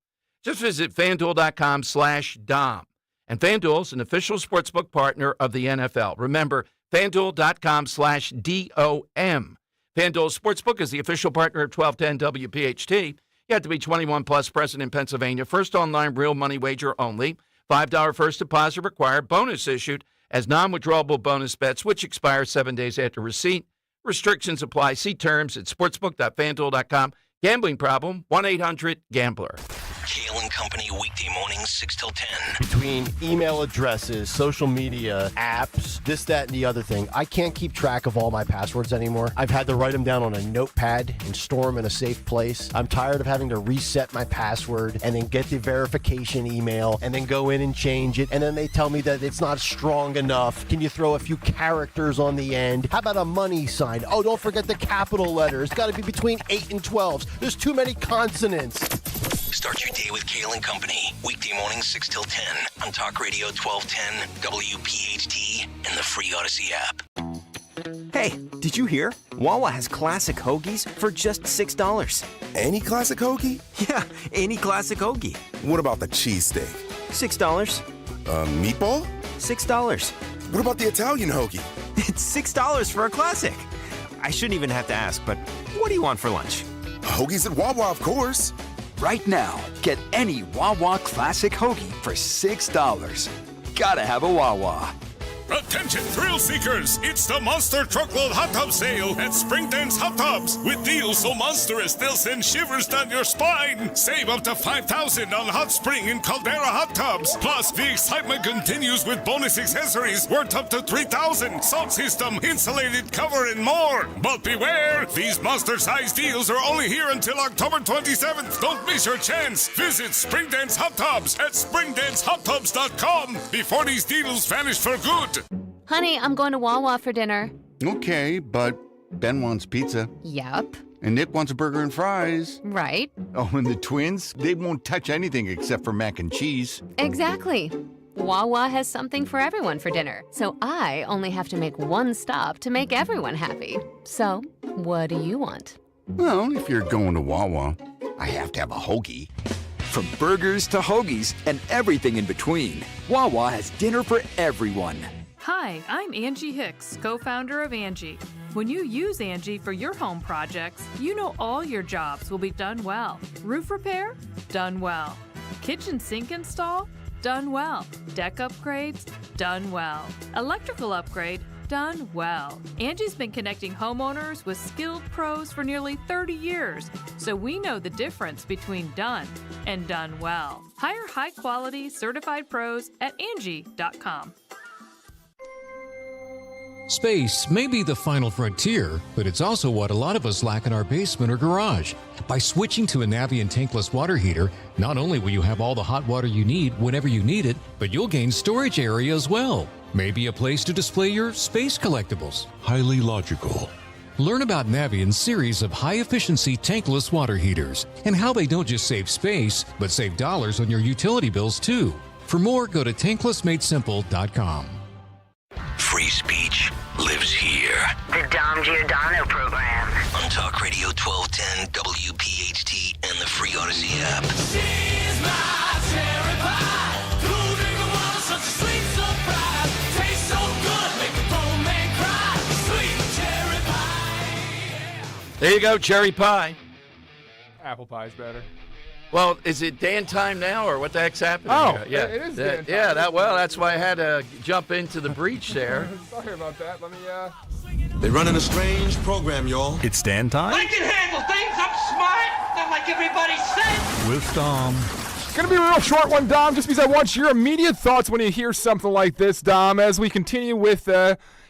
Just visit FanDuel.com/Dom. And FanDuel is an official sportsbook partner of the NFL. Remember, FanDuel.com/DOM. FanDuel Sportsbook is the official partner of 1210 WPHT. You have to be 21 plus, present in Pennsylvania. First online real money wager only. $5 first deposit required. Bonus issued as non-withdrawable bonus bets, which expire 7 days after receipt. Restrictions apply. See terms at sportsbook.fanduel.com. Gambling problem, 1-800-GAMBLER. Kale and Company weekday mornings 6 till 10. Between email addresses, social media, apps, this, that, and the other thing, I can't keep track of all my passwords anymore. I've had to write them down on a notepad and store them in a safe place. I'm tired of having to reset my password and then get the verification email and then go in and change it. And then they tell me that it's not strong enough. Can you throw a few characters on the end? How about a money sign? Oh, don't forget the capital letters. It's got to be between 8 and 12s. There's too many consonants. Start your day with Kale and Company. Weekday mornings 6 till 10 on Talk Radio 1210, WPHT, and the free Odyssey app. Hey, did you hear? Wawa has classic hoagies for just $6. Any classic hoagie? Yeah, any classic hoagie. What about the cheesesteak? $6. Meatball? $6. What about the Italian hoagie? It's $6 for a classic. I shouldn't even have to ask, but what do you want for lunch? Hoagies at Wawa, of course. Right now, get any Wawa Classic Hoagie for $6. Gotta have a Wawa. Attention thrill seekers, it's the Monster Truckload Hot Tub Sale at Springdance Hot Tubs. With deals so monstrous they'll send shivers down your spine. Save up to $5,000 on hot spring and Caldera hot tubs. Plus, the excitement continues with bonus accessories worth up to $3,000. Salt system, insulated cover, and more. But beware, these monster-sized deals are only here until October 27th. Don't miss your chance. Visit Springdance Hot Tubs at springdancehottubs.com before these deals vanish for good. Honey, I'm going to Wawa for dinner. Okay, but Ben wants pizza. Yep. And Nick wants a burger and fries. Right. Oh, and the twins? They won't touch anything except for mac and cheese. Exactly. Wawa has something for everyone for dinner, so I only have to make one stop to make everyone happy. So, what do you want? Well, if you're going to Wawa, I have to have a hoagie. From burgers to hoagies and everything in between, Wawa has dinner for everyone. Hi, I'm Angie Hicks, co-founder of Angie. When you use Angie for your home projects, you know all your jobs will be done well. Roof repair? Done well. Kitchen sink install? Done well. Deck upgrades? Done well. Electrical upgrade? Done well. Angie's been connecting homeowners with skilled pros for nearly 30 years, so we know the difference between done and done well. Hire high-quality, certified pros at Angie.com. Space may be the final frontier, but it's also what a lot of us lack in our basement or garage. By switching to a Navien tankless water heater, not only will you have all the hot water you need whenever you need it, but you'll gain storage area as well. Maybe a place to display your space collectibles. Highly logical. Learn about Navien's series of high-efficiency tankless water heaters and how they don't just save space, but save dollars on your utility bills too. For more, go to tanklessmadesimple.com. Free speech, lives here. The Dom Giordano program. On Talk Radio 1210, WPHT, and the free Odyssey app. She's my cherry pie. Cool drink of water, such a sweet surprise. Tastes so good, make a grown man cry. Sweet cherry pie. There you go, cherry pie. Apple pie's better. Well, is it Dan time now, or what the heck's happening? Oh, here? it is Dan time. Yeah, that's why I had to jump into the breach there. Sorry about that. Let me. They're running a strange program, y'all. It's Dan time I can handle things. I'm smart, not like everybody says. with Dom. It's going to be a real short one, Dom, just because I want your immediate thoughts when you hear something like this, Dom, as we continue with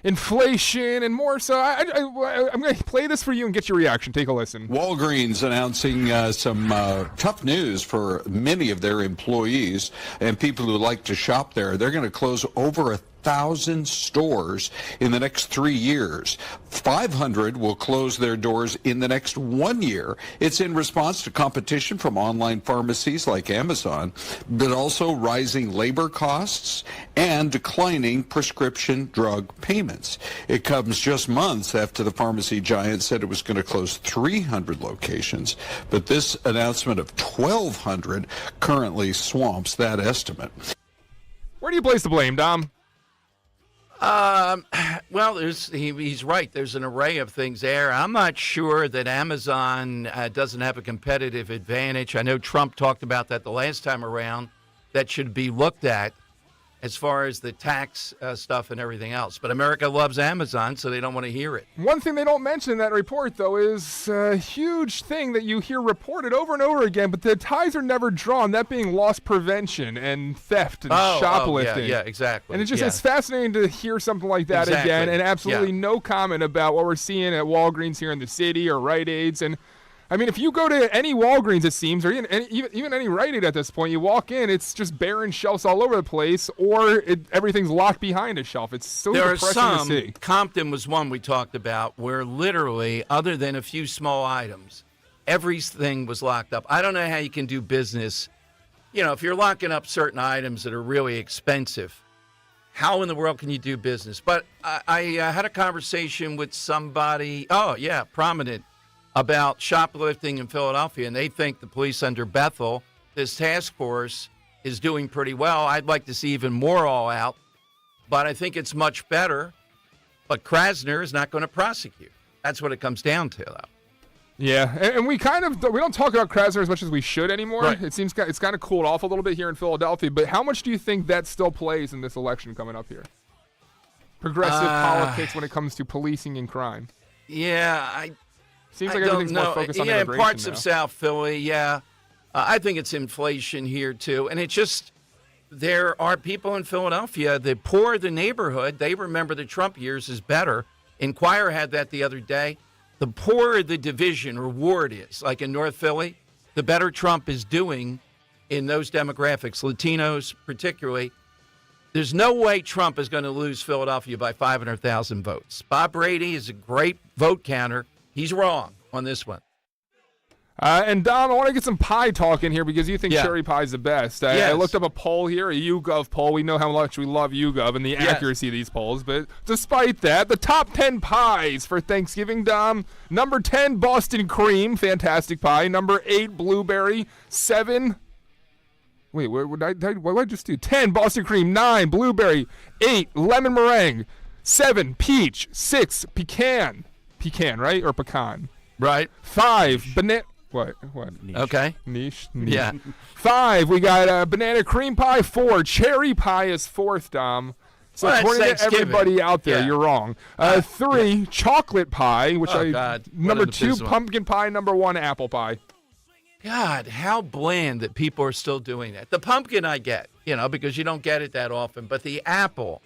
inflation and more. So I'm going to play this for you and get your reaction. Take a listen. Walgreens announcing some tough news for many of their employees and people who like to shop there. They're going to close over 1,000 stores in the next 3 years. 500 will close their doors in the next 1 year. It's in response to competition from online pharmacies like Amazon, but also rising labor costs and declining prescription drug payments. It comes just months after the pharmacy giant said it was going to close 300 locations, but this announcement of 1,200 currently swamps that estimate. Where do you place the blame, Dom? Well, he's right. There's an array of things there. I'm not sure that Amazon doesn't have a competitive advantage. I know Trump talked about that the last time around. That should be looked at as far as the tax stuff and everything else. But America loves Amazon, so they don't want to hear it. One thing they don't mention in that report, though, is a huge thing that you hear reported over and over again, but the ties are never drawn, that being loss prevention and theft and shoplifting. Yeah, exactly. And it's fascinating to hear something like that again, and absolutely no comment about what we're seeing at Walgreens here in the city or Rite Aids. And I mean, if you go to any Walgreens, it seems, or even any Rite Aid at this point, you walk in, it's just barren shelves all over the place, or everything's locked behind a shelf. It's so depressing to see. Compton was one we talked about, where literally, other than a few small items, everything was locked up. I don't know how you can do business. You know, if you're locking up certain items that are really expensive, how in the world can you do business? But I had a conversation with somebody, prominent, about shoplifting in Philadelphia, and they think the police under Bethel, this task force, is doing pretty well. I'd like to see even more all out, but I think it's much better. But Krasner is not going to prosecute. That's what it comes down to, though. Yeah, and we don't talk about Krasner as much as we should anymore. Right. It seems it's kind of cooled off a little bit here in Philadelphia, but how much do you think that still plays in this election coming up here? Progressive politics when it comes to policing and crime. Yeah, Seems like everything's more focused on immigration in parts now. of South Philly, I think it's inflation here, too. And it's just, there are people in Philadelphia, the poorer the neighborhood, they remember the Trump years is better. Inquirer had that the other day. The poorer the division or ward is, like in North Philly, the better Trump is doing in those demographics, Latinos particularly. There's no way Trump is going to lose Philadelphia by 500,000 votes. Bob Brady is a great vote counter. He's wrong on this one. And Dom, I want to get some pie talk in here because you think cherry pie is the best. I looked up a poll here, a YouGov poll. We know how much we love YouGov and the accuracy of these polls. But despite that, the top 10 pies for Thanksgiving, Dom. Number 10, Boston cream, fantastic pie. Number 8, blueberry. 7. Wait, what did I just do? 10, Boston cream. 9, blueberry. 8, lemon meringue. 7, peach. 6, pecan. Pecan, right? Or pecan? Right. 5, banana. What? Niche. Okay. Niche. Yeah. 5, we got banana cream pie. 4, cherry pie is 4th, Dom. So according to everybody out there, you're wrong. 3, chocolate pie, which number 2, pumpkin pie. Number 1, apple pie. God, how bland that people are still doing that. The pumpkin I get, because you don't get it that often. But the apple,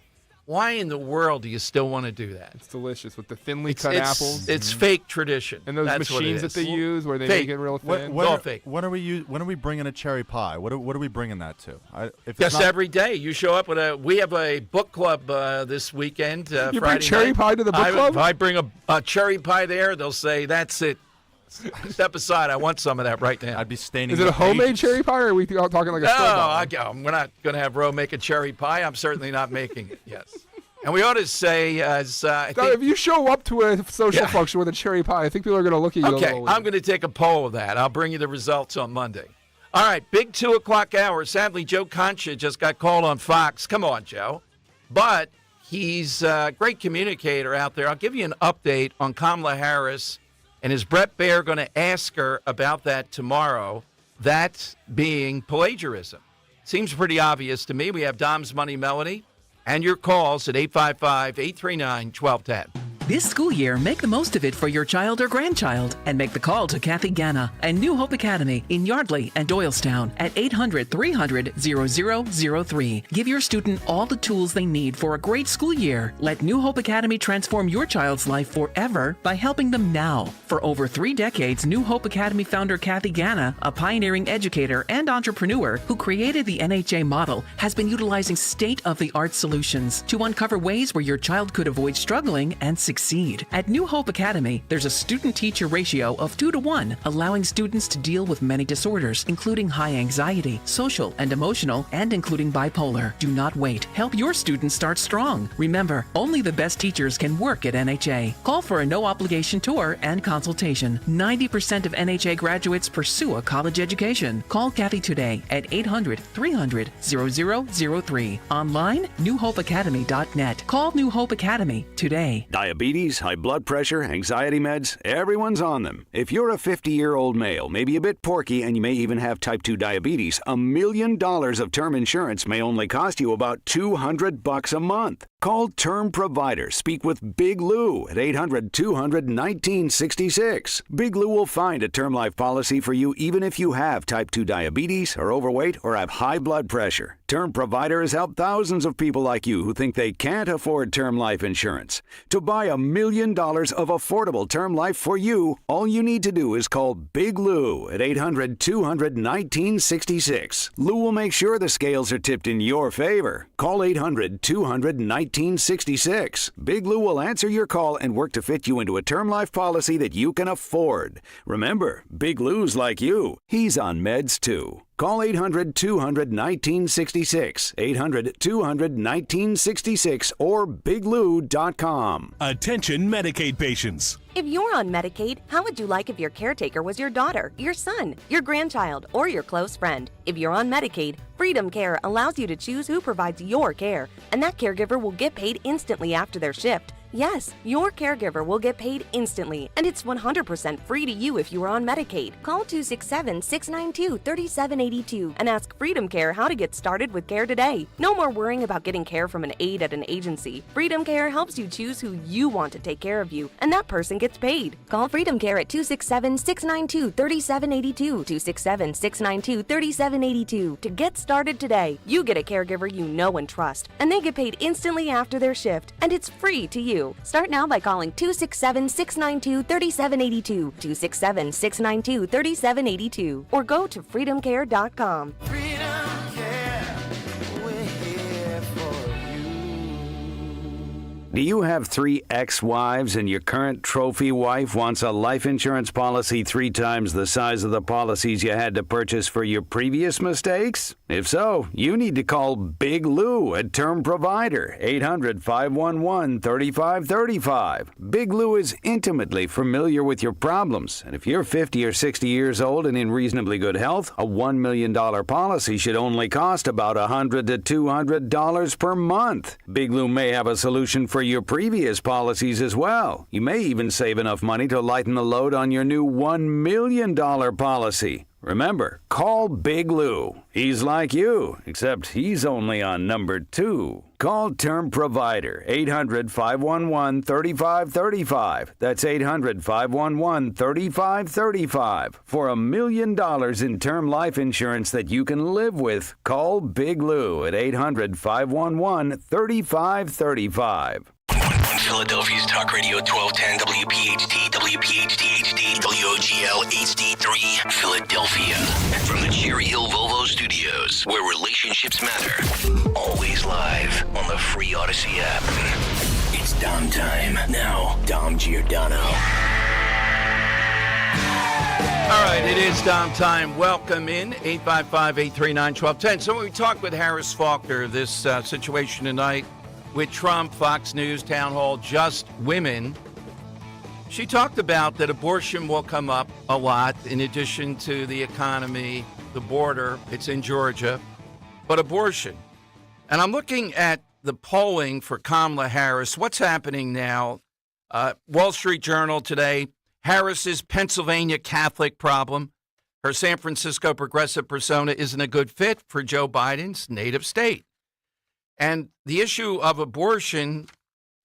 why in the world do you still want to do that? It's delicious with the thinly cut apples. It's fake tradition. And those machines that they use where they make it real thin. It's all fake. When are we bringing a cherry pie? What are we bringing that to? Just every day. You show up with we have a book club this weekend. You Friday bring cherry pie to the book club? If I bring a cherry pie there, they'll say, that's it. Step aside. I want some of that right now. I'd be staining. Is it a homemade cherry pie, or are we talking like a store-bought? No, we're not going to have Ro make a cherry pie. I'm certainly not making it. Yes, And we ought to say, if you show up to a social function with a cherry pie, I think people are going to look at you a little weird. I'm going to take a poll of that. I'll bring you the results on Monday. All right, big 2 o'clock hour. Sadly, Joe Concha just got called on Fox. Come on, Joe. But he's a great communicator out there. I'll give you an update on Kamala Harris. And is Brett Baer going to ask her about that tomorrow? That being plagiarism. Seems pretty obvious to me. We have Dom's Money Melody and your calls at 855-839-1210. This school year, make the most of it for your child or grandchild and make the call to Kathy Ganna and New Hope Academy in Yardley and Doylestown at 800-300-0003. Give your student all the tools they need for a great school year. Let New Hope Academy transform your child's life forever by helping them now. For over 3 decades, New Hope Academy founder Kathy Ganna, a pioneering educator and entrepreneur who created the NHA model, has been utilizing state-of-the-art solutions to uncover ways where your child could avoid struggling and succeed. At New Hope Academy, there's a student-teacher ratio of 2-to-1, allowing students to deal with many disorders, including high anxiety, social and emotional, and including bipolar. Do not wait. Help your students start strong. Remember, only the best teachers can work at NHA. Call for a no-obligation tour and consultation. 90% of NHA graduates pursue a college education. Call Kathy today at 800-300-0003. Online, newhopeacademy.net. Call New Hope Academy today. Diabetes, high blood pressure, anxiety meds, everyone's on them. If you're a 50-year-old male, maybe a bit porky, and you may even have type 2 diabetes, $1 million of term insurance may only cost you about $200 a month. Call Term Provider. Speak with Big Lou at 800-200-1966. Big Lou will find a term life policy for you even if you have type 2 diabetes, are overweight, or have high blood pressure. Term Provider has helped thousands of people like you who think they can't afford term life insurance. To buy $1 million of affordable term life for you, all you need to do is call Big Lou at 800-200-1966. Lou will make sure the scales are tipped in your favor. Call 800-200-1966. Big Lou will answer your call and work to fit you into a term life policy that you can afford. Remember, Big Lou's like you. He's on meds too. Call 800-200-1966, 800-200-1966, or biglou.com. Attention Medicaid patients. If you're on Medicaid, how would you like if your caretaker was your daughter, your son, your grandchild, or your close friend? If you're on Medicaid, Freedom Care allows you to choose who provides your care, and that caregiver will get paid instantly after their shift. Yes, your caregiver will get paid instantly, and it's 100% free to you if you are on Medicaid. Call 267-692-3782 and ask Freedom Care how to get started with care today. No more worrying about getting care from an aide at an agency. Freedom Care helps you choose who you want to take care of you, and that person gets paid. Call Freedom Care at 267-692-3782, 267-692-3782 to get started today. You get a caregiver you know and trust, and they get paid instantly after their shift, and it's free to you. Start now by calling 267-692-3782, 267-692-3782, or go to freedomcare.com. Do you have 3 ex-wives and your current trophy wife wants a life insurance policy 3 times the size of the policies you had to purchase for your previous mistakes? If so, you need to call Big Lou at Term Provider, 800-511-3535. Big Lou is intimately familiar with your problems, and if you're 50 or 60 years old and in reasonably good health, a $1 million policy should only cost about $100 to $200 per month. Big Lou may have a solution for your previous policies as well. You may even save enough money to lighten the load on your new $1 million policy. Remember, call Big Lou. He's like you, except he's only on number 2. Call Term Provider, 800-511-3535. That's 800-511-3535. For $1 million in term life insurance that you can live with, call Big Lou at 800-511-3535. Philadelphia's Talk Radio 1210 WPHT, WPHT HD, WOGL HD3, Philadelphia. From the Cherry Hill Volvo Studios, where relationships matter. Always live on the free Odyssey app. It's Dom time. Now, Dom Giordano. All right, it is Dom time. Welcome in, 855-839-1210. So when we talked with Harris Faulkner, this situation tonight with Trump, Fox News, Town Hall, Just Women. She talked about that abortion will come up a lot in addition to the economy, the border. It's in Georgia, but abortion. And I'm looking at the polling for Kamala Harris. What's happening now? Wall Street Journal today, Harris's Pennsylvania Catholic problem. Her San Francisco progressive persona isn't a good fit for Joe Biden's native state. And the issue of abortion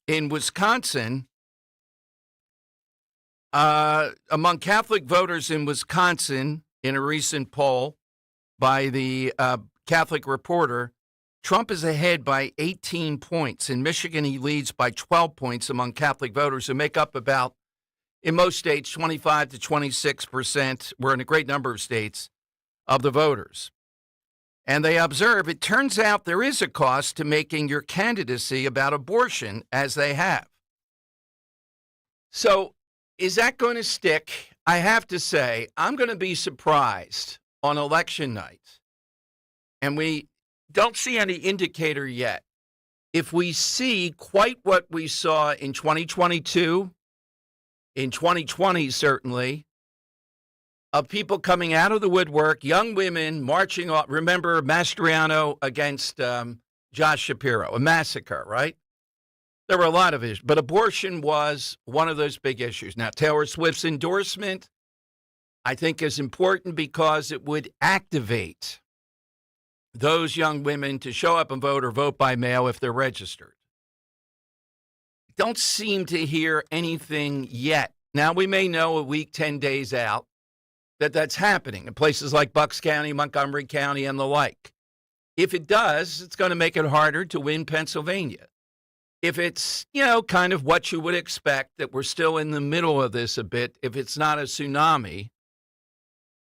in Wisconsin, among Catholic voters in Wisconsin, in a recent poll by the Catholic Reporter, Trump is ahead by 18 points. In Michigan, he leads by 12 points among Catholic voters who make up about, in most states, 25 to 26%. We're in a great number of states of the voters. And they observe it turns out there is a cost to making your candidacy about abortion, as they have. So is that going to stick? I have to say, I'm going to be surprised on election night. And we don't see any indicator yet. If we see quite what we saw in 2022, in 2020 certainly, of people coming out of the woodwork, young women marching off. Remember Mastriano against Josh Shapiro, a massacre, right? There were a lot of issues, but abortion was one of those big issues. Now, Taylor Swift's endorsement, I think, is important because it would activate those young women to show up and vote or vote by mail if they're registered. Don't seem to hear anything yet. Now, we may know a week, 10 days out, that that's happening in places like Bucks County, Montgomery County, and the like. If it does, it's going to make it harder to win Pennsylvania. If it's, kind of what you would expect, that we're still in the middle of this a bit, if it's not a tsunami,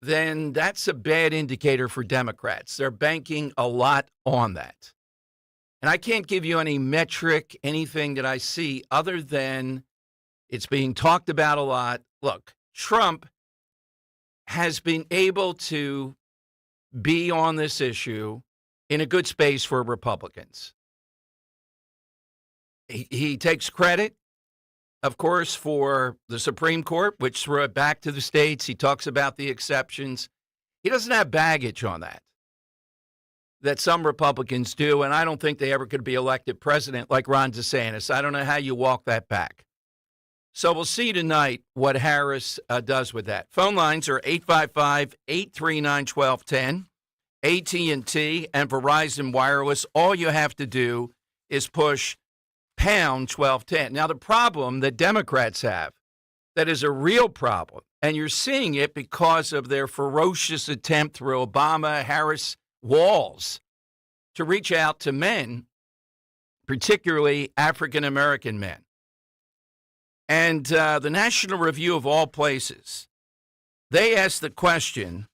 then that's a bad indicator for Democrats. They're banking a lot on that. And I can't give you any metric, anything that I see other than it's being talked about a lot. Look, Trump has been able to be on this issue in a good space for Republicans. He takes credit, of course, for the Supreme Court, which threw it back to the states. He talks about the exceptions. He doesn't have baggage on that some Republicans do, and I don't think they ever could be elected president like Ron DeSantis. I don't know how you walk that back. So we'll see tonight what Harris does with that. Phone lines are 855-839-1210, AT&T, and Verizon Wireless. All you have to do is push pound 1210. Now, the problem that Democrats have, that is a real problem, and you're seeing it because of their ferocious attempt through Obama-Harris walls to reach out to men, particularly African-American men. And the National Review of all places, they asked the question,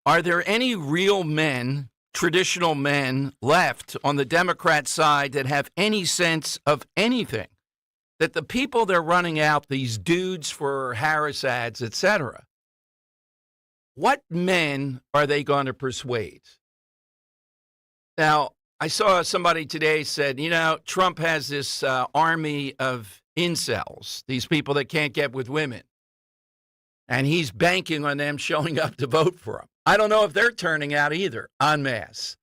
are there any real men, traditional men, left on the Democrat side that have any sense of anything? That the people they're running out, these dudes for Harris ads, etc., what men are they going to persuade? Now, I saw somebody today said, Trump has this army of incels, these people that can't get with women. And he's banking on them showing up to vote for him. I don't know if they're turning out either, en masse.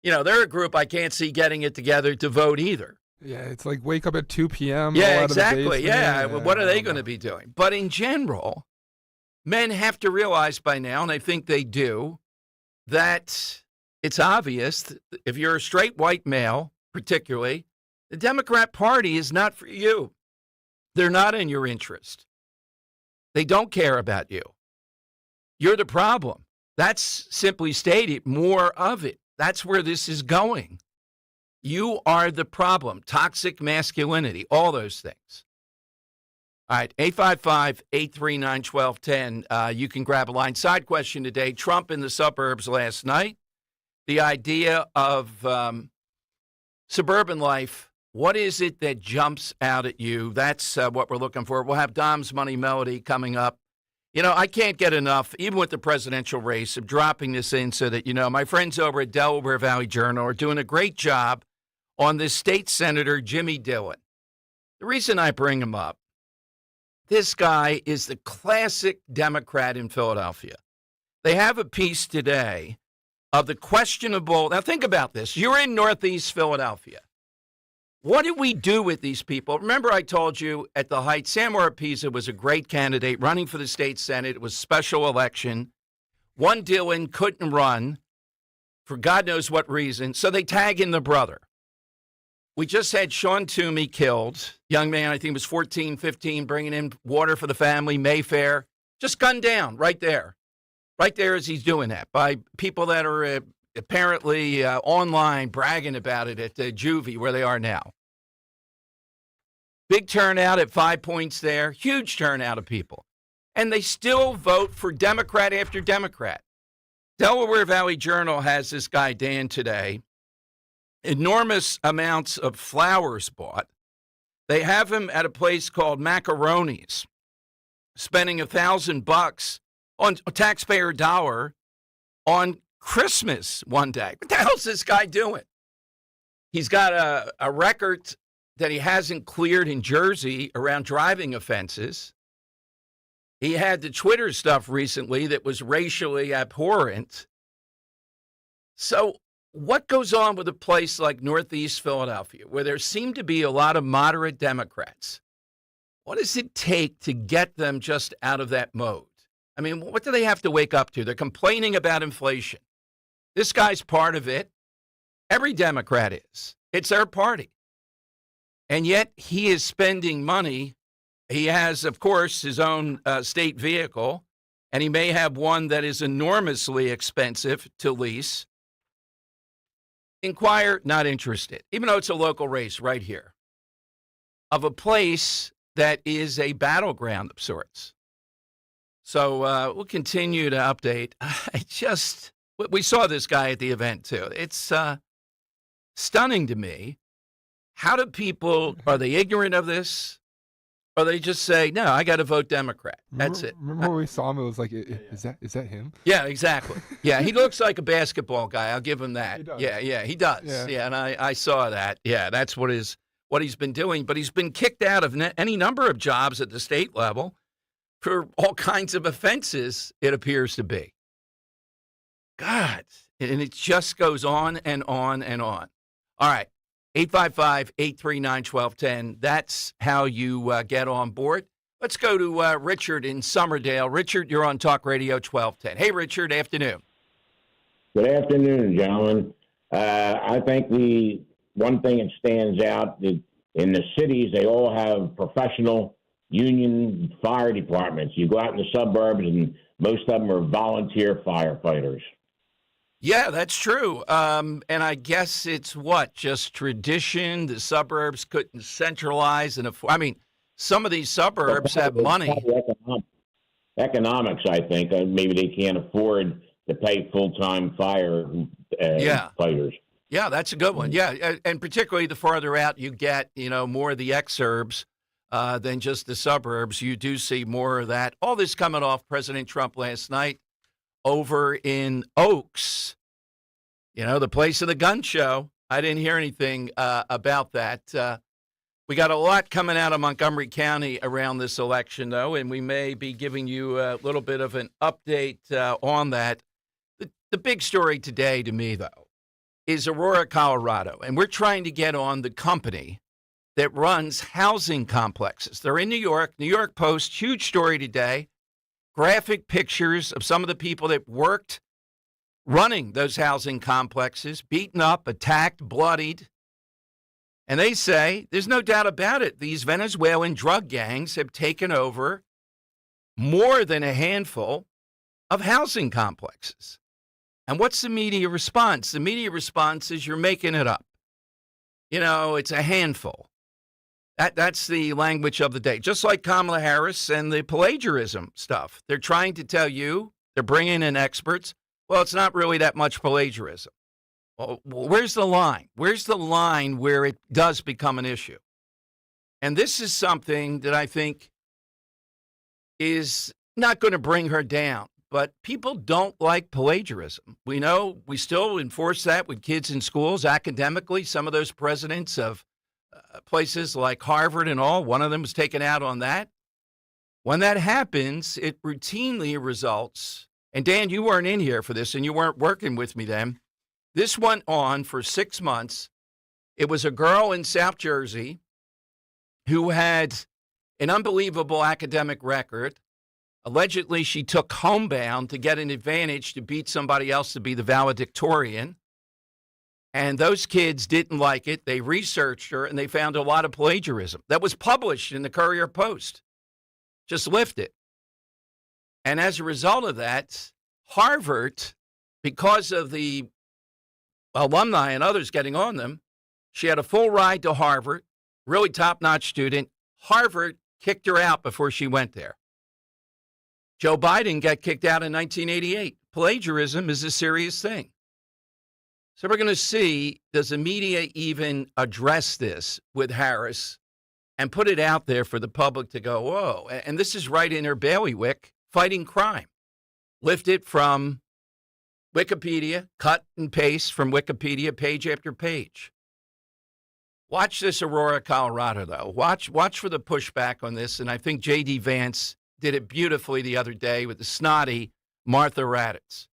They're a group I can't see getting it together to vote either. Yeah, it's like wake up at 2 p.m. Yeah, exactly. Yeah, what are they going to be doing? But in general, men have to realize by now, and I think they do, that it's obvious that if you're a straight white male, particularly, the Democrat Party is not for you. They're not in your interest. They don't care about you. You're the problem. That's simply stated, more of it. That's where this is going. You are the problem. Toxic masculinity, all those things. All right, 855-839-1210. You can grab a line. Side question today, Trump in the suburbs last night. The idea of suburban life, what is it that jumps out at you? That's what we're looking for. We'll have Dom's Money Melody coming up. I can't get enough, even with the presidential race, of dropping this in so that, my friends over at Delaware Valley Journal are doing a great job on this state senator, Jimmy Dillon. The reason I bring him up, this guy is the classic Democrat in Philadelphia. They have a piece today of the questionable. Now, think about this. You're in Northeast Philadelphia. What did we do with these people? Remember, I told you at the height, Sam Oropesa was a great candidate running for the state Senate. It was a special election. One Dillon couldn't run for God knows what reason, so they tag in the brother. We just had Sean Toomey killed. Young man, I think he was 14, 15, bringing in water for the family, Mayfair. Just gunned down right there. Right there as he's doing that by people that are apparently online bragging about it at Juvie, where they are now. Big turnout at 5 points there. Huge turnout of people. And they still vote for Democrat after Democrat. Delaware Valley Journal has this guy, Dan, today. Enormous amounts of flowers bought. They have him at a place called Macaroni's, spending $1,000 on a taxpayer dollar on Christmas one day. What the hell's this guy doing? He's got a record that he hasn't cleared in Jersey around driving offenses. He had the Twitter stuff recently that was racially abhorrent. So what goes on with a place like Northeast Philadelphia, where there seem to be a lot of moderate Democrats? What does it take to get them just out of that mode? I mean, what do they have to wake up to? They're complaining about inflation. This guy's part of it. Every Democrat is. It's their party. And yet he is spending money. He has, of course, his own state vehicle, and he may have one that is enormously expensive to lease. Inquire, not interested, even though it's a local race right here, of a place that is a battleground of sorts. So we'll continue to update. We saw this guy at the event, too. It's stunning to me. How do people, are they ignorant of this? Or they just say, no, I got to vote Democrat. That's it. Remember when we saw him, it was like, is that him? Yeah, exactly. Yeah, he looks like a basketball guy. I'll give him that. He does. Yeah, he does. Yeah, and I saw that. Yeah, that's what he's been doing. But he's been kicked out of any number of jobs at the state level for all kinds of offenses, it appears to be. God, and it just goes on and on and on. All right. 855-839-1210. That's how you get on board. Let's go to Richard in Summerdale. Richard, you're on Talk Radio 1210. Hey, Richard, afternoon. Good afternoon, gentlemen. I think the one thing that stands out, in the cities, they all have professional union fire departments. You go out in the suburbs, and most of them are volunteer firefighters. Yeah, that's true. And I guess it's just tradition. The suburbs couldn't centralize and afford. I mean, some of these suburbs have money. Economics, I think. Maybe they can't afford to pay full-time firefighters. Yeah, that's a good one. Yeah, and particularly the farther out you get, more of the exurbs than just the suburbs. You do see more of that. All this coming off President Trump last night over in Oaks, the place of the gun show. I didn't hear anything about that. We got a lot coming out of Montgomery County around this election, though, and we may be giving you a little bit of an update on that. The big story today to me, though, is Aurora, Colorado, and we're trying to get on the company that runs housing complexes. They're in New York. New York Post, huge story today. Graphic pictures of some of the people that worked running those housing complexes, beaten up, attacked, bloodied. And they say, there's no doubt about it, these Venezuelan drug gangs have taken over more than a handful of housing complexes. And what's the media response? The media response is you're making it up. It's a handful. That's the language of the day. Just like Kamala Harris and the plagiarism stuff. They're trying to tell you, they're bringing in experts. Well, it's not really that much plagiarism. Well, where's the line? Where's the line where it does become an issue? And this is something that I think is not going to bring her down, but people don't like plagiarism. We know we still enforce that with kids in schools academically. Some of those presidents of places like Harvard and all, one of them was taken out on that. When that happens, it routinely results, and Dan, you weren't in here for this, and you weren't working with me then. This went on for 6 months. It was a girl in South Jersey who had an unbelievable academic record. Allegedly, she took homebound to get an advantage to beat somebody else to be the valedictorian. And those kids didn't like it. They researched her, and they found a lot of plagiarism. That was published in the Courier Post. Just lift it. And as a result of that, Harvard, because of the alumni and others getting on them, she had a full ride to Harvard, really top-notch student. Harvard kicked her out before she went there. Joe Biden got kicked out in 1988. Plagiarism is a serious thing. So we're going to see, does the media even address this with Harris and put it out there for the public to go, whoa. And this is right in her bailiwick, fighting crime. Lift it from Wikipedia, cut and paste from Wikipedia page after page. Watch this Aurora, Colorado, though. Watch for the pushback on this. And I think J.D. Vance did it beautifully the other day with the snotty Martha Raddatz.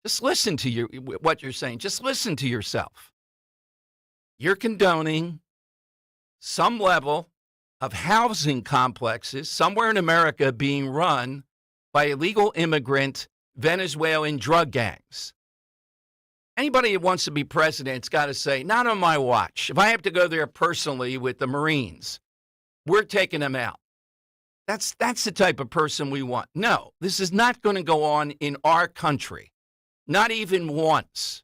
Just listen to what you're saying. Just listen to yourself. You're condoning some level of housing complexes somewhere in America being run by illegal immigrant Venezuelan drug gangs. Anybody who wants to be president's got to say, not on my watch. If I have to go there personally with the Marines, we're taking them out. That's the type of person we want. No, this is not going to go on in our country. Not even once.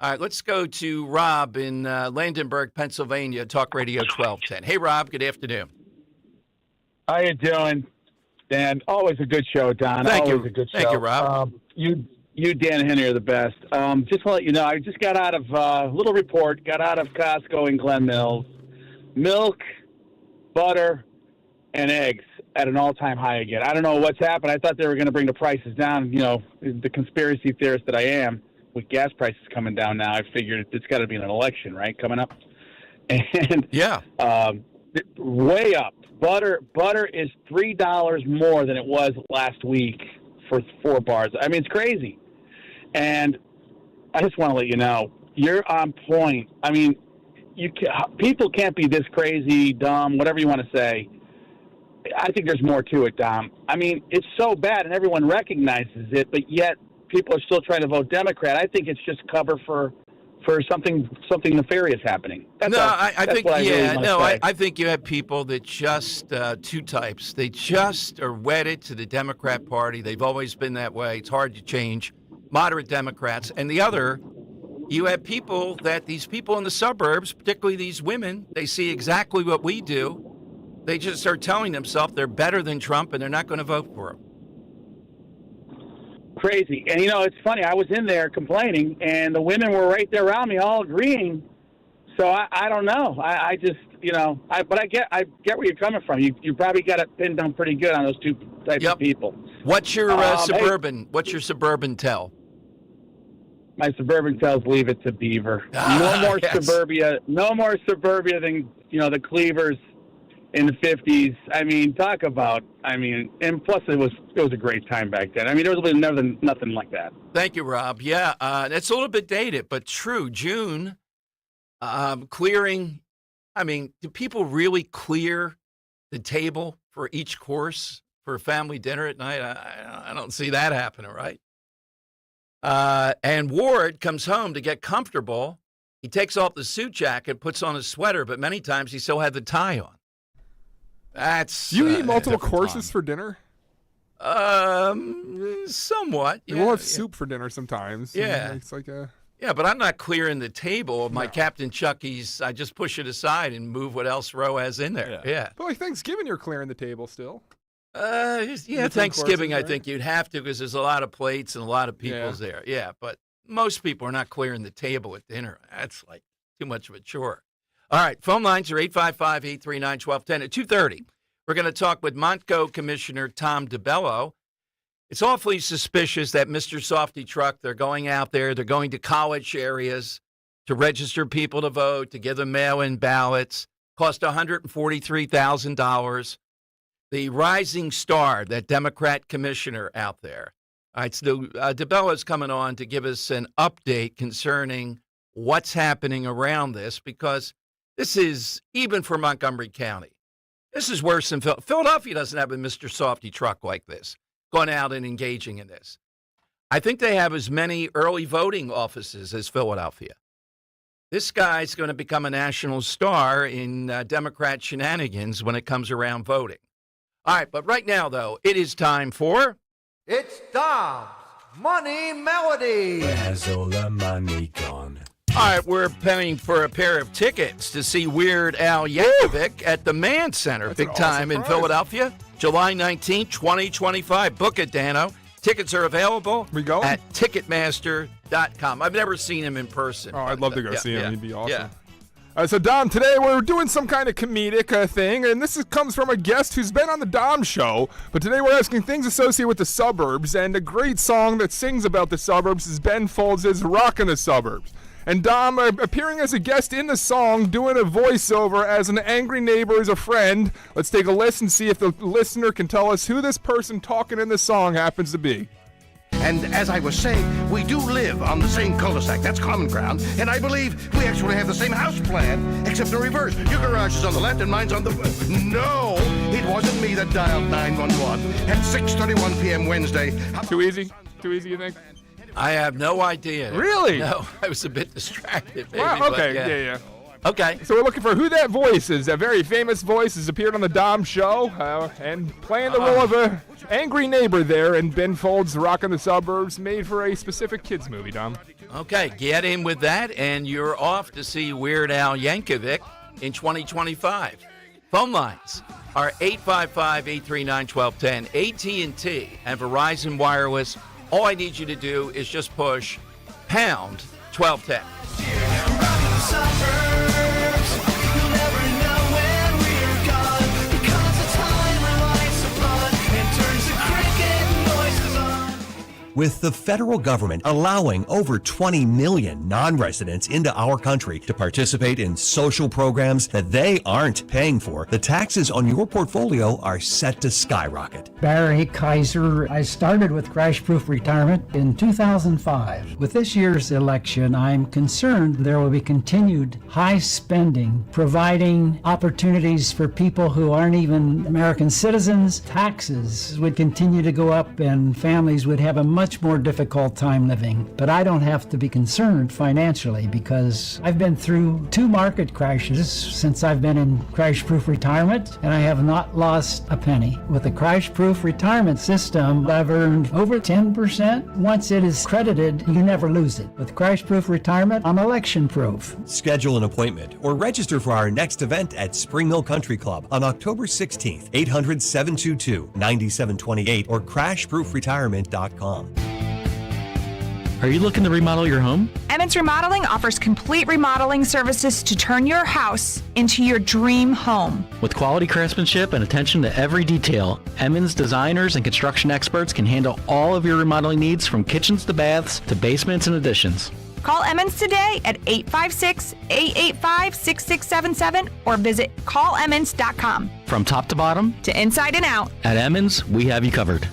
All right, let's go to Rob in Landenberg, Pennsylvania, Talk Radio 1210. Hey, Rob, good afternoon. How you doing, Dan? Always a good show, Don. Thank Always you. a good show. Thank you, Rob. You, Dan and Henry are the best. Just to let you know, I just got out of little report. Got out of Costco in Glen Mills. Milk, butter, and eggs at an all-time high again. I don't know what's happened. I thought they were going to bring the prices down. You know, the conspiracy theorist that I am, with gas prices coming down now, I figured it's got to be an election, right, coming up. And yeah, way up. Butter is $3 more than it was last week for 4 bars. I mean, it's crazy. And I just want to let you know, you're on point. I mean, people can't be this crazy, dumb, whatever you want to say. I think there's more to it, Dom. I mean, it's so bad, and everyone recognizes it, but yet people are still trying to vote Democrat. I think it's just cover for something nefarious happening. I think you have people that just two types. They just are wedded to the Democrat Party. They've always been that way. It's hard to change. Moderate Democrats, and the other, you have people that these people in the suburbs, particularly these women, they see exactly what we do. They just start telling themselves they're better than Trump and they're not going to vote for him. Crazy. And, you know, it's funny. I was in there complaining, and the women were right there around me all agreeing. So I don't know. I just, you know, but I get where you're coming from. You probably got it pinned down pretty good on those two types of people. What's your suburban? What's your suburban tell? My suburban tells leave it to Beaver. No more suburbia. No more suburbia than, you know, the Cleavers in the 50s. I mean, talk about, and plus it was a great time back then. I mean, there was nothing like that. Thank you, Rob. Yeah, it's a little bit dated, but true. June, clearing, do people really clear the table for each course for a family dinner at night? I don't see that happening, right? And Ward comes home to get comfortable. He takes off the suit jacket, puts on a sweater, but many times he still had the tie on. You eat multiple courses for dinner? Somewhat. Yeah, we'll have soup for dinner sometimes. Yeah. It's like a... Yeah, but I'm not clearing the table of my Captain Chucky's. I just push it aside and move what else Roe has in there. Yeah. But like Thanksgiving, you're clearing the table still. Thanksgiving, I think you'd have to because there's a lot of plates and a lot of people's there. Yeah, but most people are not clearing the table at dinner. That's like too much of a chore. All right, phone lines are 855-839-1210. At 2:30, we're going to talk with Montco Commissioner Tom DiBello. It's awfully suspicious that Mr. Softy Truck, they're going out there, they're going to college areas to register people to vote, to give them mail-in ballots, cost $143,000. The rising star, that Democrat commissioner out there. All right, so DeBella's coming on to give us an update concerning what's happening around this, because this is, even for Montgomery County, this is worse than Philadelphia doesn't have a Mr. Softy Truck like this, going out and engaging in this. I think they have as many early voting offices as Philadelphia. This guy's going to become a national star in Democrat shenanigans when it comes around voting. All right, but right now, though, it is time for... It's Dom's Money Melody. Where's all the money gone? All right, we're paying for a pair of tickets to see Weird Al Yankovic at the Mann Center, big time in Philadelphia, July 19th, 2025. Book it, Dano. Tickets are available at Ticketmaster.com. I've never seen him in person. Oh, I'd love to go see him. He'd be awesome. Yeah. So, Dom, today we're doing some kind of comedic thing, and this comes from a guest who's been on the Dom Show. But today we're asking things associated with the suburbs, and a great song that sings about the suburbs is Ben Folds' Rockin' the Suburbs. And Dom, appearing as a guest in the song, doing a voiceover as an angry neighbor as a friend. Let's take a listen and see if the listener can tell us who this person talking in the song happens to be. And as I was saying, we do live on the same cul-de-sac. That's common ground. And I believe we actually have the same house plan, except in reverse. Your garage is on the left and mine's on the... No, it wasn't me that dialed 911 at 6:31 p.m. Wednesday. Too easy? Too easy, you think? I have no idea. Really? No, I was a bit distracted. Maybe, wow, okay, but yeah. Okay. So we're looking for who that voice is. That very famous voice has appeared on the Dom Show and playing the role of a angry neighbor there in Ben Folds' Rockin' the Suburbs, made for a specific kids movie, Dom. Okay, get in with that, and you're off to see Weird Al Yankovic in 2025. Phone lines are 855-839-1210, AT&T, and Verizon Wireless. All I need you to do is just push pound 1210. With the federal government allowing over 20 million non-residents into our country to participate in social programs that they aren't paying for, the taxes on your portfolio are set to skyrocket. Barry Kaiser. I started with Crash Proof Retirement in 2005. With this year's election, I'm concerned there will be continued high spending, providing opportunities for people who aren't even American citizens. Taxes would continue to go up and families would have a much more difficult time living. But I don't have to be concerned financially because I've been through 2 market crashes since I've been in Crash Proof Retirement, and I have not lost a penny. With the Crash Proof Retirement system, I've earned over 10%. Once it is credited, you never lose it. With Crash Proof Retirement, I'm election proof. Schedule an appointment or register for our next event at Spring Mill Country Club on October 16th, 800-722-9728 or crashproofretirement.com. Are you looking to remodel your home? Emmons Remodeling offers complete remodeling services to turn your house into your dream home. With quality craftsmanship and attention to every detail, Emmons designers and construction experts can handle all of your remodeling needs, from kitchens to baths to basements and additions. Call Emmons today at 856-885-6677 or visit callemmons.com. From top to bottom, to inside and out, at Emmons, we have you covered.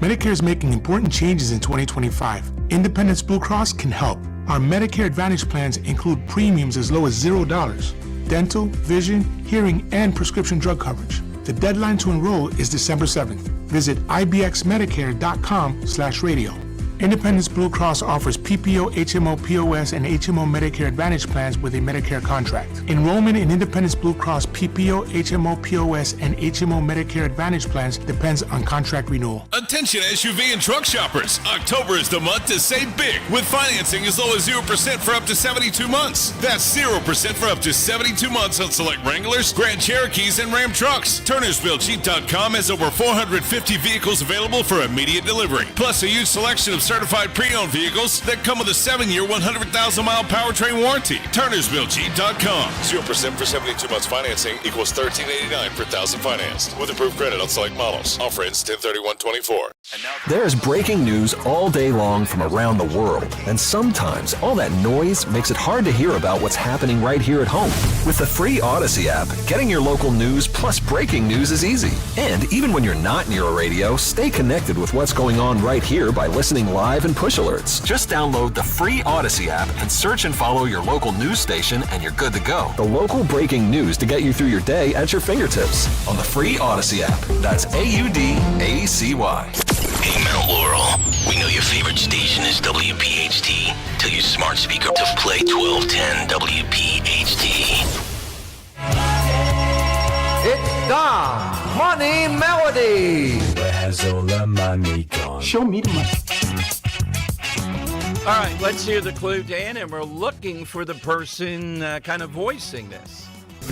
Medicare is making important changes in 2025. Independence Blue Cross can help. Our Medicare Advantage plans include premiums as low as $0, dental, vision, hearing, and prescription drug coverage. The deadline to enroll is December 7th. Visit ibxmedicare.com/radio. Independence Blue Cross offers PPO, HMO, POS, and HMO Medicare Advantage plans with a Medicare contract. Enrollment in Independence Blue Cross PPO, HMO, POS, and HMO Medicare Advantage plans depends on contract renewal. Attention SUV and truck shoppers. October is the month to save big with financing as low as 0% for up to 72 months. That's 0% for up to 72 months on select Wranglers, Grand Cherokees, and Ram trucks. TurnersvilleJeep.com has over 450 vehicles available for immediate delivery, plus a huge selection of certified pre-owned vehicles that come with a 7-year, 100,000-mile powertrain warranty. TurnersvilleJeep.com. 0% for 72 months financing equals $13.89 per thousand financed. With approved credit on select models. Offer ends 10/31/24. There's breaking news all day long from around the world, and sometimes all that noise makes it hard to hear about what's happening right here at home. With the free Odyssey app, getting your local news plus breaking news is easy. And even when you're not near a radio, stay connected with what's going on right here by listening live and push alerts. Just download the free Odyssey app and search and follow your local news station, and you're good to go. The local breaking news to get you through your day at your fingertips on the free Odyssey app. That's AUDACY. Hey, Mount Laurel, we know your favorite station is WPHT. Tell your smart speaker to play 1210 WPHT. It's the Money Melody. Where has all the money gone? Show me the money. All right, let's hear the clue, Dan, and we're looking for the person kind of voicing this.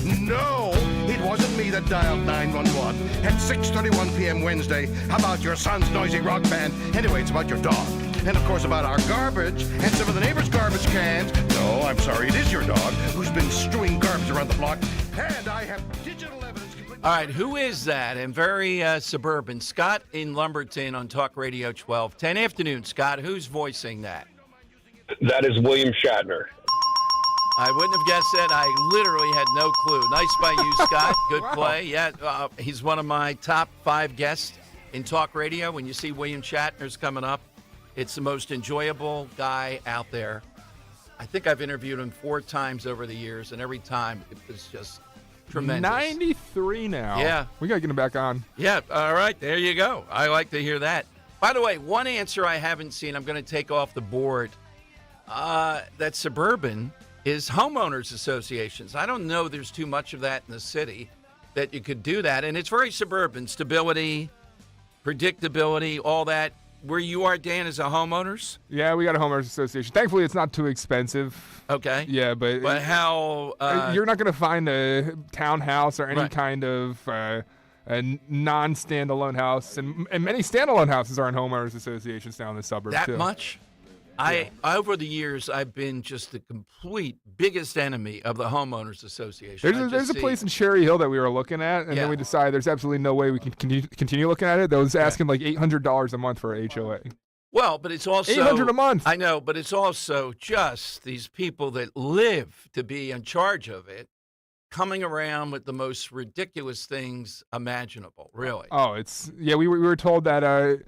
No, it wasn't me that dialed 911 at 6:31 p.m. Wednesday about your son's noisy rock band. Anyway, it's about your dog. And, of course, about our garbage and some of the neighbors' garbage cans. No, I'm sorry, it is your dog who's been strewing garbage around the block. And I have digital evidence. All right, who is that? And very suburban. Scott in Lumberton on Talk Radio 1210. Afternoon, Scott. Who's voicing that? That is William Shatner. I wouldn't have guessed that. I literally had no clue. Nice by you, Scott. Good play. Yeah, he's one of my top 5 guests in talk radio. When you see William Shatner's coming up, it's the most enjoyable guy out there. I think I've interviewed him 4 times over the years, and every time it was just tremendous. 93 now. Yeah. We got to get him back on. Yeah, all right. There you go. I like to hear that. By the way, one answer I haven't seen, I'm going to take off the board, that's suburban, is homeowners associations. I don't know there's too much of that in the city that you could do that. And it's very suburban. Stability, predictability, all that. Where you are, Dan, is a homeowners? Yeah, we got a homeowners association. Thankfully, it's not too expensive. Okay. Yeah, but how... you're not going to find a townhouse or any kind of a non-standalone house. And many standalone houses are in homeowners associations now in the suburbs, that too. Much? Yeah. Over the years, I've been just the complete biggest enemy of the homeowners association. There's a place in Cherry Hill that we were looking at, and then we decided there's absolutely no way we can continue looking at it. That was asking like $800 a month for a HOA. Well, but it's also $800 a month. I know, but it's also just these people that live to be in charge of it, coming around with the most ridiculous things imaginable. Really? Oh, we were told that.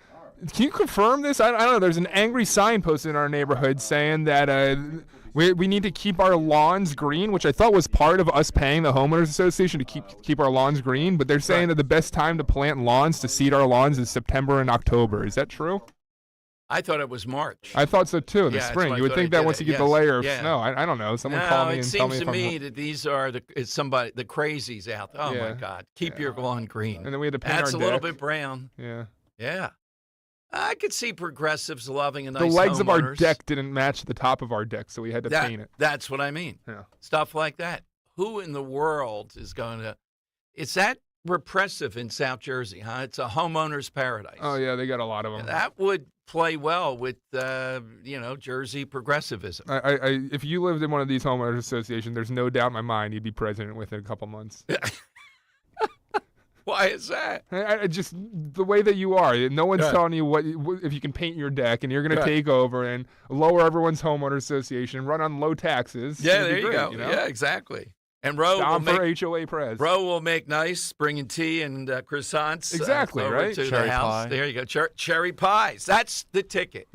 Can you confirm this? I don't know. There's an angry sign posted in our neighborhood saying that we need to keep our lawns green, which I thought was part of us paying the homeowners association to keep our lawns green. But they're saying that the best time to plant lawns, to seed our lawns, is September and October. Is that true? I thought it was March. I thought so too. In the spring, you would think that once you get the layer of snow. I don't know. Someone call me and tell me. It seems to me that these are the crazies out there. Oh my God! Keep your lawn green. And then we had to paint our That's deck. a little bit brown. Yeah. Yeah. I could see progressives loving a nice The legs of our homeowners. deck didn't match the top of our deck, so we had to paint it. That's what I mean. Yeah. Stuff like that. Who in the world is going to... It's that repressive in South Jersey, huh? It's a homeowner's paradise. Oh, yeah, they got a lot of them. That would play well with, Jersey progressivism. If you lived in one of these homeowners associations, there's no doubt in my mind you'd be president within a couple months. Why is that? I just the way that you are. No one's telling you what if you can paint your deck, and you're going to take over and lower everyone's homeowner association, run on low taxes. Yeah, there you go. Yeah, exactly. And Roe will make HOA press. Roe will make nice, bringing tea and croissants. Exactly, over right? To Cherry the house. pie. There you go. Cherry pies. That's the ticket.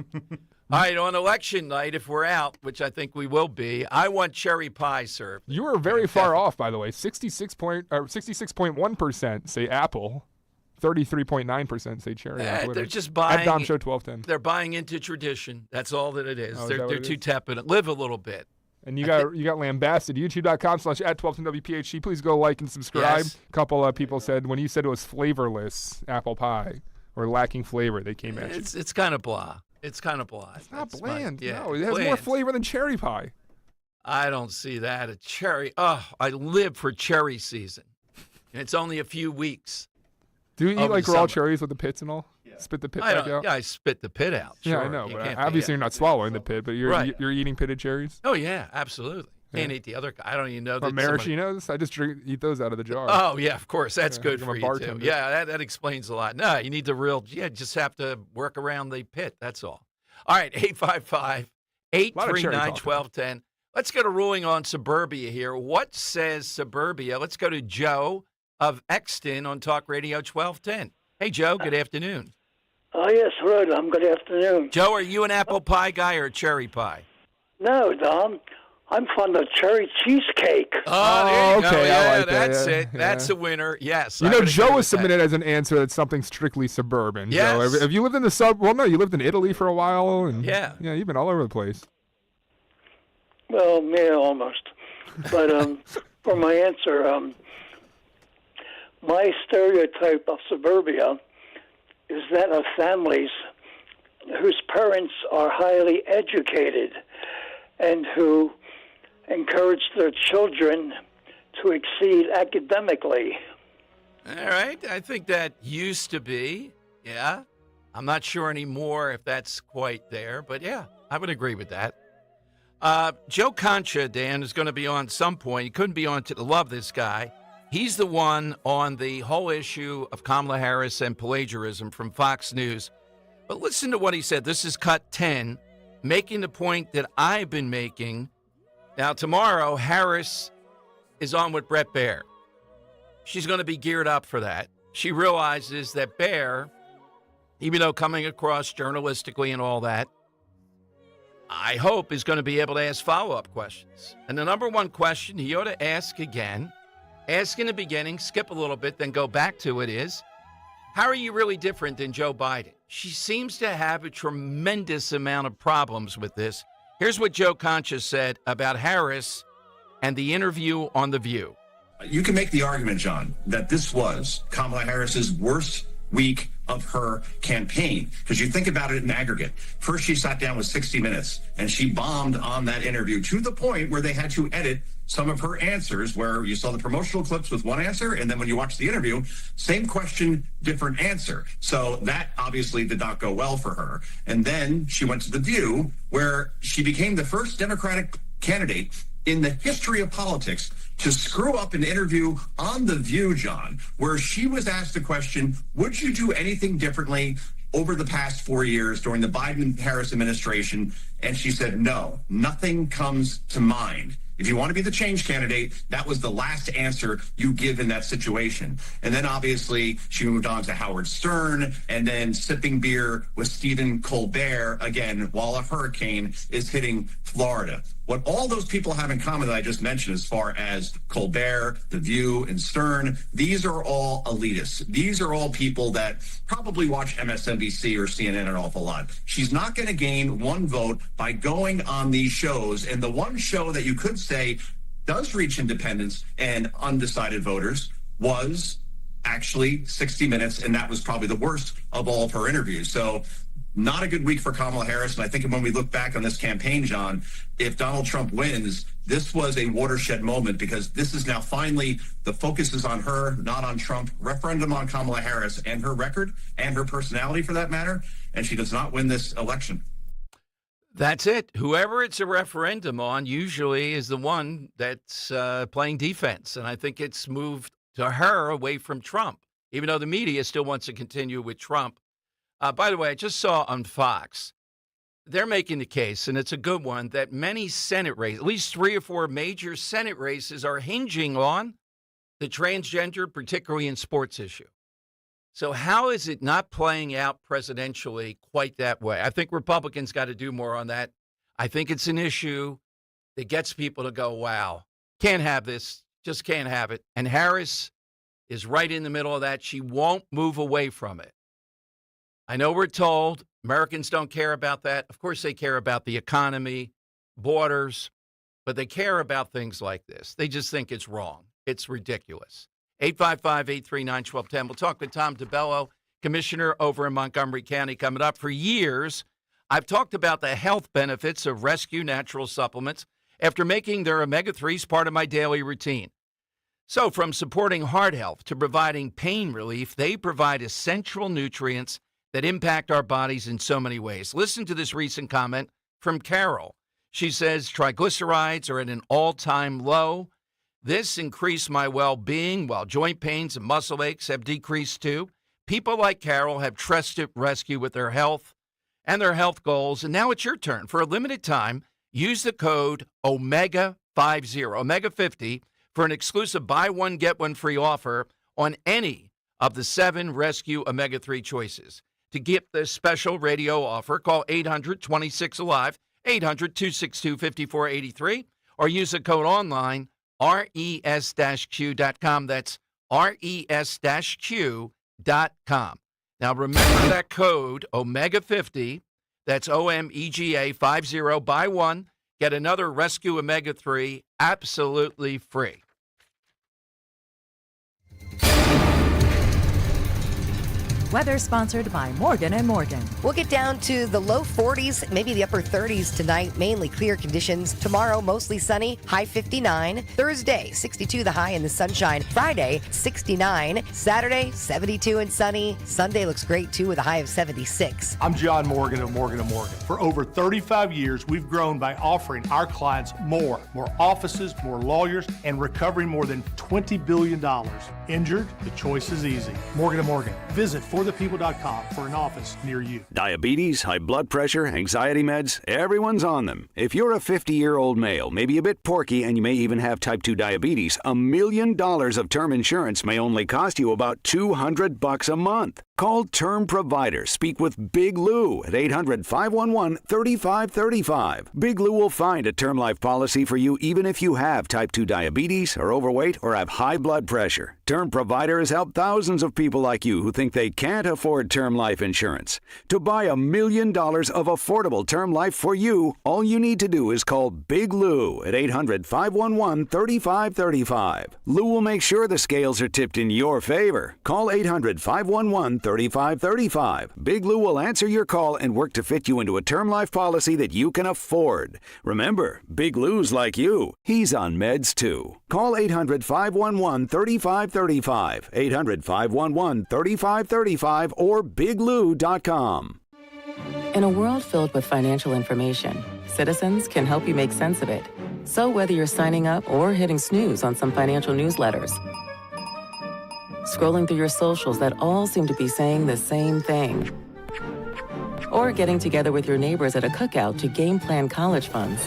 All right, on election night, if we're out, which I think we will be, I want cherry pie served. You were very far off, by the way. 66.1% say apple, 33.9% say cherry. They're just buying. At Dom Show 1210. They're buying into tradition. That's all that it is. Oh, they're too tepid. Live a little bit. And you got lambasted. YouTube.com/@1210WPHT. Please go like and subscribe. Yes. A couple of people said when you said it was flavorless apple pie or lacking flavor, they came at you. It's kind of blah. It's kind of blah. It's not bland. Yeah, No, it has more flavor than cherry pie. I don't see that. A cherry. Oh, I live for cherry season. And it's only a few weeks. Do you eat like raw cherries with the pits and all? Spit the pit I back don't. out? Yeah, I spit the pit out. Yeah, Sure. I know. You But can't- obviously, yeah. you're not swallowing the pit, but you're Right. you're eating pitted cherries. Oh yeah, absolutely. Can't Yeah. eat the other. I don't even know Or that. somebody- maraschinos? I just eat those out of the jar. Oh yeah, of course. That's Yeah, good I'm for a you too. bartender. Yeah, that explains a lot. No, you need the real. Yeah, just have to work around the pit. That's all. All right, 855-839-1210. Let's get a ruling on suburbia here. What says suburbia? Let's go to Joe of Exton on Talk Radio 1210. Hey, Joe. Good afternoon. Oh, yes, right. Good afternoon. Joe, are you an apple pie guy or a cherry pie? No, Dom. I'm fond of cherry cheesecake. Oh, there you go. okay, I Yeah, like that, that's yeah, it. That's yeah. a winner. Yes. You I know, would agree Joe with has that. submitted as an answer that's something strictly suburban. Yes. Joe. Have you lived in the well, no, you lived in Italy for a while. And, Yeah. Yeah, you've been all over the place. Well, yeah, almost. But for my answer, my stereotype of suburbia is that of families whose parents are highly educated and who encourage their children to exceed academically. All right. I think that used to be. Yeah. I'm not sure anymore if that's quite there, but yeah, I would agree with that. Joe Concha, Dan, is going to be on some point. He couldn't be on to love this guy. He's the one on the whole issue of Kamala Harris and plagiarism from Fox News. But listen to what he said. This is cut 10, making the point that I've been making. Now, tomorrow, Harris is on with Brett Baer. She's going to be geared up for that. She realizes that Baer, even though coming across journalistically and all that, I hope is going to be able to ask follow-up questions. And the number one question he ought to ask again, ask in the beginning, skip a little bit, then go back to it is, how are you really different than Joe Biden? She seems to have a tremendous amount of problems with this. Here's what Joe Concha said about Harris and the interview on The View. You can make the argument, John, that this was Kamala Harris's worst week of her campaign, because you think about it in aggregate. First, she sat down with 60 Minutes, and she bombed on that interview to the point where they had to edit some of her answers, where you saw the promotional clips with one answer, and then when you watch the interview, same question, different answer. So that obviously did not go well for her. And then she went to The View, where she became the first Democratic candidate in the history of politics to screw up an interview on The View, John, where she was asked the question, would you do anything differently over the past 4 years during the Biden-Harris administration? And she said, no, nothing comes to mind. If you want to be the change candidate, that was the last answer you give in that situation. And then obviously she moved on to Howard Stern and then sipping beer with Stephen Colbert again while a hurricane is hitting Florida. What all those people have in common that I just mentioned, as far as Colbert, The View, and Stern, these are all elitists. These are all people that probably watch MSNBC or CNN an awful lot. She's not going to gain one vote by going on these shows. And the one show that you could say does reach independents and undecided voters was actually 60 Minutes, and that was probably the worst of all of her interviews. So not a good week for Kamala Harris. And I think when we look back on this campaign, John, if Donald Trump wins, this was a watershed moment, because this is now finally the focus is on her, not on Trump. Referendum on Kamala Harris and her record and her personality, for that matter. And she does not win this election. That's it. Whoever it's a referendum on usually is the one that's playing defense. And I think it's moved to her away from Trump, even though the media still wants to continue with Trump. By the way, I just saw on Fox, they're making the case, and it's a good one, that many Senate races, at least 3 or 4 major Senate races, are hinging on the transgender, particularly in sports issue. So how is it not playing out presidentially quite that way? I think Republicans got to do more on that. I think it's an issue that gets people to go, wow, can't have this, just can't have it. And Harris is right in the middle of that. She won't move away from it. I know we're told Americans don't care about that. Of course, they care about the economy, borders, but they care about things like this. They just think it's wrong. It's ridiculous. 855-839-1210. We'll talk with Tom DiBello, commissioner over in Montgomery County, coming up. For years, I've talked about the health benefits of rescue natural supplements after making their omega-3s part of my daily routine. So from supporting heart health to providing pain relief, they provide essential nutrients that impact our bodies in so many ways. Listen to this recent comment from Carol. She says, triglycerides are at an all-time low. This increased my well-being, while joint pains and muscle aches have decreased too. People like Carol have trusted Rescue with their health and their health goals. And now it's your turn. For a limited time, use the code OMEGA50, OMEGA50, for an exclusive buy one, get one free offer on any of the 7 Rescue Omega-3 choices. To get this special radio offer, call 800-26-ALIVE, 800-262-5483, or use the code online, res-q.com. That's res-q.com. Now, remember that code, OMEGA50, that's OMEGA50, buy one, get another Rescue Omega-3 absolutely free. Weather sponsored by Morgan & Morgan. We'll get down to the low 40s, maybe the upper 30s tonight. Mainly clear conditions. Tomorrow, mostly sunny, high 59. Thursday, 62 the high and the sunshine. Friday, 69. Saturday, 72 and sunny. Sunday looks great, too, with a high of 76. I'm John Morgan of Morgan & Morgan. For over 35 years, we've grown by offering our clients more offices, more lawyers, and recovering more than $20 billion. Injured? The choice is easy. Morgan & Morgan. Visit forthepeople.com for an office near you. Diabetes, high blood pressure, anxiety meds, everyone's on them. If you're a 50-year-old male, maybe a bit porky, and you may even have type 2 diabetes, $1 million of term insurance may only cost you about $200 a month. Call Term Provider. Speak with Big Lou at 800-511-3535. Big Lou will find a term life policy for you even if you have type 2 diabetes, are overweight, or have high blood pressure. Term Provider has helped thousands of people like you who think they can't afford term life insurance. To buy $1 million of affordable term life for you, all you need to do is call Big Lou at 800-511-3535. Lou will make sure the scales are tipped in your favor. Call 800-511-3535. Big Lou will answer your call and work to fit you into a term life policy that you can afford. Remember, Big Lou's like you. He's on meds too. Call 800-511-3535. 800-511-3535 or biglou.com. In a world filled with financial information, Citizens can help you make sense of it. So whether you're signing up or hitting snooze on some financial newsletters, scrolling through your socials that all seem to be saying the same thing, or getting together with your neighbors at a cookout to game plan college funds,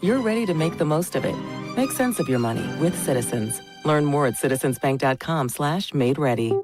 you're ready to make the most of it. Make sense of your money with Citizens. Learn more at citizensbank.com/made-ready.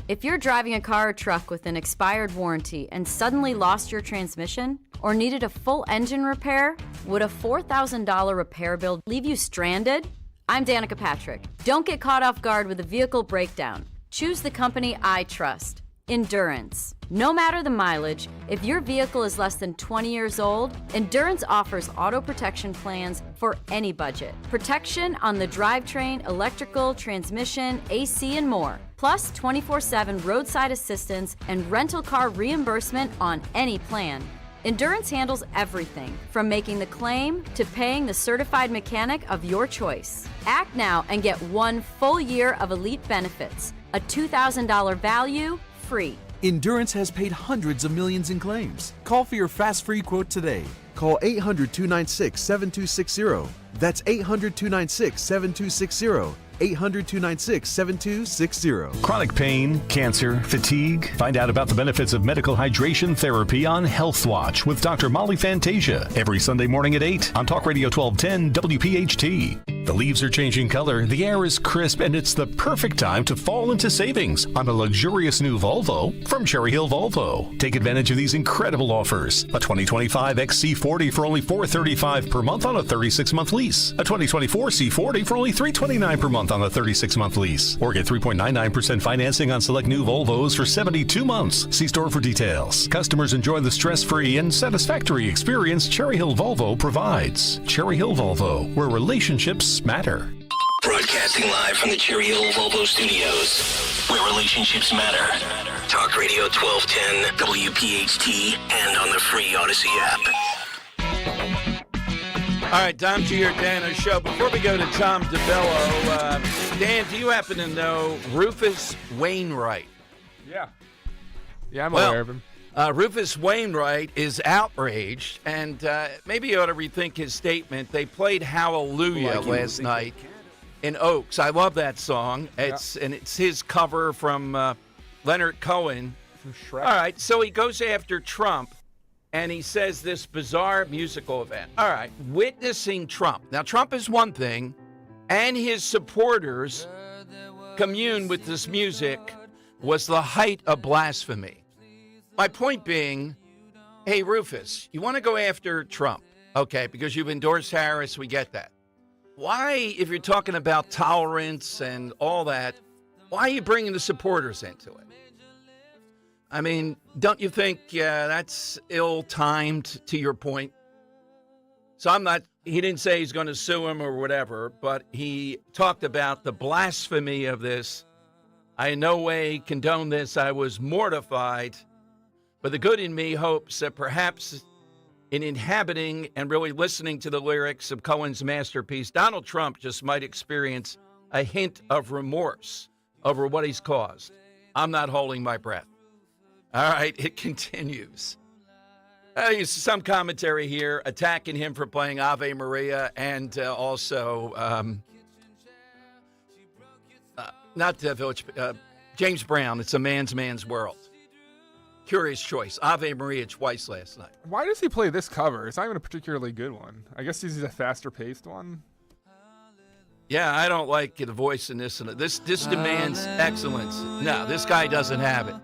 If you're driving a car or truck with an expired warranty and suddenly lost your transmission or needed a full engine repair, would a $4,000 repair bill leave you stranded? I'm Danica Patrick. Don't get caught off guard with a vehicle breakdown. Choose the company I trust. Endurance. No matter the mileage, if your vehicle is less than 20 years old, Endurance offers auto protection plans for any budget. Protection on the drivetrain, electrical, transmission, AC, and more. Plus 24/7 roadside assistance and rental car reimbursement on any plan. Endurance handles everything from making the claim to paying the certified mechanic of your choice. Act now and get 1 full year of elite benefits. A $2,000 value, free. Endurance has paid hundreds of millions in claims. Call for your fast free quote today. Call 800-296-7260. That's 800-296-7260. 800-296-7260. Chronic pain, cancer, fatigue. Find out about the benefits of medical hydration therapy on Health Watch with Dr. Molly Fantasia every Sunday morning at 8 on Talk Radio 1210 WPHT. The leaves are changing color, the air is crisp, and it's the perfect time to fall into savings on a luxurious new Volvo from Cherry Hill Volvo. Take advantage of these incredible offers. A 2025 XC40 for only $435 per month on a 36-month lease. A 2024 C40 for only $329 per month on a 36-month lease. Or get 3.99% financing on select new Volvos for 72 months. See store for details. Customers enjoy the stress-free and satisfactory experience Cherry Hill Volvo provides. Cherry Hill Volvo, where relationships matter. Broadcasting live from the Cherry Hill Volvo Studios, where relationships matter. Talk Radio 1210, WPHT, and on the free Odyssey app. All right, Dom Giordano Show. Before we go to Tom DeBello, Dan, do you happen to know Rufus Wainwright? Yeah, I'm aware of him. Rufus Wainwright is outraged, and maybe you ought to rethink his statement. They played Hallelujah last night in Oaks. I love that song. It's his cover from Leonard Cohen. From Shrek. All right, so he goes after Trump, and he says this bizarre musical event. All right, witnessing Trump. Now, Trump is one thing, and his supporters commune with this music was the height of blasphemy. My point being, hey, Rufus, you want to go after Trump, okay, because you've endorsed Harris, we get that. Why, if you're talking about tolerance and all that, why are you bringing the supporters into it? I mean, don't you think that's ill-timed to your point? So he didn't say he's going to sue him or whatever, but he talked about the blasphemy of this. I in no way condone this. I was mortified. But the good in me hopes that perhaps in inhabiting and really listening to the lyrics of Cohen's masterpiece, Donald Trump just might experience a hint of remorse over what he's caused. I'm not holding my breath. All right, it continues. Some commentary here attacking him for playing Ave Maria and also James Brown. It's a man's world. Curious choice. Ave Maria twice last night. Why does he play this cover? It's not even a particularly good one. I guess this is a faster-paced one. Yeah, I don't like the voice in this. This demands excellence. No, this guy doesn't have it.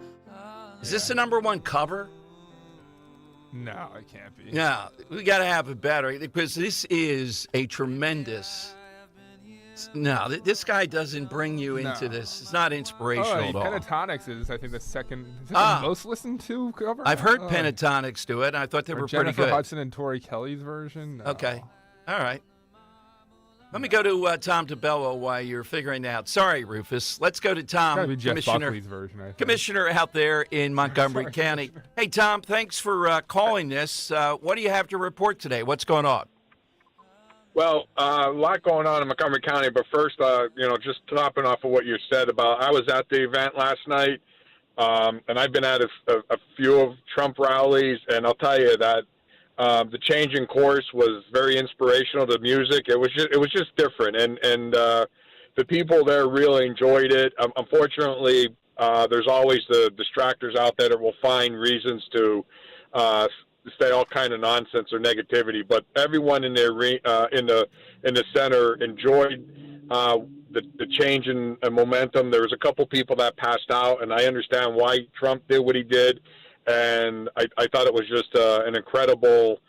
Is this the number one cover? No, it can't be. No, we got to have it better because this is a tremendous. No, this guy doesn't bring you into this. It's not inspirational at all. Pentatonics is, I think, the second, the most listened to cover. I've heard Pentatonics do it, and I thought they were pretty good. Jennifer Hudson and Tori Kelly's version. No. Okay, all right. Let me go to Tom DeBello while you're figuring out. Sorry, Rufus. Let's go to Tom, Gotta be Jeff Buckley's version, I think. Commissioner out there in Montgomery County. Hey, Tom, thanks for calling this. What do you have to report today? What's going on? Well, a lot going on in Montgomery County, but first, just topping off of what you said about, I was at the event last night, and I've been at a few of Trump rallies, and I'll tell you that the change in course was very inspirational. The music, it was just different, and the people there really enjoyed it. Unfortunately, there's always the distractors out there that will find reasons to say all kind of nonsense or negativity. But everyone in there in the center enjoyed the change in momentum. There was a couple people that passed out, and I understand why Trump did what he did. And I thought it was just an incredible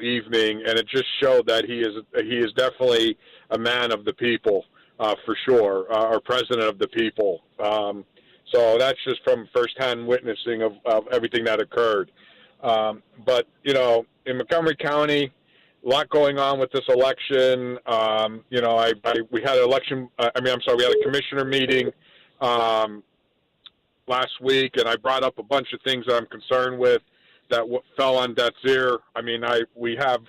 evening, and it just showed that he is definitely a man of the people, for sure, or president of the people. So that's just from firsthand witnessing of everything that occurred. But in Montgomery County, a lot going on with this election. We had we had a commissioner meeting last week, and I brought up a bunch of things that I'm concerned with that fell on deaf ear. I mean, we have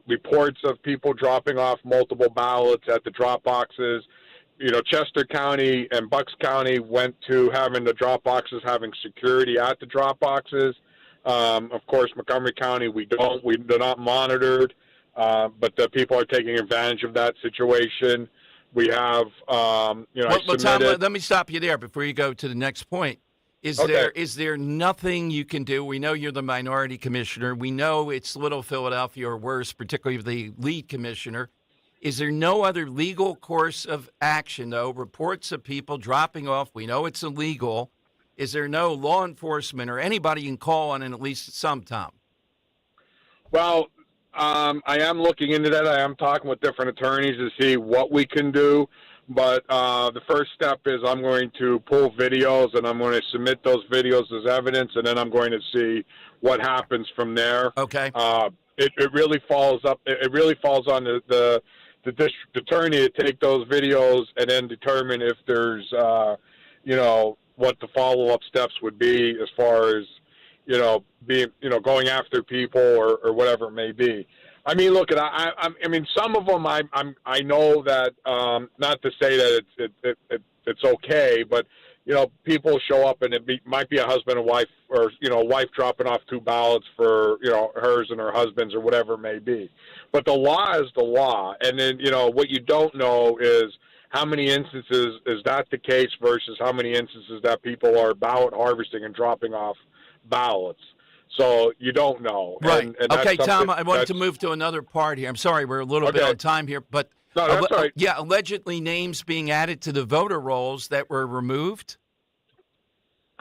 reports of people dropping off multiple ballots at the drop boxes. Chester County and Bucks County went to having the drop boxes having security at the drop boxes. Of course, Montgomery County, they're not monitored, but the people are taking advantage of that situation. We have, Tom, let me stop you there before you go to the next point. Is there nothing you can do? We know you're the minority commissioner. We know it's Little Philadelphia or worse, particularly the lead commissioner. Is there no other legal course of action, though? Reports of people dropping off, we know it's illegal. Is there no law enforcement or anybody you can call on at least some, Tom? Well, I am looking into that. I am talking with different attorneys to see what we can do. But the first step is I'm going to pull videos, and I'm going to submit those videos as evidence, and then I'm going to see what happens from there. Okay. It really falls on the district attorney to take those videos and then determine if there's what the follow-up steps would be as far as going after people or whatever it may be. I mean, look, I mean, some of them I know that not to say that it's okay, but people show up and might be a husband and wife, or a wife dropping off 2 ballots for hers and her husband's or whatever it may be. But the law is the law, and then what you don't know is how many instances is that the case versus how many instances that people are ballot harvesting and dropping off ballots. So you don't know. Right. And okay, Tom, I wanted to move to another part here. I'm sorry, we're a little bit on time here, but no, that's right. Yeah, allegedly names being added to the voter rolls that were removed.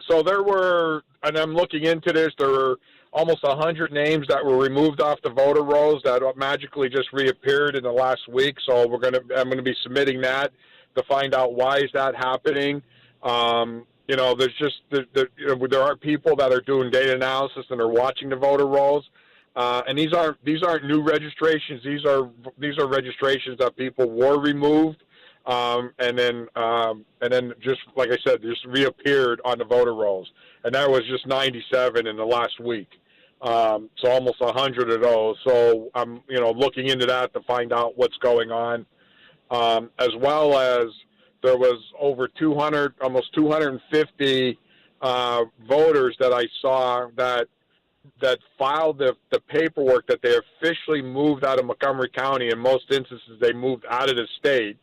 So there were, and I'm looking into this, there were almost 100 names that were removed off the voter rolls that magically just reappeared in the last week. So I'm going to be submitting that to find out why is that happening. There's just there are people that are doing data analysis and are watching the voter rolls, and these aren't new registrations. These are registrations that people were removed, and then just like I said, just reappeared on the voter rolls, and that was just 97 in the last week. So almost 100 of those. So I'm looking into that to find out what's going on, as well as. There was over 200, almost 250 voters that I saw that filed the paperwork that they officially moved out of Montgomery County. In most instances, they moved out of the state,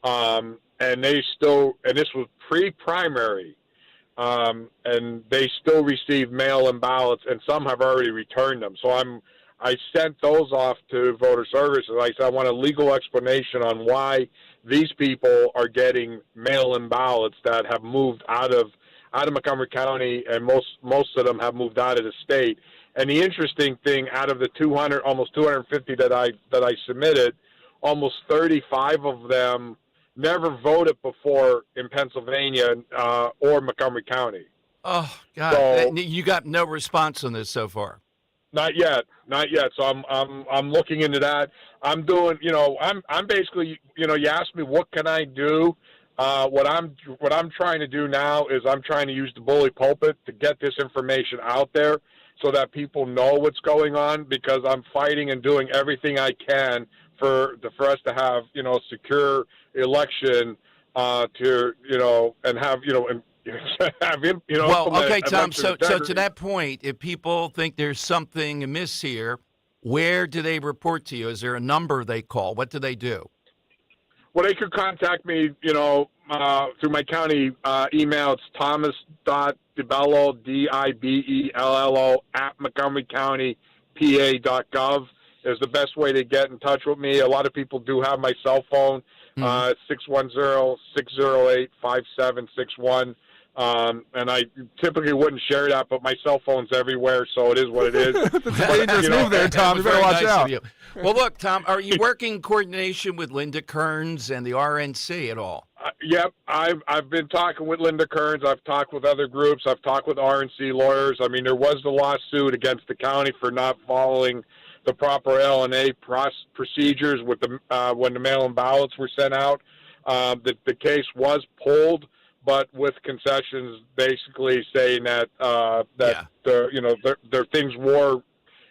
and this was pre-primary, and they still received mail-in ballots, and some have already returned them. So I sent those off to voter services. I said I want a legal explanation on why these people are getting mail-in ballots that have moved out of Montgomery County, and most of them have moved out of the state. And the interesting thing, out of the almost 250 that I submitted, almost 35 of them never voted before in Pennsylvania or Montgomery County. Oh God! So, you got no response on this so far. Not yet. So I'm looking into that. I'm doing, I'm basically, you asked me what can I do. What I'm trying to do now is I'm trying to use the bully pulpit to get this information out there so that people know what's going on, because I'm fighting and doing everything I can for us to have, secure election and have, well, okay, Tom. So to that point, if people think there's something amiss here, where do they report to you? Is there a number they call? What do they do? Well, they could contact me, through my county email. It's thomas.dibello, DIBELLO, @MontgomeryCountyPA.gov is the best way to get in touch with me. A lot of people do have my cell phone, 610-608-5761. And I typically wouldn't share that, but my cell phone's everywhere, so it is what it is. It's a dangerous move there, Tom. You better watch out. Well, look, Tom, are you working in coordination with Linda Kearns and the RNC at all? Yep. I've been talking with Linda Kearns. I've talked with other groups. I've talked with RNC lawyers. I mean, there was the lawsuit against the county for not following the proper LNA procedures with when the mail-in ballots were sent out. The case was pulled, but with concessions, basically saying that their things were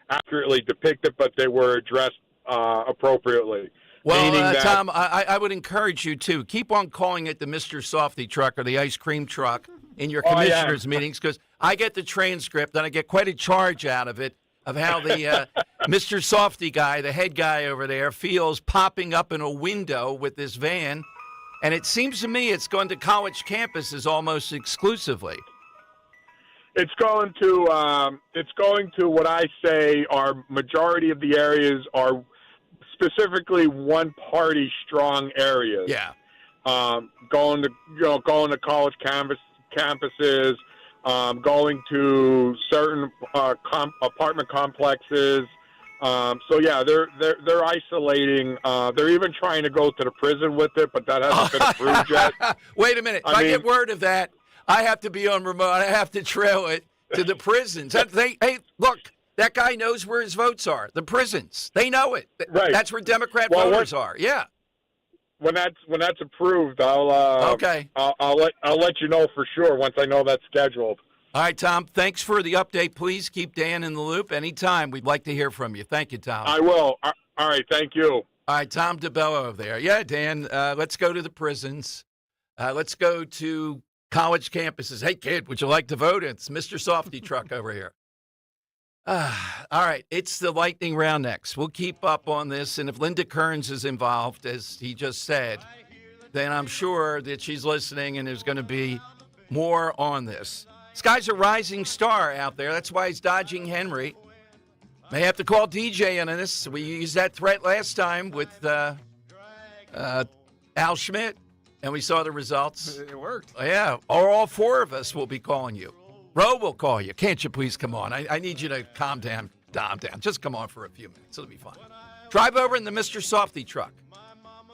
accurately depicted, but they were addressed appropriately. Well, Tom, I would encourage you to keep on calling it the Mr. Softy truck or the ice cream truck in your commissioners' meetings, because I get the transcript and I get quite a charge out of it of how the Mr. Softy guy, the head guy over there, feels popping up in a window with this van. And it seems to me it's going to college campuses almost exclusively. It's going to what I say are majority of the areas are specifically one-party strong areas. Yeah. Going to college campuses, going to certain apartment complexes. So yeah, they're isolating. They're even trying to go to the prison with it, but that hasn't been approved yet. Wait a minute. If I get word of that, I have to be on remote. I have to trail it to the prisons. Hey, look, that guy knows where his votes are. The prisons, they know it. Right. That's where Democrat voters are. Yeah. When that's approved, I'll let you know for sure once I know that's scheduled. All right, Tom, thanks for the update. Please keep Dan in the loop anytime. We'd like to hear from you. Thank you, Tom. I will. All right, thank you. All right, Tom DeBello over there. Yeah, Dan, let's go to the prisons. Let's go to college campuses. Hey, kid, would you like to vote? It's Mr. Softy Truck over here. All right, it's the lightning round next. We'll keep up on this, and if Linda Kearns is involved, as he just said, then I'm sure that she's listening, and there's going to be more on this. This guy's a rising star out there. That's why he's dodging Henry. May have to call DJ on this. We used that threat last time with Al Schmidt, and we saw the results. It worked. Yeah, or all four of us will be calling you. Ro will call you. Can't you please come on? I need you to calm down. Just come on for a few minutes. It'll be fine. Drive over in the Mr. Softy truck.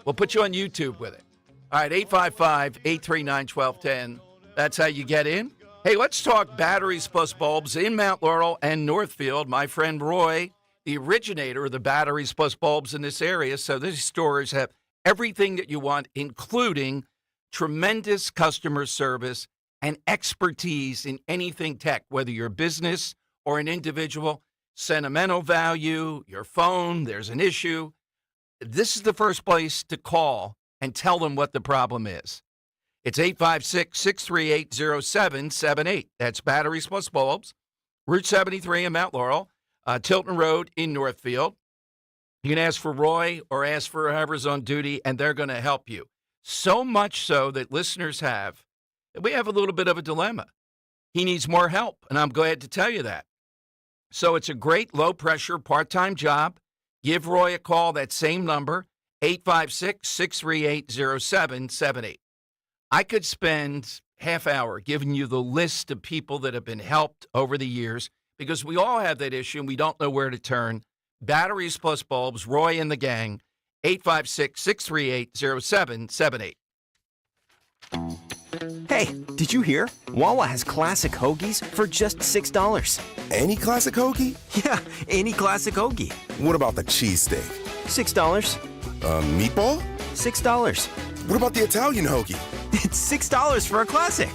We'll put you on YouTube with it. All right, 855-839-1210. That's how you get in. Hey, let's talk batteries plus bulbs in Mount Laurel and Northfield. My friend Roy, the originator of the batteries plus bulbs in this area. So these stores have everything that you want, including tremendous customer service and expertise in anything tech, whether you're a business or an individual, sentimental value, your phone, there's an issue. This is the first place to call and tell them what the problem is. It's 856-638-0778. That's batteries plus bulbs. Route 73 in Mount Laurel, Tilton Road in Northfield. You can ask for Roy or ask for whoever's on duty, and they're going to help you. So much so that listeners we have a little bit of a dilemma. He needs more help, and I'm glad to tell you that. So it's a great low-pressure part-time job. Give Roy a call, that same number, 856-638-0778. I could spend half hour giving you the list of people that have been helped over the years because we all have that issue and we don't know where to turn. Batteries plus bulbs, Roy and the gang, 856-638-0778. Hey, did you hear? Wawa has classic hoagies for just $6. Any classic hoagie? Yeah, any classic hoagie. What about the cheesesteak? $6. Meatball? $6. What about the Italian hoagie? It's $6 for a classic.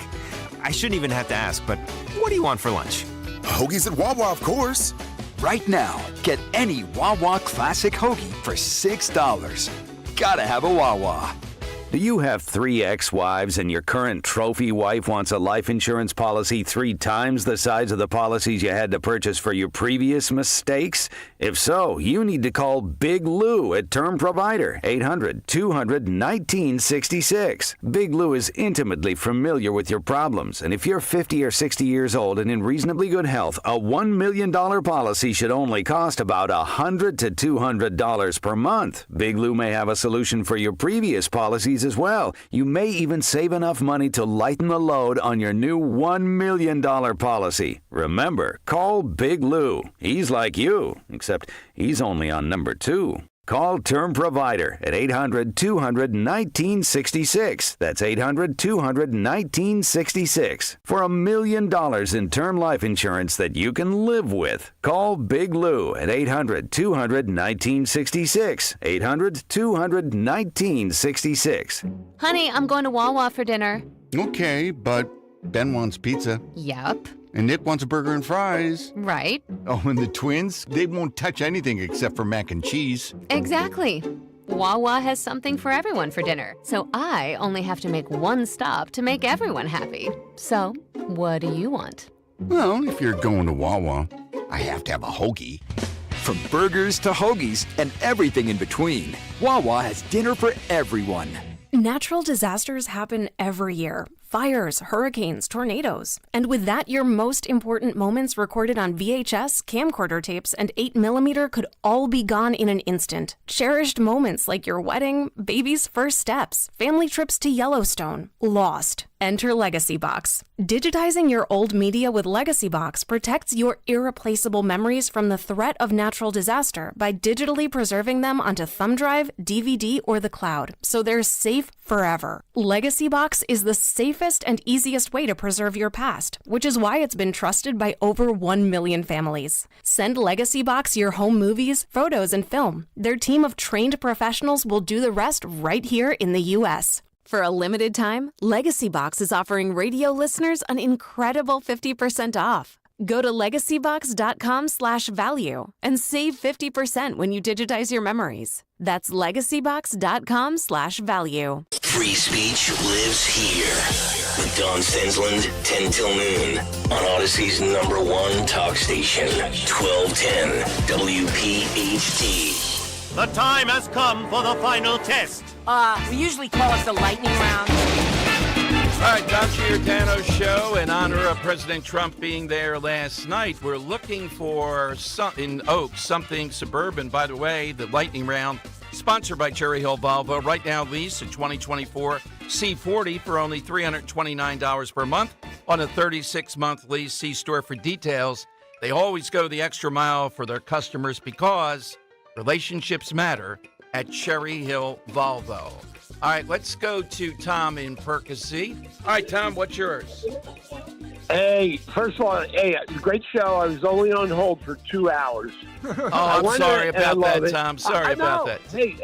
I shouldn't even have to ask, but what do you want for lunch? Hoagies at Wawa, of course. Right now, get any Wawa Classic Hoagie for $6. Gotta have a Wawa. Do you have 3 ex-wives and your current trophy wife wants a life insurance policy 3 times the size of the policies you had to purchase for your previous mistakes? If so, you need to call Big Lou at Term Provider, 800-200-1966. Big Lou is intimately familiar with your problems, and if you're 50 or 60 years old and in reasonably good health, a $1 million policy should only cost about $100 to $200 per month. Big Lou may have a solution for your previous policies as well. You may even save enough money to lighten the load on your new $1 million policy. Remember, call Big Lou. He's like you, except he's only on number 2. Call Term Provider at 800-200-1966. That's 800-200-1966 for $1 million in term life insurance that you can live with. Call Big Lou at 800-200-1966. 800-200-1966. Honey, I'm going to Wawa for dinner. Okay, but Ben wants pizza. Yup. And Nick wants a burger and fries. Right. Oh, and the twins, they won't touch anything except for mac and cheese. Exactly. Wawa has something for everyone for dinner, so I only have to make one stop to make everyone happy. So, what do you want? Well, if you're going to Wawa, I have to have a hoagie. From burgers to hoagies and everything in between, Wawa has dinner for everyone. Natural disasters happen every year. Fires, hurricanes, tornadoes. And with that, your most important moments recorded on VHS, camcorder tapes, and 8mm could all be gone in an instant. Cherished moments like your wedding, baby's first steps, family trips to Yellowstone, lost. Enter Legacy Box. Digitizing your old media with Legacy Box protects your irreplaceable memories from the threat of natural disaster by digitally preserving them onto thumb drive, DVD, or the cloud, so they're safe forever. Legacy Box is the safest and easiest way to preserve your past, which is why it's been trusted by over 1 million families. Send Legacy Box your home movies, photos, and film. Their team of trained professionals will do the rest right here in the U.S. For a limited time, Legacy Box is offering radio listeners an incredible 50% off. Go to legacybox.com/value and save 50% when you digitize your memories. That's legacybox.com/value. Free speech lives here. With Don Stensland, 10 till noon. On Odyssey's #1 talk station, 1210 WPHT. The time has come for the final test. We usually call it the lightning round. All right, Don Giordano's show in honor of President Trump being there last night. We're looking for in Oaks, something suburban. By the way, the lightning round sponsored by Cherry Hill Volvo. Right now, lease a 2024 C40 for only $329 per month on a 36-month lease. See store for details. They always go the extra mile for their customers because relationships matter at Cherry Hill Volvo. All right, let's go to Tom in Percy. All right, Tom, what's yours? Hey, first of all, great show. I was only on hold for 2 hours. Oh, I'm sorry about that, Tom. Sorry about that. Hey,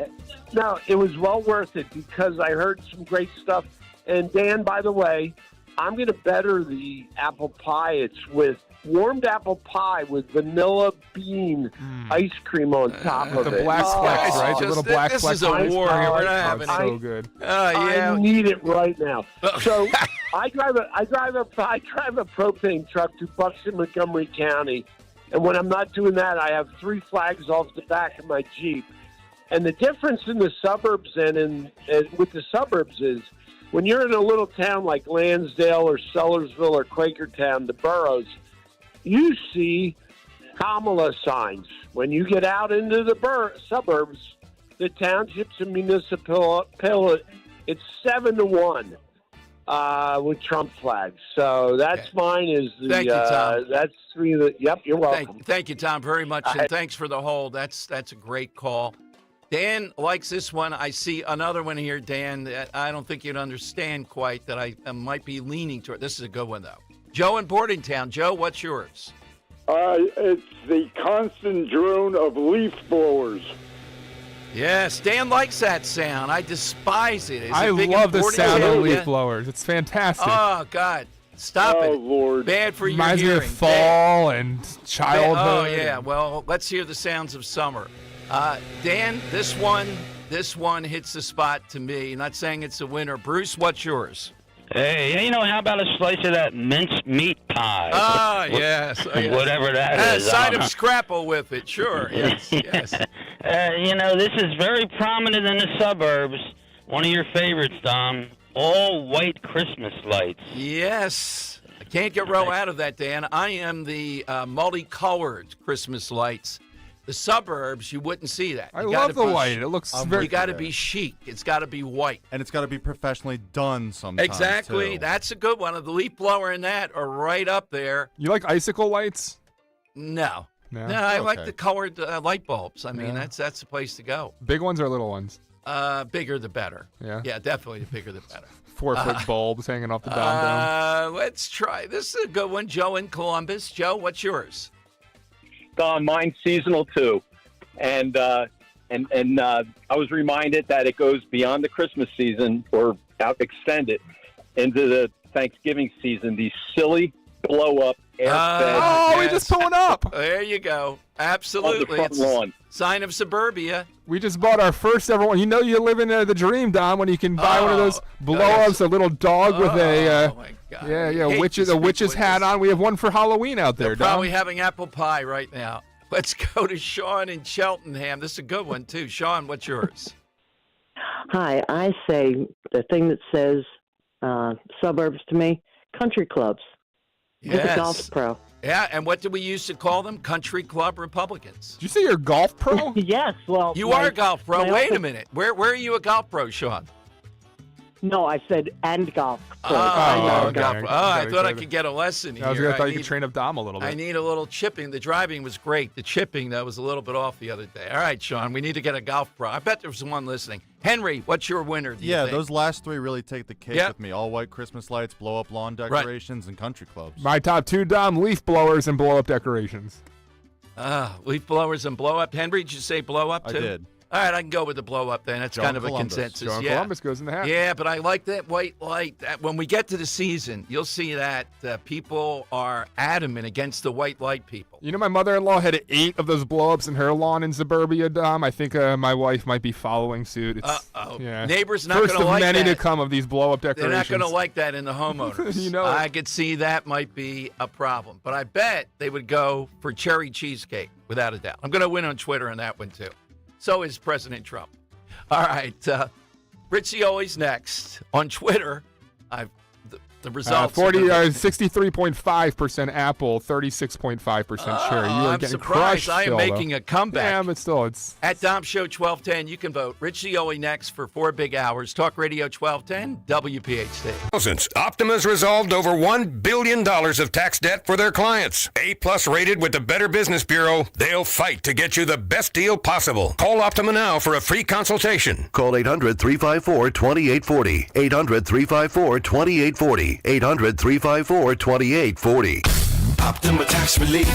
no, it was well worth it because I heard some great stuff. And Dan, by the way, I'm going to better the apple pie. It's with warmed apple pie with vanilla bean ice cream on top of it. The black flecks, right? The little black this flecks. This is a war here. We're not having it. So good. I need it right now. So I drive a propane truck to Buxton, Montgomery County, and when I'm not doing that, I have 3 flags off the back of my Jeep. And the difference in the suburbs and with the suburbs is when you're in a little town like Lansdale or Sellersville or Quakertown, the boroughs, you see Kamala signs. When you get out into the suburbs, the townships and municipalities, it's 7-1 with Trump flags. So that's mine. Is the Thank you, Tom. That's 3. Yep, you're welcome. Thank you, Tom, very much, and thanks for the hold. That's a great call. Dan likes this one. I see another one here, Dan, that I don't think you'd understand quite, that I might be leaning toward. This is a good one, though. Joe in Bordentown. Joe, what's yours? It's the constant drone of leaf blowers. Yes, Dan likes that sound. I despise it. I love the sound of leaf blowers. It's fantastic. Oh, God. Stop it. Oh, Lord. Bad for your Reminds hearing. me of fall and childhood. Oh, yeah. Well, let's hear the sounds of summer. Dan, this one hits the spot to me. Not saying it's a winner. Bruce, what's yours? Hey, how about a slice of that minced meat pie? Ah, yes. Whatever that is. A side of scrapple with it, sure. Yes, yes. This is very prominent in the suburbs. One of your favorites, Dom. All white Christmas lights. Yes. I can't get row out of that, Dan. I am the multicolored Christmas lights. The suburbs, you wouldn't see that. I love the white. It looks very. You got to be chic. It's got to be white, and it's got to be professionally done. Sometimes. Exactly. Too. That's a good one. The leaf blower and that are right up there. You like icicle lights? No. I like the colored light bulbs. I mean, that's the place to go. Big ones or little ones? Bigger the better. Yeah, definitely the bigger the better. 4-foot bulbs hanging off the dome. Let's try. This is a good one. Joe in Columbus. Joe, what's yours? Mine's seasonal too, and I was reminded that it goes beyond the Christmas season or extend it into the Thanksgiving season. These silly blow-up air-fed. We just pulling up. There you go. Absolutely. On the front lawn. Sign of suburbia. We just bought our first ever one. You live in the dream, Don, when you can buy one of those blow-ups, a little dog with a witch's hat on. We have one for Halloween out there, They're probably having apple pie right now. Let's go to Sean in Cheltenham. This is a good one, too. Sean, what's yours? Hi, I say the thing that says suburbs to me, country clubs. Yes. With a golf pro. Yeah, and what do we used to call them? Country club Republicans. Did you say you're a golf pro? Yes. Well, you are a golf pro. Wait a minute. Where are you a golf pro, Sean? No, I said and golf pro. Golf pro. I thought I could get a lesson here. I thought you could train up Dom a little bit. I need a little chipping. The driving was great. The chipping, that was a little bit off the other day. All right, Sean, we need to get a golf pro. I bet there's one listening. Henry, what's your winner? Those last 3 really take the cake with me. All white Christmas lights, blow-up lawn decorations, and country clubs. My top 2, Dom, leaf blowers and blow-up decorations. Leaf blowers and blow-up. Henry, did you say blow-up too? I did. All right, I can go with the blow up then. That's kind of Columbus. a consensus. Joe Yeah. Columbus goes in the hat. Yeah, but I like that white light. When we get to the season, you'll see that people are adamant against the white light people. You know, my mother-in-law had 8 of those blow-ups in her lawn in suburbia, Dom. I think my wife might be following suit. Yeah. Neighbors not going to like that. First of many to come of these blow-up decorations. They're not going to like that in the homeowners. You know, I could see that might be a problem. But I bet they would go for cherry cheesecake, without a doubt. I'm going to win on Twitter on that one, too. So is President Trump. All right, Richie always next. On Twitter, the results. 63.5% Apple, 36.5% cherry. You are I'm getting surprised. crushed I am still, making though. a comeback. Yeah, but still, it's at Dom Show 1210. You can vote. Rich Cioli next for 4 big hours. Talk Radio 1210, WPHT. Optima's resolved over $1 billion of tax debt for their clients. A-plus rated with the Better Business Bureau. They'll fight to get you the best deal possible. Call Optima now for a free consultation. Call 800-354-2840. 800-354-2840. 800-354-2840. Optima Tax Relief.